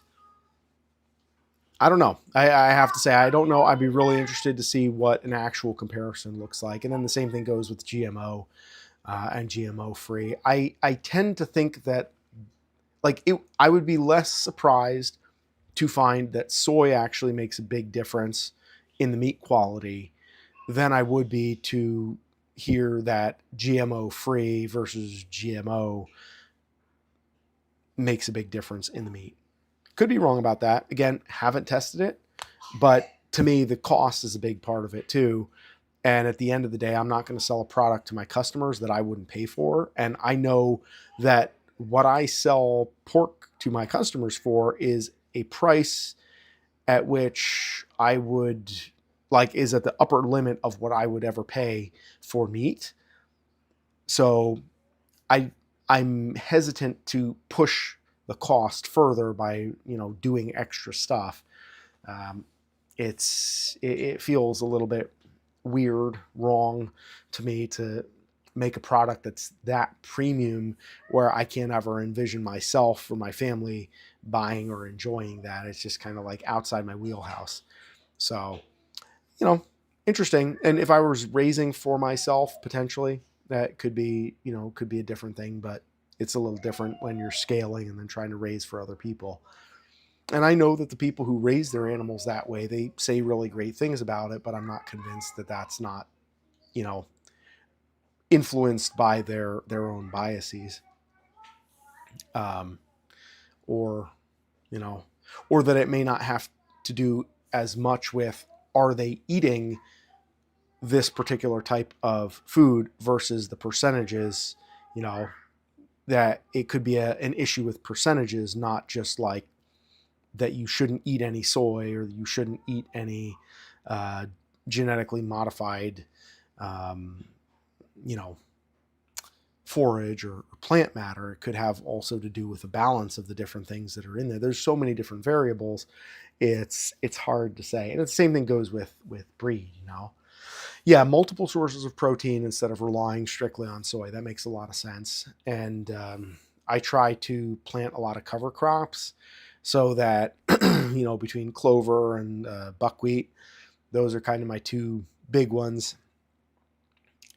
I don't know. I have to say, I don't know. I'd be really interested to see what an actual comparison looks like. And then the same thing goes with GMO and GMO free. I tend to think that, I would be less surprised to find that soy actually makes a big difference in the meat quality than I would be to hear that GMO free versus GMO makes a big difference in the meat. Could be wrong about that. Again, haven't tested it, but to me, the cost is a big part of it too. And at the end of the day, I'm not going to sell a product to my customers that I wouldn't pay for. And I know that what I sell pork to my customers for is a price at which I would, is at the upper limit of what I would ever pay for meat. So I I'm hesitant to push the cost further by, doing extra stuff. Um, it feels a little bit weird, wrong to me to make a product that's that premium where I can't ever envision myself or my family buying or enjoying that. It's just kind of like outside my wheelhouse. So, you know, interesting. And if I was raising for myself, potentially, that could be, could be a different thing, but it's a little different when you're scaling and then trying to raise for other people. And I know that the people who raise their animals that way, they say really great things about it, but I'm not convinced that that's not, you know, influenced by their own biases, um, or you know, or that it may not have to do as much with, are they eating this particular type of food versus the percentages, you know, that it could be an issue with percentages, not just like that you shouldn't eat any soy or you shouldn't eat any uh, genetically modified, um, you know, forage or plant matter. It could have also to do with the balance of the different things that are in there. There's so many different variables. It's hard to say. And the same thing goes with breed, Yeah, multiple sources of protein instead of relying strictly on soy. That makes a lot of sense. And I try to plant a lot of cover crops so that, between clover and buckwheat, those are kind of my two big ones.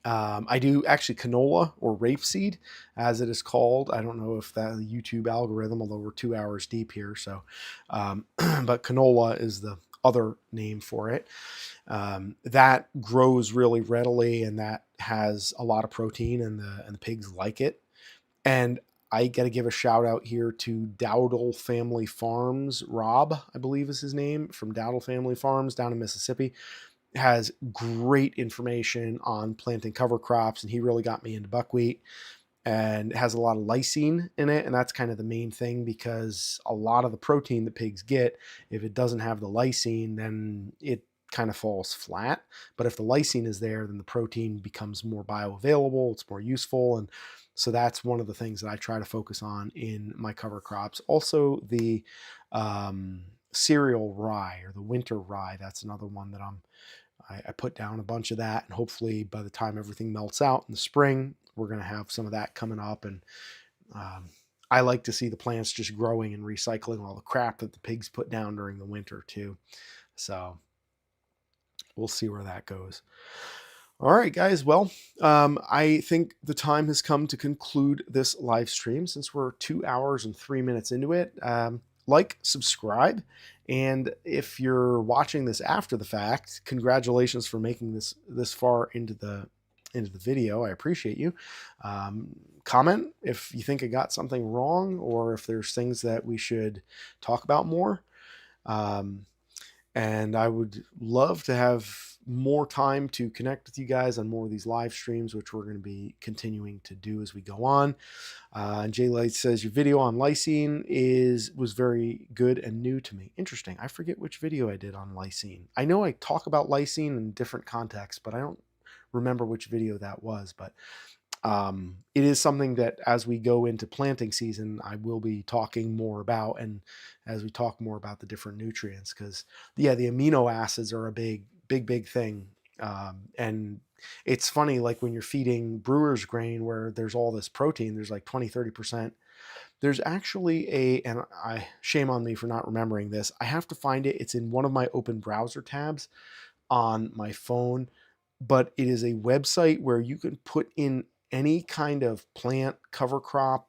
I do actually canola, or rapeseed, as it is called. I don't know if that YouTube algorithm, although we're 2 hours deep here. So, but canola is the other name for it. That grows really readily, and that has a lot of protein, and the pigs like it. And I got to give a shout out here to Dowdle Family Farms. Rob, I believe is his name, from Dowdle Family Farms down in Mississippi, has great information on planting cover crops, and he really got me into buckwheat, and has a lot of lysine in it, and that's kind of the main thing, because a lot of the protein that pigs get, if it doesn't have the lysine, then it kind of falls flat. But if the lysine is there, then the protein becomes more bioavailable, it's more useful. And so that's one of the things that I try to focus on in my cover crops. Also, the cereal rye, or the winter rye, that's another one that I put down a bunch of that, and hopefully by the time everything melts out in the spring, we're going to have some of that coming up. And um, I like to see the plants just growing and recycling all the crap that the pigs put down during the winter too. So we'll see where that goes. All right, guys. Well, I think the time has come to conclude this live stream, since we're 2 hours and 3 minutes into it. Subscribe, and if you're watching this after the fact, congratulations for making this far into the video. I appreciate you. Comment if you think I got something wrong, or if there's things that we should talk about more. And I would love to have more time to connect with you guys on more of these live streams, which we're going to be continuing to do as we go on. And Jay Light says, your video on lysine was very good and new to me. Interesting. I forget which video I did on lysine. I know I talk about lysine in different contexts, but I don't remember which video that was, but it is something that as we go into planting season, I will be talking more about, and as we talk more about the different nutrients, because yeah, the amino acids are a big thing. And it's funny, like when you're feeding brewer's grain where there's all this protein, there's like 20-30%. There's actually and I shame on me for not remembering this. I have to find it. It's in one of my open browser tabs on my phone, but it is a website where you can put in any kind of plant, cover crop,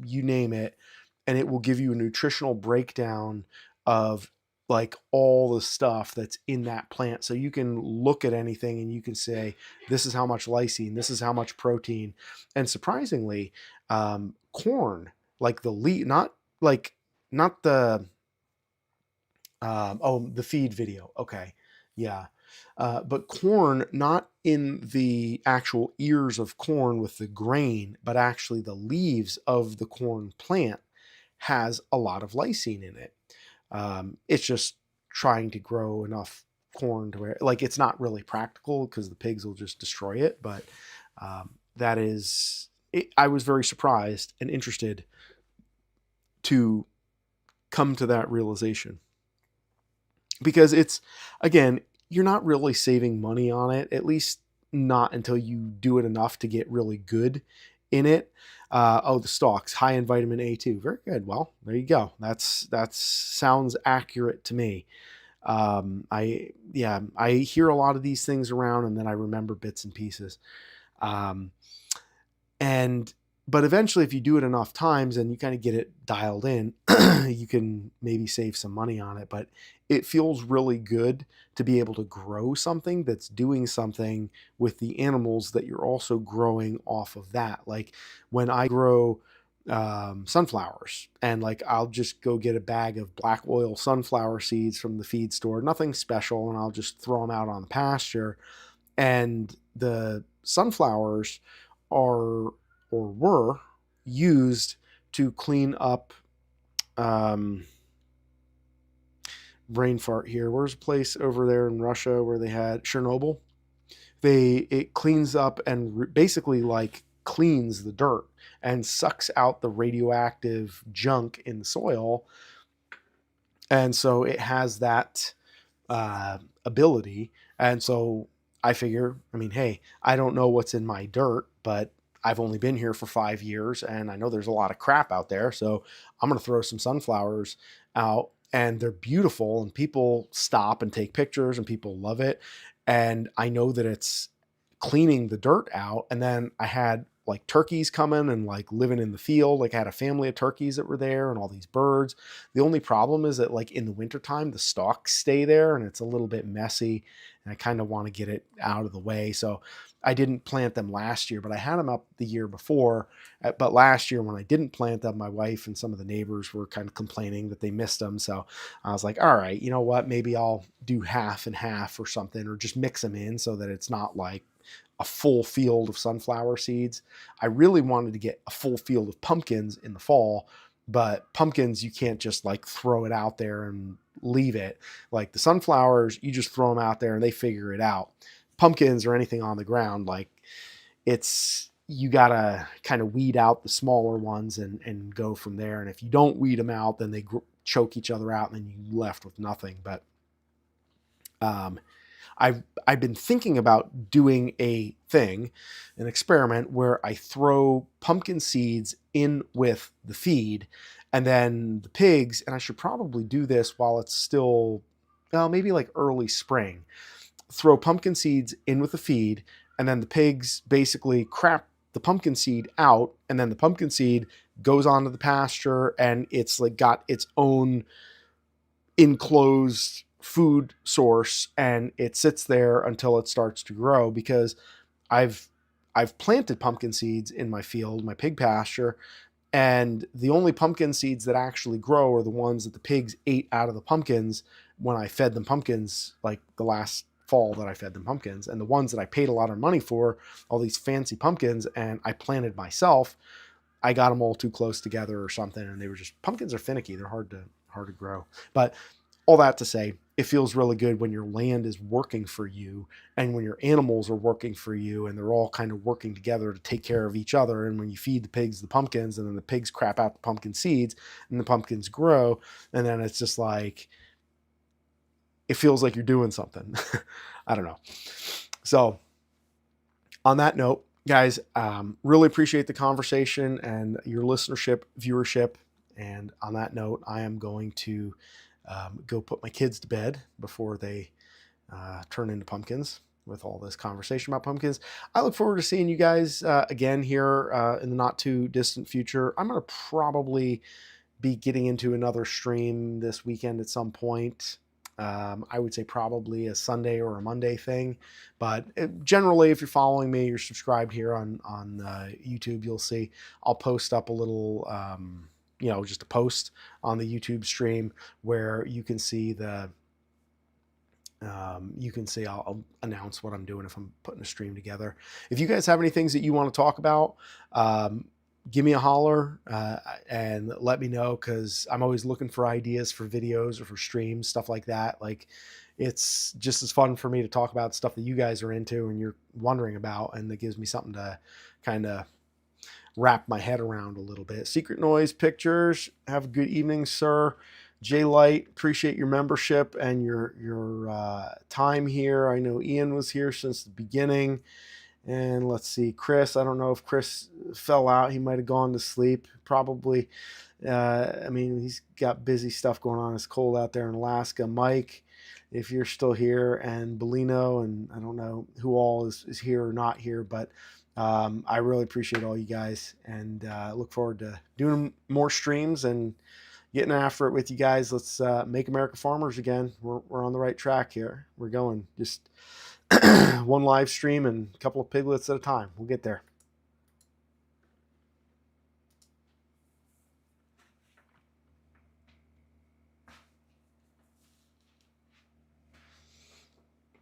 you name it, and it will give you a nutritional breakdown of like all the stuff that's in that plant. So you can look at anything and you can say, this is how much lysine, this is how much protein. And surprisingly, corn, like the leaf, not the oh, the feed video. Okay. Yeah. But corn, not in the actual ears of corn with the grain, but actually the leaves of the corn plant has a lot of lysine in it. It's just trying to grow enough corn to where, like, it's not really practical because the pigs will just destroy it. But that is, I was very surprised and interested to come to that realization because it's, again, you're not really saving money on it, at least not until you do it enough to get really good in it. Oh, the stalks high in vitamin A2, very good. Well, there you go. That's sounds accurate to me. I hear a lot of these things around, and then I remember bits and pieces. Um, and but eventually, if you do it enough times and you kind of get it dialed in, you can maybe save some money on it. But it feels really good to be able to grow something that's doing something with the animals that you're also growing off of that. Like when I grow sunflowers, and like I'll just go get a bag of black oil sunflower seeds from the feed store, nothing special, and I'll just throw them out on the pasture. And the sunflowers are, or were, used to clean up, um, brain fart here. Where's a place over there in Russia where they had Chernobyl? It cleans up and basically like cleans the dirt and sucks out the radioactive junk in the soil, and so it has that ability. And so I figure, I mean, hey, I don't know what's in my dirt, but I've only been here for 5 years and I know there's a lot of crap out there. So I'm going to throw some sunflowers out, and they're beautiful and people stop and take pictures and people love it. And I know that it's cleaning the dirt out. And then I had like turkeys coming and like living in the field. Like I had a family of turkeys that were there and all these birds. The only problem is that like in the wintertime, the stalks stay there and it's a little bit messy, and I kind of want to get it out of the way. So I didn't plant them last year, but I had them up the year before. But last year when I didn't plant them, my wife and some of the neighbors were kind of complaining that they missed them. So I was like, all right, you know what? Maybe I'll do half and half or something, or just mix them in so that it's not like a full field of sunflower seeds. I really wanted to get a full field of pumpkins in the fall, but pumpkins, you can't just like throw it out there and leave it. Like the sunflowers, you just throw them out there and they figure it out. Pumpkins or anything on the ground, like it's, you gotta kind of weed out the smaller ones and go from there. And if you don't weed them out, then they choke each other out and then you're left with nothing. But um, I've been thinking about doing an experiment where I throw pumpkin seeds in with the feed, and then the pigs, and I should probably do this while it's still, well, maybe like early spring. Throw pumpkin seeds in with the feed, and then the pigs basically crap the pumpkin seed out, and then the pumpkin seed goes onto the pasture, and it's like got its own enclosed food source, and it sits there until it starts to grow. Because I've I've planted pumpkin seeds in my field, my pig pasture, and the only pumpkin seeds that actually grow are the ones that the pigs ate out of the pumpkins when I fed them pumpkins, like the last fall that I fed them pumpkins. And the ones that I paid a lot of money for, all these fancy pumpkins, and I planted myself, I got them all too close together or something, and they were just, pumpkins are finicky. They're hard to grow. But all that to say, it feels really good when your land is working for you and when your animals are working for you and they're all kind of working together to take care of each other. And when you feed the pigs the pumpkins and then the pigs crap out the pumpkin seeds and the pumpkins grow, and then it's just like, it feels like you're doing something. I don't know. So on that note, guys, really appreciate the conversation and your listenership, viewership. And on that note, I am going to go put my kids to bed before they turn into pumpkins with all this conversation about pumpkins. I look forward to seeing you guys again here in the not too distant future. I'm going to probably be getting into another stream this weekend at some point. I would say probably a Sunday or a Monday thing, but generally, if you're following me, you're subscribed here on YouTube, you'll see I'll post up a little, just a post on the YouTube stream where you can see I'll announce what I'm doing if I'm putting a stream together. If you guys have any things that you want to talk about, give me a holler and let me know, because I'm always looking for ideas for videos or for streams, stuff like that. Like, it's just as fun for me to talk about stuff that you guys are into and you're wondering about, and that gives me something to kind of wrap my head around a little bit. Secret Noise Pictures, have a good evening, sir. J Light, appreciate your membership and your time here. I know Ian was here since the beginning. And let's see, Chris, I don't know if Chris fell out. He might have gone to sleep. Probably. He's got busy stuff going on. It's cold out there in Alaska. Mike, if you're still here, and Bellino, and I don't know who all is here or not here, but I really appreciate all you guys, and look forward to doing more streams and getting after it with you guys. Let's make America farmers again. We're on the right track here. We're going just one live stream and a couple of piglets at a time. We'll get there.